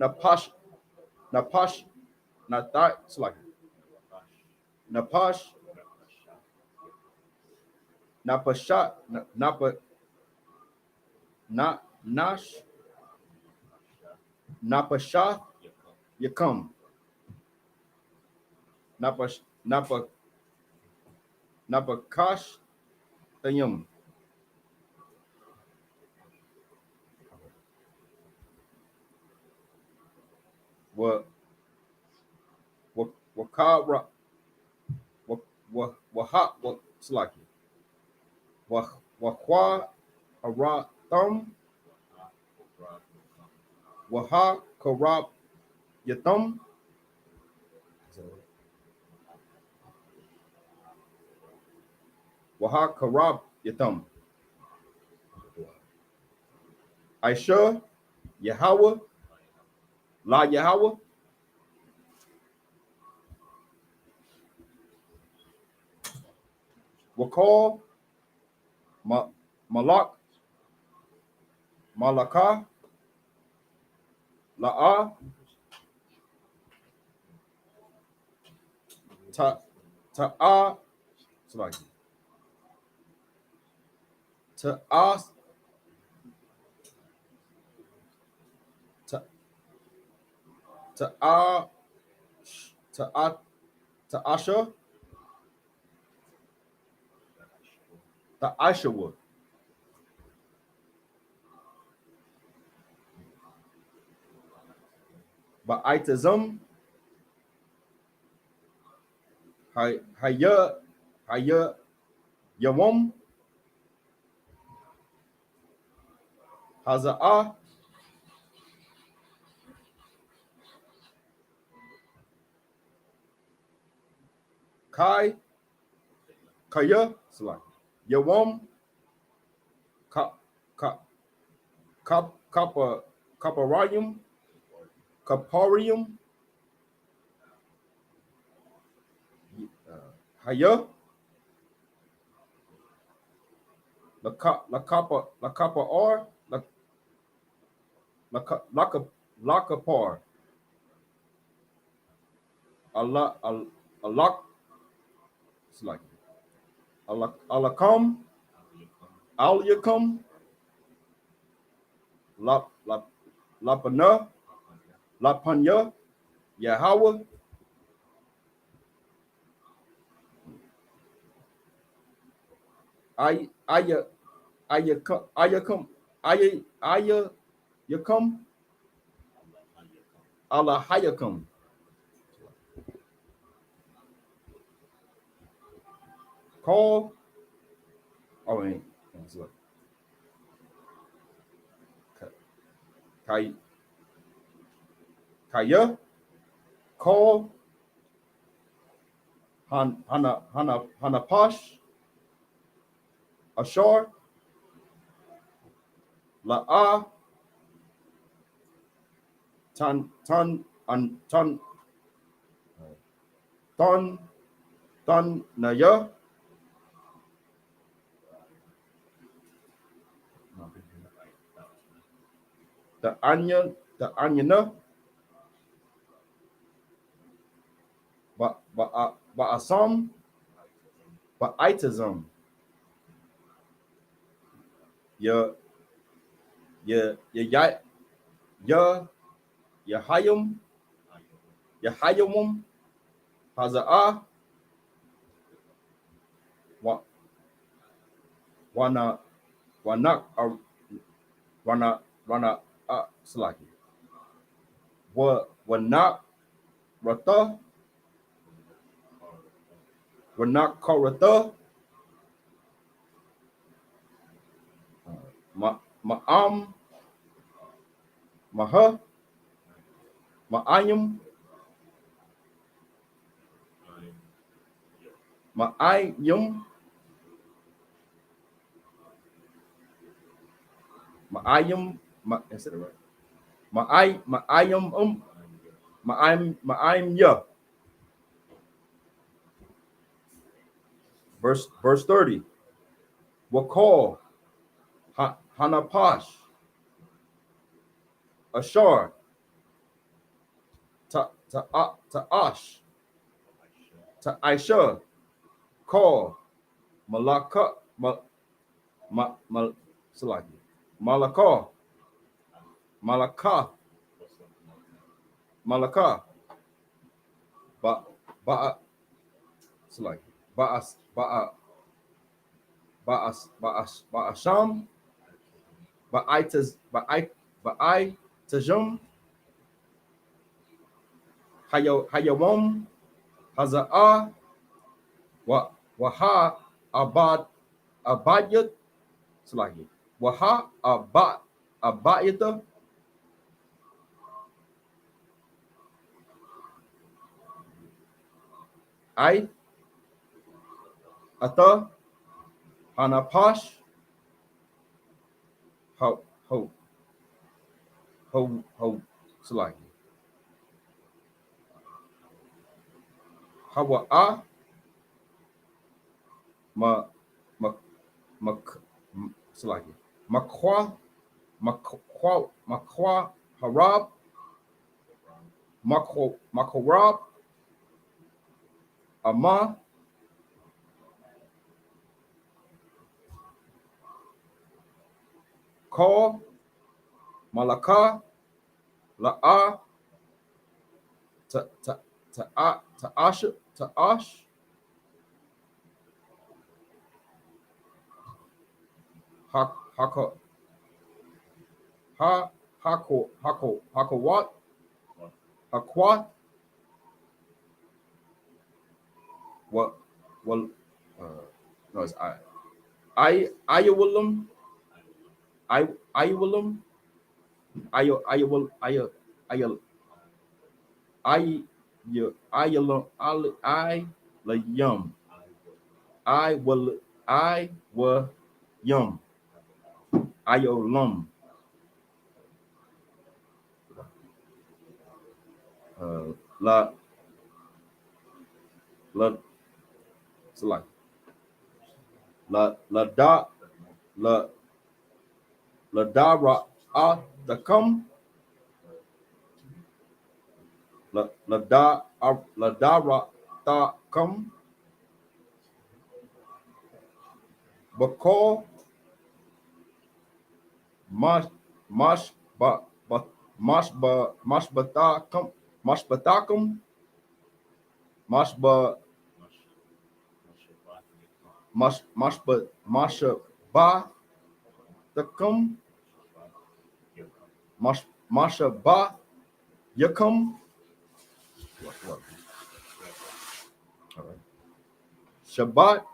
napash nathai sorry napash napashat napa nash napasha yakam napakash tayum wakara waha slaki wakwa aratham waha karab yatham waha karab yatham Aisha Yahweh La Yahweh Wakal Malak Malaka La'a Ta'a Ta'a Ta'a Ta'a Ta'asha Ta'ashawa Ba'aitazam Haya Yawam Haza'a Kai Kaya Yawam Ka Ka Kaparium Haya La Kappa or Lakapar Allah it's like Alakam Al Yakum Lapana Lapanya Yahweh Ayakum Yakum Allah Hayakum Call Oh, wait. Let's look. Kaya call Hanapash Ashar La'a Tan Naya the Anya but Asam but Itism ya Yahayum Haza'a Wana Slaki Wanak Rata Wanak Korata Ma'am Maha Ma'ayum Ma'ayum is it right? Ma'ayum ya. Verse 30. Wakal Hanapash Ashar Ta Ash Ta Aisha call Malaka Salaki Malaka ba Salaki Ba'asham Ba'ai Tajum Hayawam Haza'a Waha Abayat Salaki Waha Abayata I Ata Hanapash Ho Salaki Hawa'a Ma Salaki Makwa Harab Makorab Ama Call Malaka La'a Ash Hakawat Hakwat what well no it's Ayawulum Ayawulum Ayawul Ayalum I la yum I will yum Ayolum la select la dara the come la dara ta come bako mash batakum masha ba takum masha ba yakum what? All right. Shabbat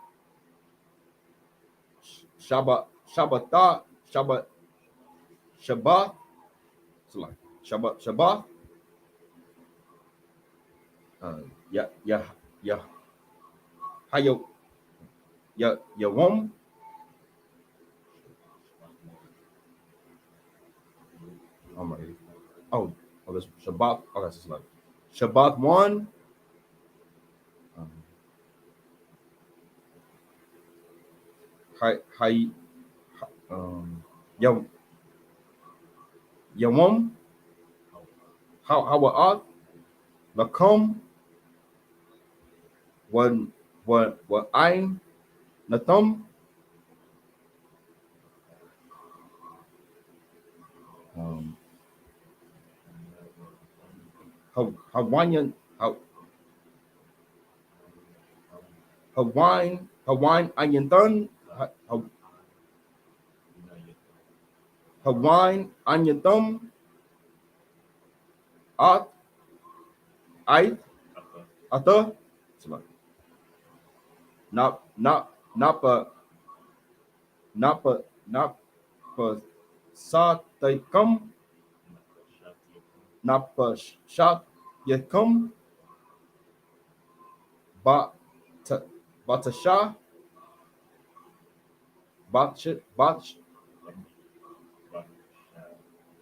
Shabbat, Shabbatah, Shabbat, Shabbat, it's like Shabbat, yeah, Hayo, Yawom, oh, that's Shabbat, oh, that's like Shabbat 1, Hay, Yawom, Hawa'at, Lakum, what Ain, Nathum, Hawaiian, Hawaiian Ayanthun, Hawaiian Ayanthum, At, Ait, Ata, Napa Satakam, Napa Shat Yakum, Batasha,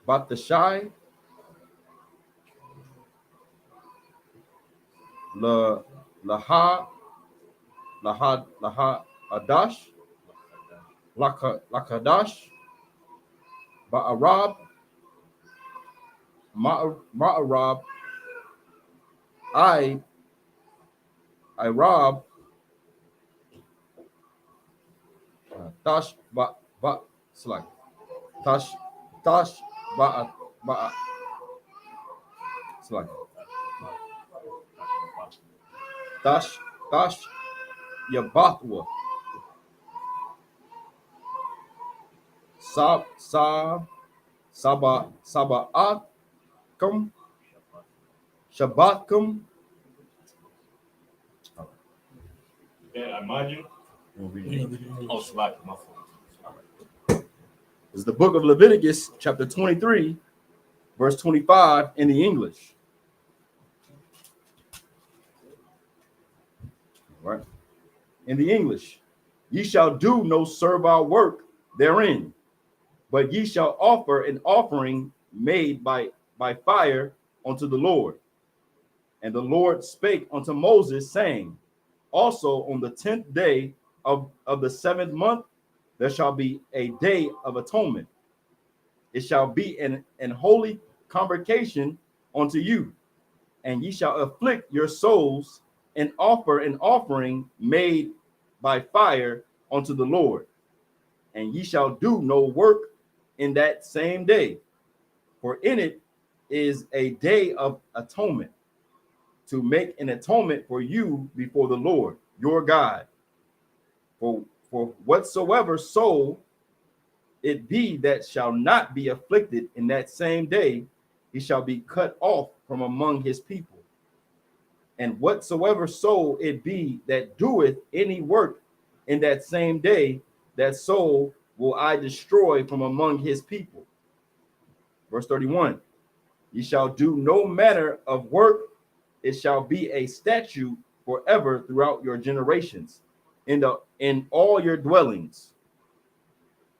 Batashai, Laha Adash, Lakadash, Ba'arab, Ma'arab, Irab, Tash, Slack, Tash, Ba'a, Slack, Tash, Yabathwa, Saba'at, Shabbatkum. Yeah, I mind you. Oh, slack, my fault. It's the book of Leviticus, chapter 23, verse 25 in the English. All right. In the English, ye shall do no servile work therein, but ye shall offer an offering made by fire unto the Lord. And the Lord spake unto Moses, saying, also on the 10th day of the 7th month, there shall be a day of atonement. It shall be an holy convocation unto you, and ye shall afflict your souls and offer an offering made by fire unto the Lord. And ye shall do no work in that same day, for in it is a day of atonement, to make an atonement for you before the Lord your God. For whatsoever soul it be that shall not be afflicted in that same day, he shall be cut off from among his people. And whatsoever soul it be that doeth any work in that same day, that soul will I destroy from among his people. Verse 31, ye shall do no manner of work, it shall be a statute forever throughout your generations, in all your dwellings.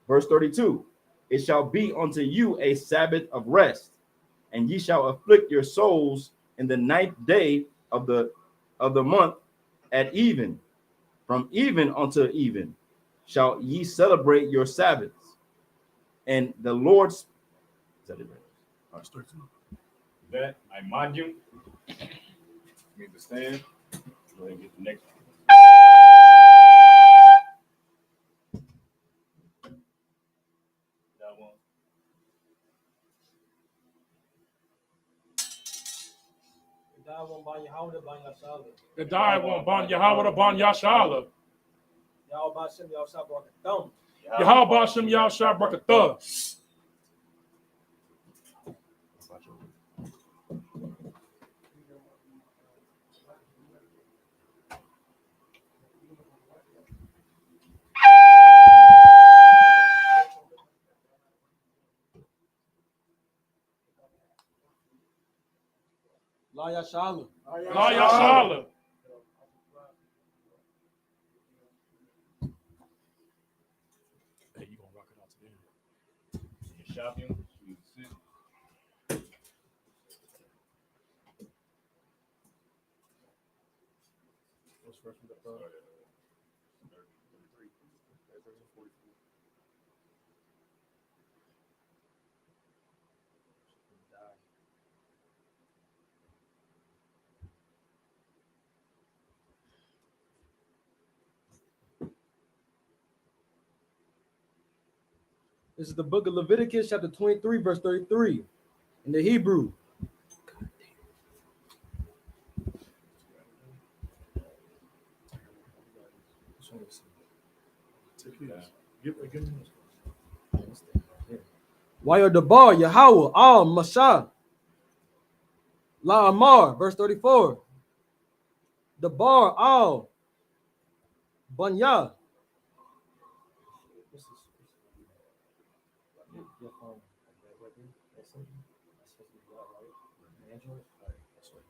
Verse 32, it shall be unto you a Sabbath of rest, and ye shall afflict your souls in the 9th day of the month at even. From even unto even shall ye celebrate your Sabbaths. And the Lord's That I mind you. Need to stand. Go ahead and get the next one. That one. The die one, Ban Yahweh, Ban Yashala. Yahweh Shem Yahshua Barakathum. Yahweh Shem Yahshua Barakatah. La Yashala. La Yashala. Hey, you gonna rock it out today? Shopping. We sit. What's first with the This is the book of Leviticus, chapter 23, verse 33. In the Hebrew. Wire the bar, Yahweh, al Mashah, La Amar, verse 34. The bar, al Banya. Your phone. That's supposed to be loud, right? Android? All right, that's right.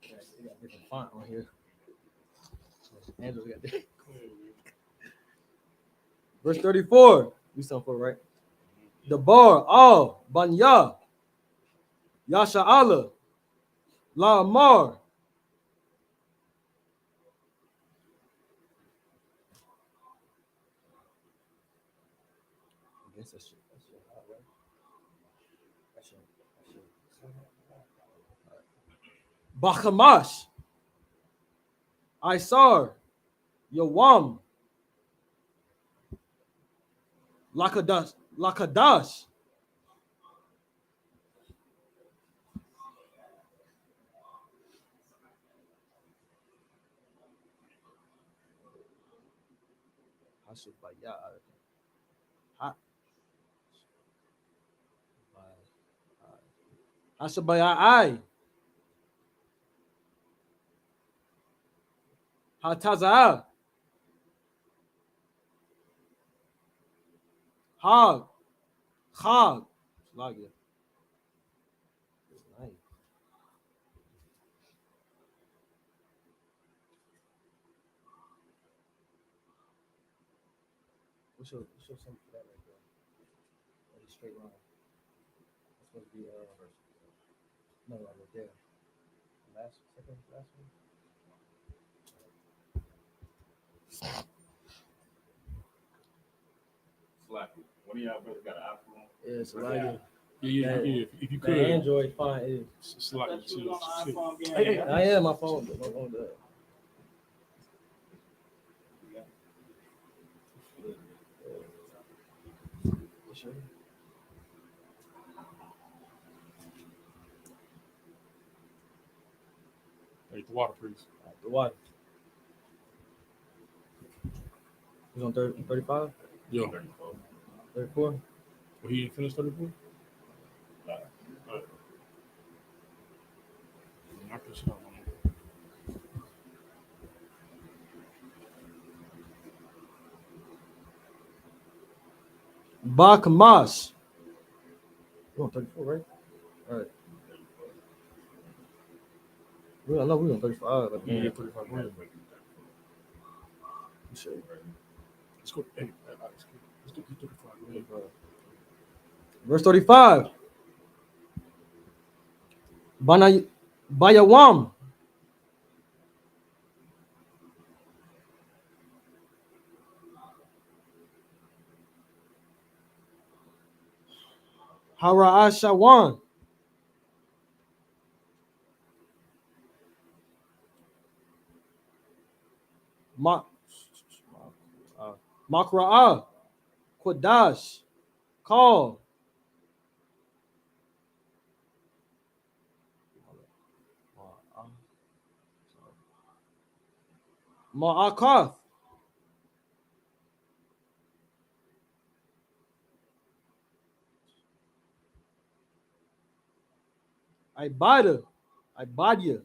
Yeah, they got different font on here. Android got different. Verse 34. We something for right? The bar, al Banya, Yasha Allah, La Amar. I guess that's shit. That's shit. All right. That's shit. Bachamash, Isar, Yawam, Lakadash. Hashubaya. Hashabaya. Hataza. Hag. Hag. Slagia. Nice. We'll show something for that right there. Like a straight line. That's supposed to be no, right there. Second last one. Slappy. One of y'all brothers got an iPhone. Yeah, it's Slagia. Yeah. If you The could, Android fine is. it's like I am my phone. My phone does. Sure. Hey, the water, please. The water. He's on 35? Yo, 34? well, he didn't finish 34. Knock this out. Bakmas. You're on 34, right? All right. We don't know we're on 35. But Yeah, 35. Go ahead. Sure. Let's go. Hey, let's do 35. Go ahead. Verse 35. Bayawam. Hara'ashawan. Makra'ah. Quadash. Call. Ma'akath. Ibada. Ibadia.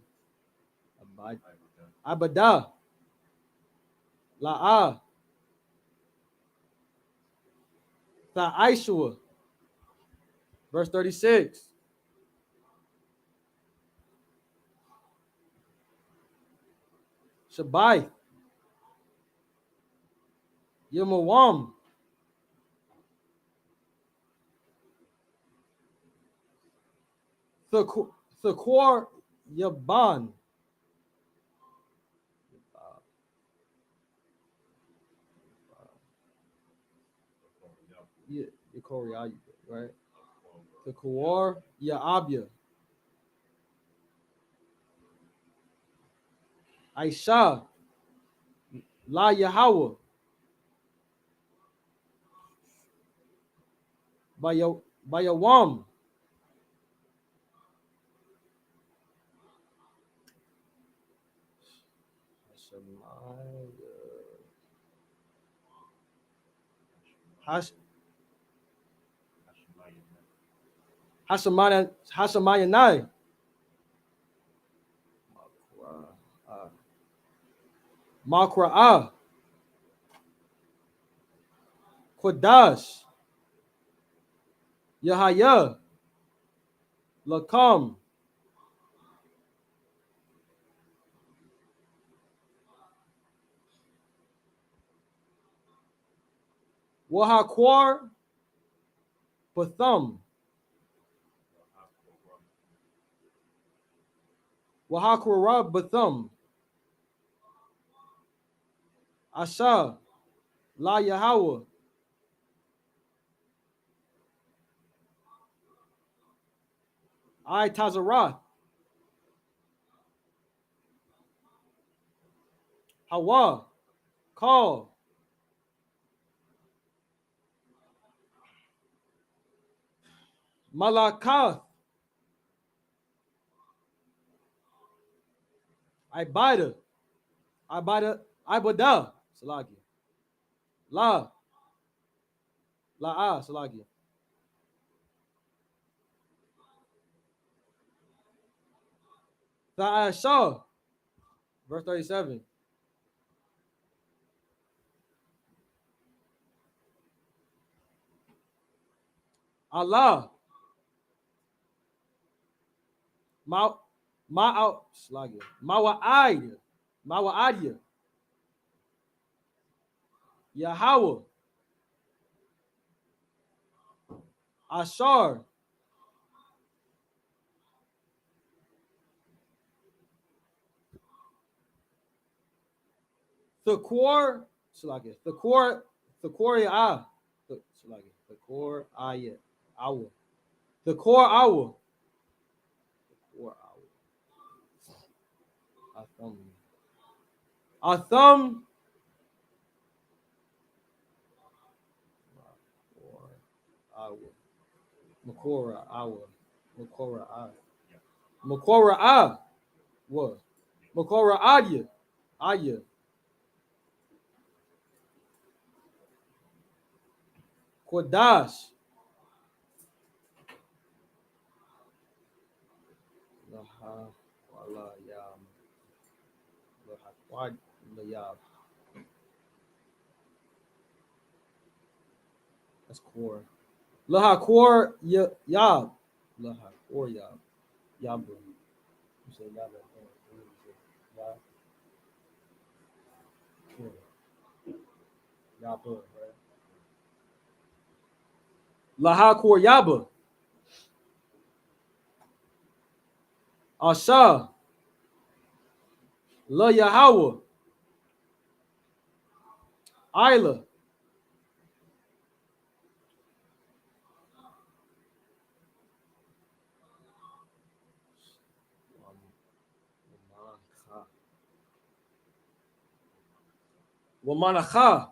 Abada. La'ah. Tha'ishua. Verse 36. Shabai. Yamawam. Thakor Yaban. Yeah, Yakori, right? Thakor Yaabya. Aisha. La Yahweh. Bayawam. Hashemayah. Makra'ah. Quadash. Yahaya. Lakam. Wahakwar. Pathum. Wahakwara Bathum. Asha. La Yahweh. I Tazarath. Hawa. Call. Malakath. Ibada. Ibada. Salagi. La. La'ah. Salagi. Tha'ashah. Verse 37. Allah. Ma'al. Salagi. Mawa'id. Mawa'adya. Yahweh. Ashar. Thakor. Salagi. Thakor. Salagi. Thakor ayat. Awa. Thakor awa. Thakor awa. Atham. Makora awa. Makora ah. What? Makora Aya. Aya. Kodash. Laha. Wala yam. Laha quad. Layab. That's core. Laha core yab. Laha core yab. Yabu. You say yab. Yabu, right? Laha core yaba. Asha. La Yahweh. Isla. Wamanacha.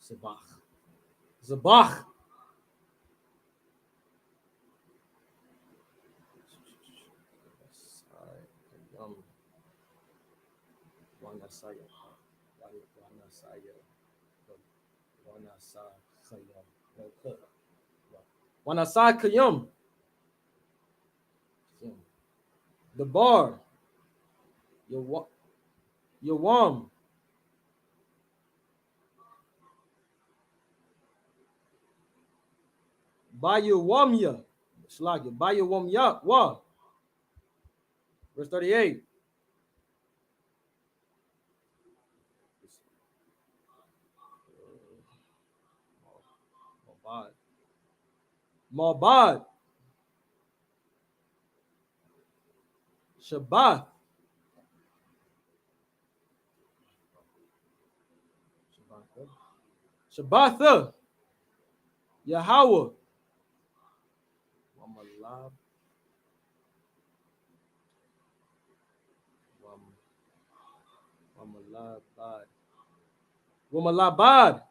Zabach. Zabach. Wanasai Kayum. The bar. Yawam. Bayawamya. Slagia. Baya wom ya wa. Verse 38. Mabad. Mabad. Shabbath. Shabbatha. Yahweh. Wamalab. Wamalabad. Wamalabad.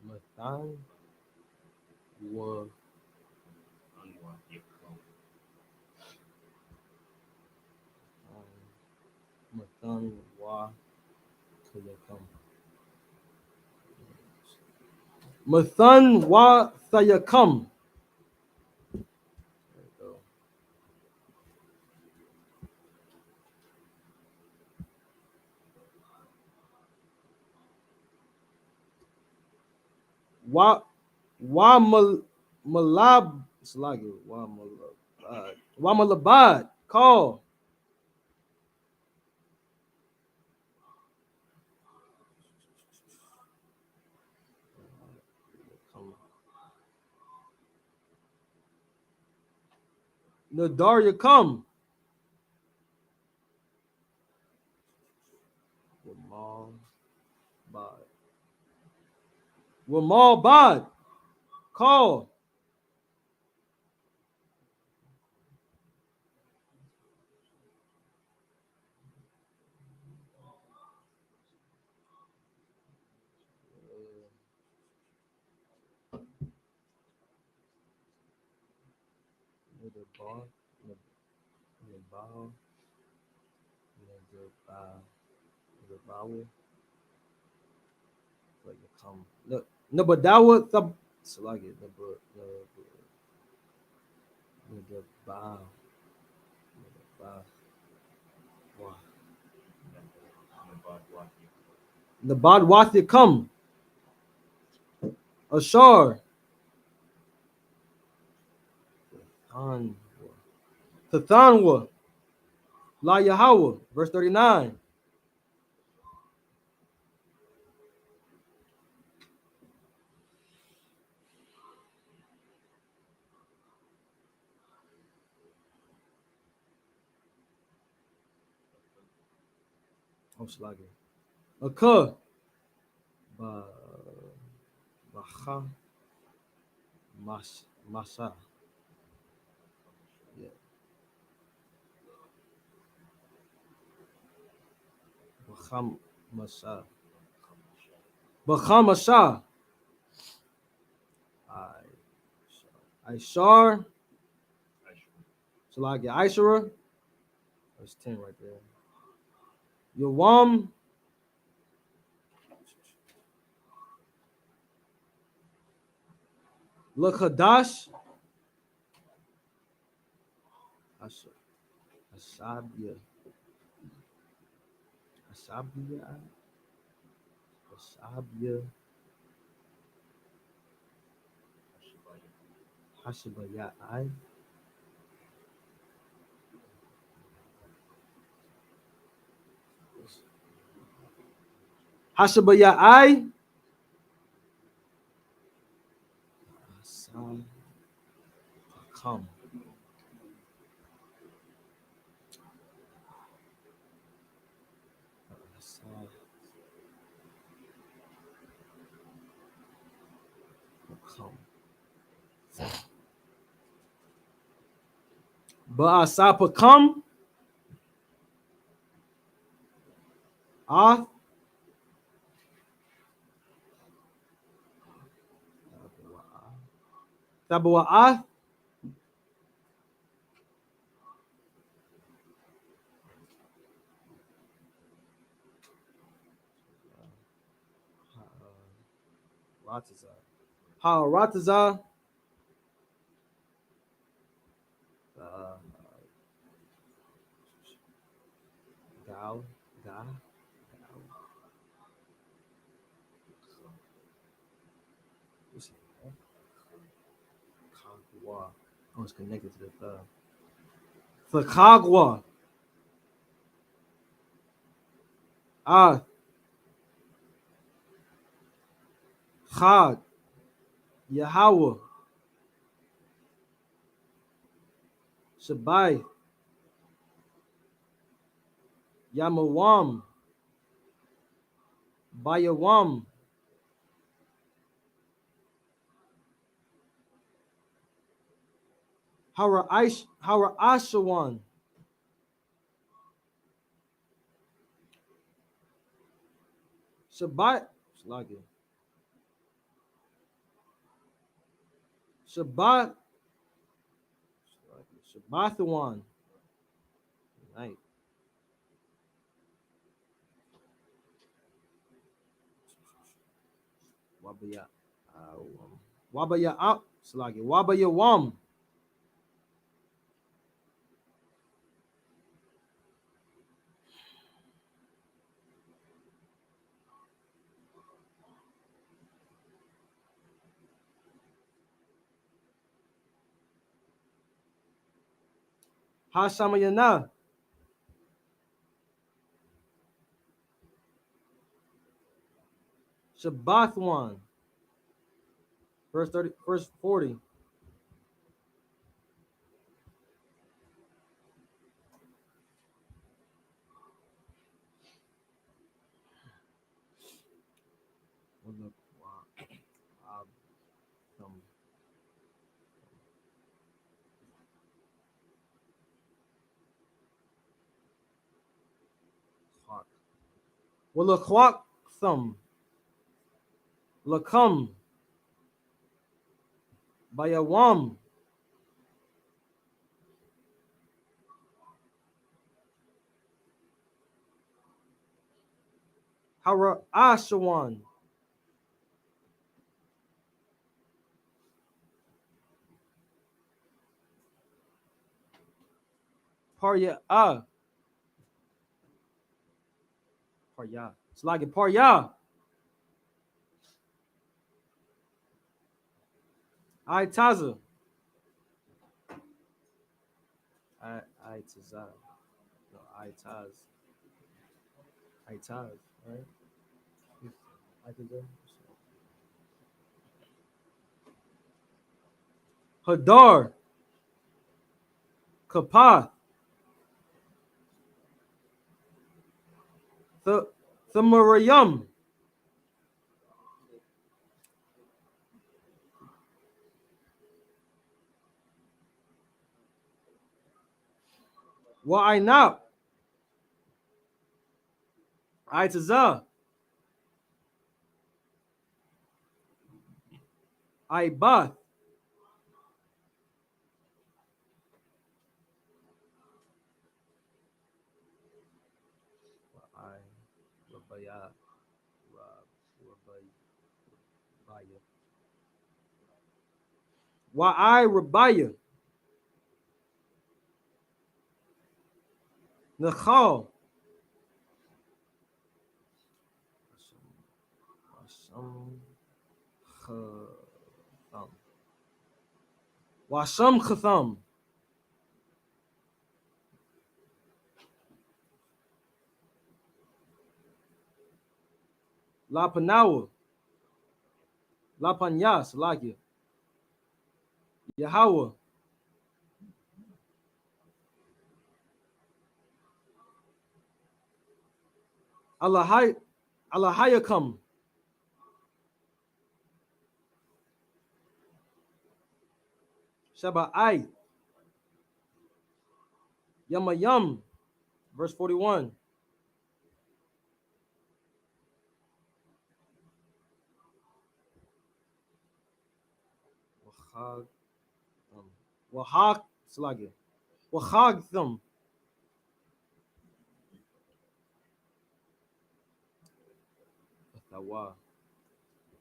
Mathan wa Mathan wa Thayakam. Mathan wa Thayakam. There we go. Malab Slagi. Wa Malabad. Call. Nadar Yakam. Wamal Bad. Wamal Bad. Call. Nadabar. Nabal. Nadabawa. Yakam. Nabadawa. Slagi. Nadabar. Nabad Wath Yakam. Ashar. Tathanwa. La Yahweh. Verse 39. Oh, Slagi. Akah. Bacha. Masa. Yeah. Bacham Masa. Bacham Masa. Ishar. Slagi. Ishara. That's 10 right there. Yawam. Lakadash. Asabia. Asabia. Asabia. Hashabaya. Hashabaya. Come. Ba'asapa come. Ath. Tabawa'ath. Rataza. Ha Rataza. Gal. Ga. Kagwa. Oh, it's connected to the Fakagwa. Ah. Chad. Yahweh. Shabai. Yamawam. Bayawam. Hara Ashawan. Shabbat. Slagi. Shabbat. Shabbathawan. Night. Wabaya. Wabaya up. Slagi. Wabaya wam. Hashamayana. Shabbathwan. Verse 30, verse 40. Walakwak thumb. Lakum. Bayawam. Hara Ashawan. Parya ah. Parya. It's like a parya. I taza. I taza. No, I taz. I taz, right? I taza. Hadar. Kapath. Thamarayam. Wa'ainap. I taza. I bath. I rabaya. Rabaya. Wa'ai rabaya. Nachal. Washam Khatham. La Panawa. La Panyas, Lakia. Yahweh. Allahayakam. Shabbai. Yamayam. Verse 41. Wahag Slagia. Wahag them.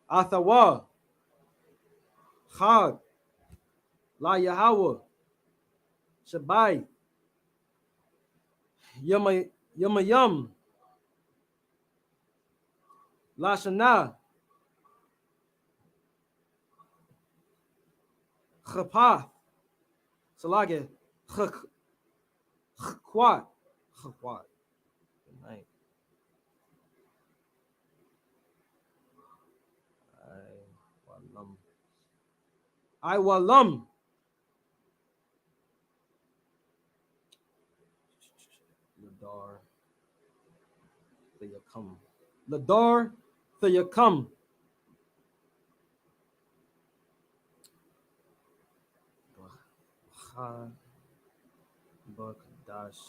Athawa, Chag, La Yahweh, Shabbai, Yamayam, La Shana, Chapath, Salage, Chakwat, Chakwat. Good night. I Walam. Ladar, Thayakam. Ladar, Thayakam. Bakadash.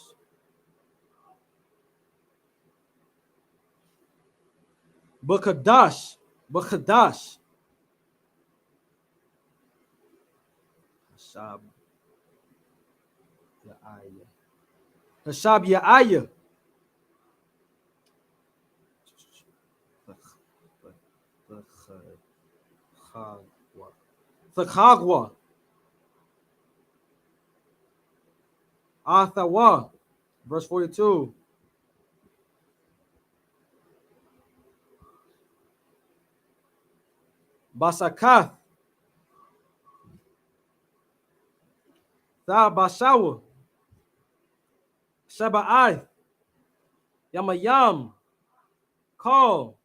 Bakadash. Bakadash. Hashab Ya'aya. Hashab Ya'aya. Thakagwa. Athawa. Verse 42. Basakath. Tha Bashawa. Shaba'ai. Yamayam. Call.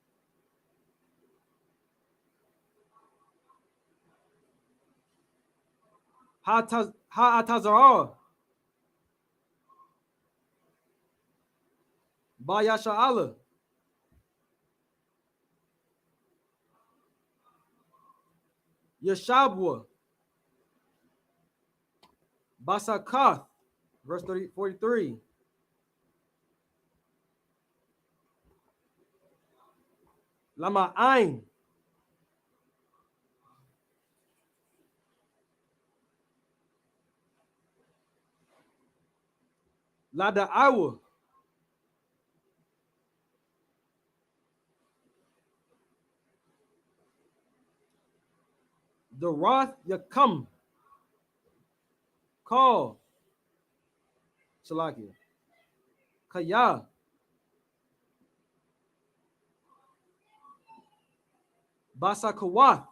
Ha'atazar. Bayasha'ala. Yeshabwa. Basakath. Verse 43. Lama Ain. Lada Awa. The Roth Yakam. Call. Salakia. Kaya. Basakawath.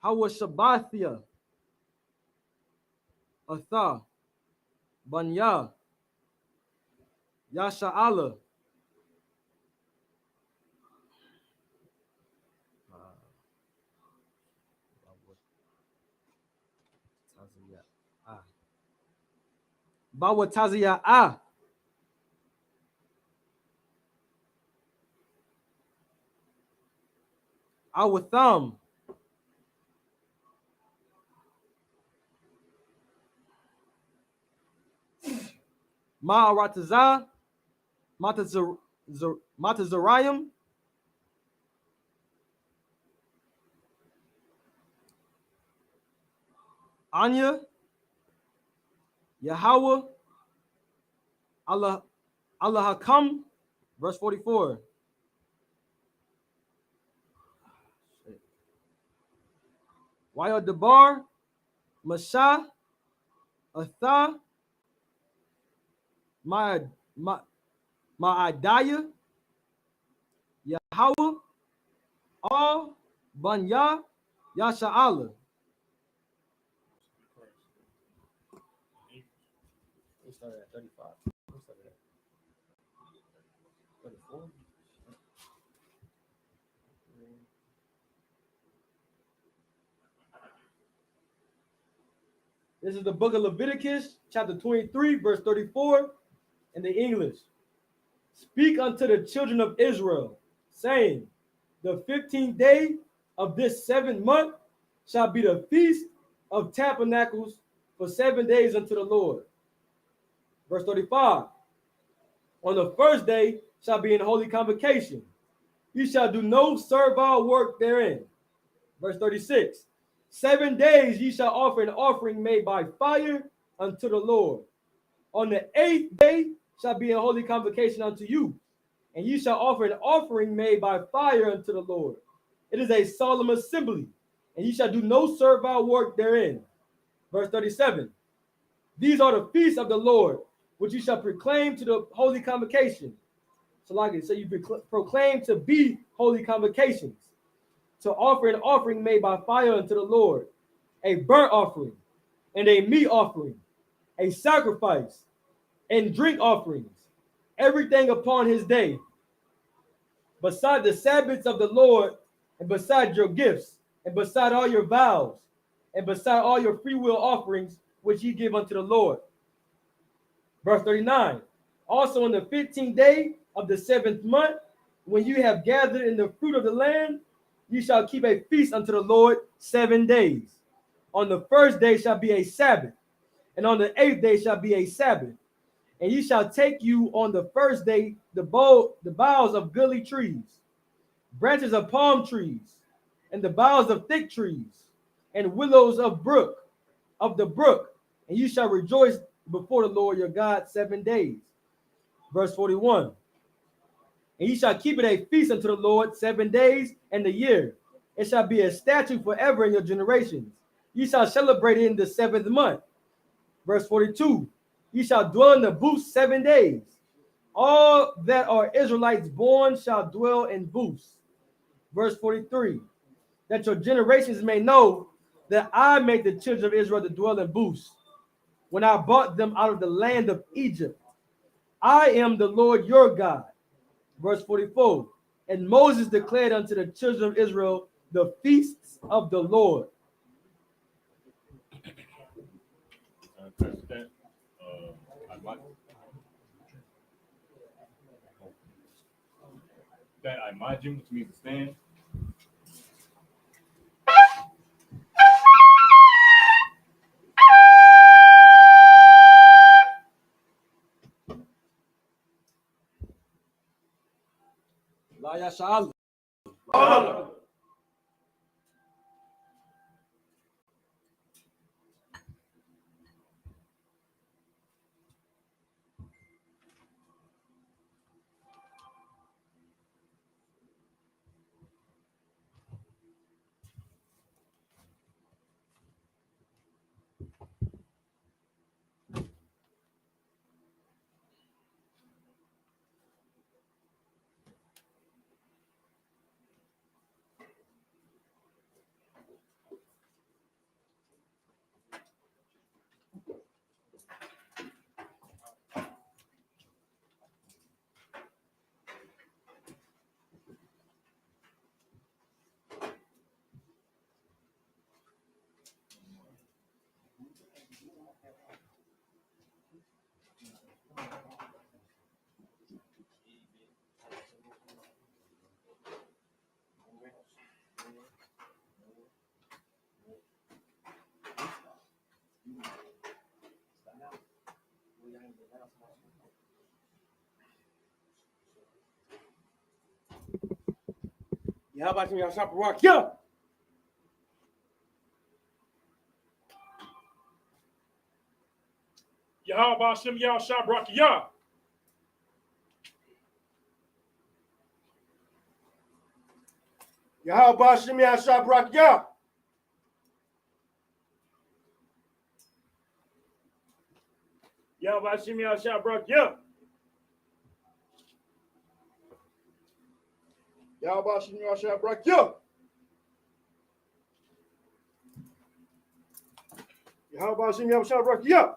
Hawashabathia. Atha. Banya. Yasha'ala. Bawatazia Ah. Awatham. Ma'arataza. Matazariam. Anya. Yahweh. Allah Hakam. Verse 44. Waya Debar. Masha. Atha. Ma'adaya. Yahweh. All. Banya. Yasha'ala. We started at 35. We started at 34. This is the book of Leviticus, chapter 23, verse 34, in the English. Speak unto the children of Israel, saying, the 15th day of this 7th month shall be the feast of tabernacles for 7 days unto the Lord. Verse 35. On the first day shall be an holy convocation. You shall do no servile work therein. Verse 36. 7 days ye shall offer an offering made by fire unto the Lord. On the 8th day shall be a holy convocation unto you, and ye shall offer an offering made by fire unto the Lord. It is a solemn assembly, and ye shall do no servile work therein. Verse 37. These are the feasts of the Lord, which you shall proclaim to the holy convocation. So you proclaim to be holy convocations, to offer an offering made by fire unto the Lord, a burnt offering, and a meat offering, a sacrifice, and drink offerings, everything upon his day, beside the Sabbaths of the Lord, and beside your gifts, and beside all your vows, and beside all your free will offerings, which ye give unto the Lord. Verse 39. Also on the 15th day of the 7th month, when you have gathered in the fruit of the land, you shall keep a feast unto the Lord 7 days. On the 1st day shall be a Sabbath, and on the 8th day shall be a Sabbath. And ye shall take you on the 1st day the boughs of goodly trees, branches of palm trees, and the boughs of thick trees, and willows of the brook, and you shall rejoice before the Lord your God 7 days. Verse 41. And ye shall keep it a feast unto the Lord 7 days and a year. It shall be a statute forever in your generations. Ye shall celebrate it in the 7th month. Verse 42. Ye shall dwell in the booths 7 days. All that are Israelites born shall dwell in booths. Verse 43. That your generations may know that I made the children of Israel to dwell in booths, when I brought them out of the land of Egypt. I am the Lord your God. Verse 44. And Moses declared unto the children of Israel the feasts of the Lord. That imagine, which means to stand. La yashal. Yahweh Shem Yahshua Barak Yah. Yahweh Shem Yahshua Barak Yah. Yahweh Shem Yahshua Barak Yah. Yahweh Shem Yahshua Barak Yah. Yahweh Shem Yahshua Barak Yah. Yahweh Shem Yahshua Barak Yah.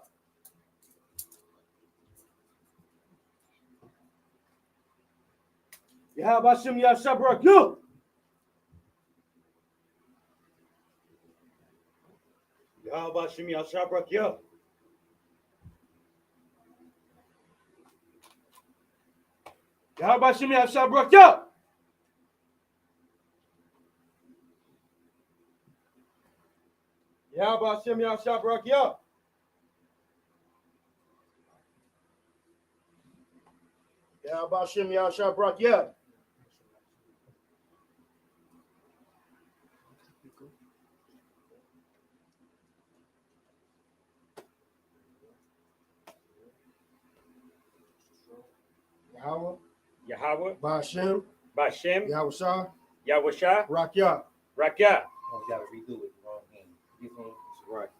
Yahweh Shem Yahshua Barak Yah. Yahweh Shem Yahshua Barak Yah. Yahweh Shem Yahshua Barak Yah. Yahweh Shem Yahshua Barak Yah. Yahweh Shem Yahshua Barak Yah. Yahweh, Yahweh, Ba'ashem, Bashem, Yahushua, Yahusha, Rakyat. Rakyat. Oh, you gotta redo it. Wrong hand. This one is right.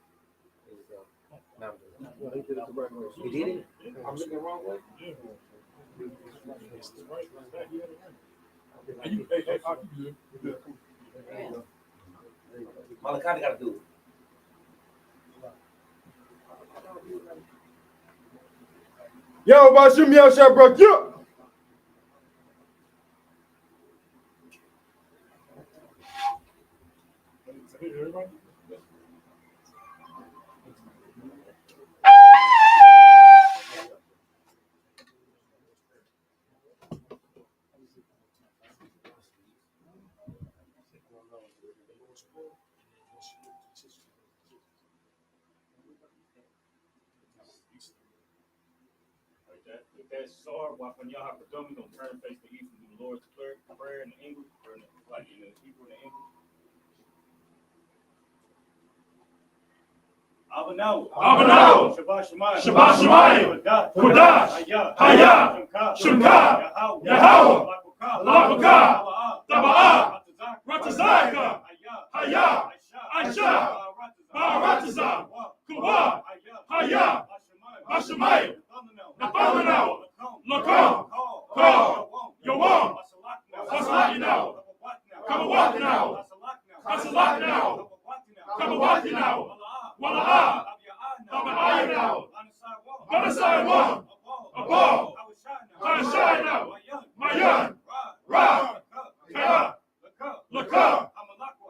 It's, number. Well, he did it the right way. You did it? I'm looking the wrong way. It's the right. And you, hey, you good. Malachi gotta do it. Yo, Ba'ashem, Yahushua, Rakyat. Everybody? With that sword, when y'all have to come, we're gonna turn face the east and do the Lord's prayer in the English, or in the, like in the Hebrew and the English. Abanaw. Abanaw. Shabbat Shemayim. Shabbat Shemayim. Kodash. Hayah. Shemka. Yahweh. Labaka. Taba'ah. Ratazaka. Hayah. Aisha. Ba'aratazah. Kuwa. Hayah. Hashemayim. Nathanael. Lakom. Kal. Yawam. Hasalakinaw. Kabawakinaw. Hasalakinaw. Kabawakinaw. Wala'ah. Tabaayinaw. Banasaiwan. Abal. Haishaynaw. Mayan. Ra. Kaya. Laka.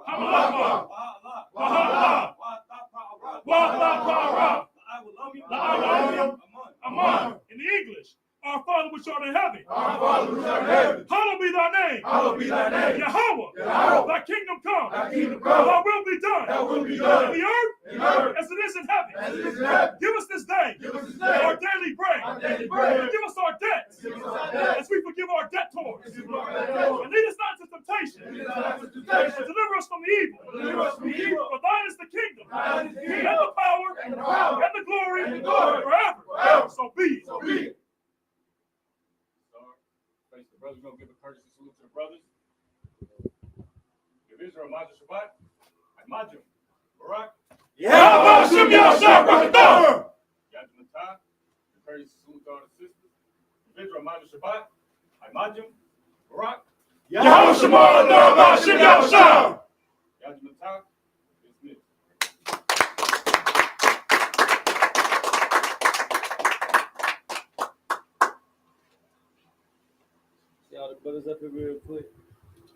Hamalakwa. Wahala. Wa'atapara. La'awamim. Aman. In the English, our Father which art in heaven. Our Father which art in heaven. Hallowed be thy name. Hallowed be thy name. Yahweh. Yahweh. Thy kingdom come. Thy kingdom come. Thy will be done. Thy will be done. In the earth. In earth. As it is in heaven. As it is in heaven. Give us this day. Give us this day. Our daily bread. Our daily bread. And give us our debts. Give us our debts. As we forgive our debtors. As we forgive our debtors. And lead us not into temptation. And lead us not into temptation. But deliver us from the evil. Deliver us from evil. For thine is the kingdom. Thine is the kingdom. And the power. And the power. And the glory. And the glory. Forever. Forever. So be it. So be it. Face the brothers, gonna give a courtesy salute to the brothers. If Israel Majah Shabbat, I Majah. Barak. Yahweh Shem Yahshua Rakatah. Yajmatah. The courtesy salute to all the sisters. If Israel Majah Shabbat, I Majah. Barak. Yahweh Shema Yahweh Shem Yahshua. Yajmatah. Dismissed. See all the brothers up here real quick.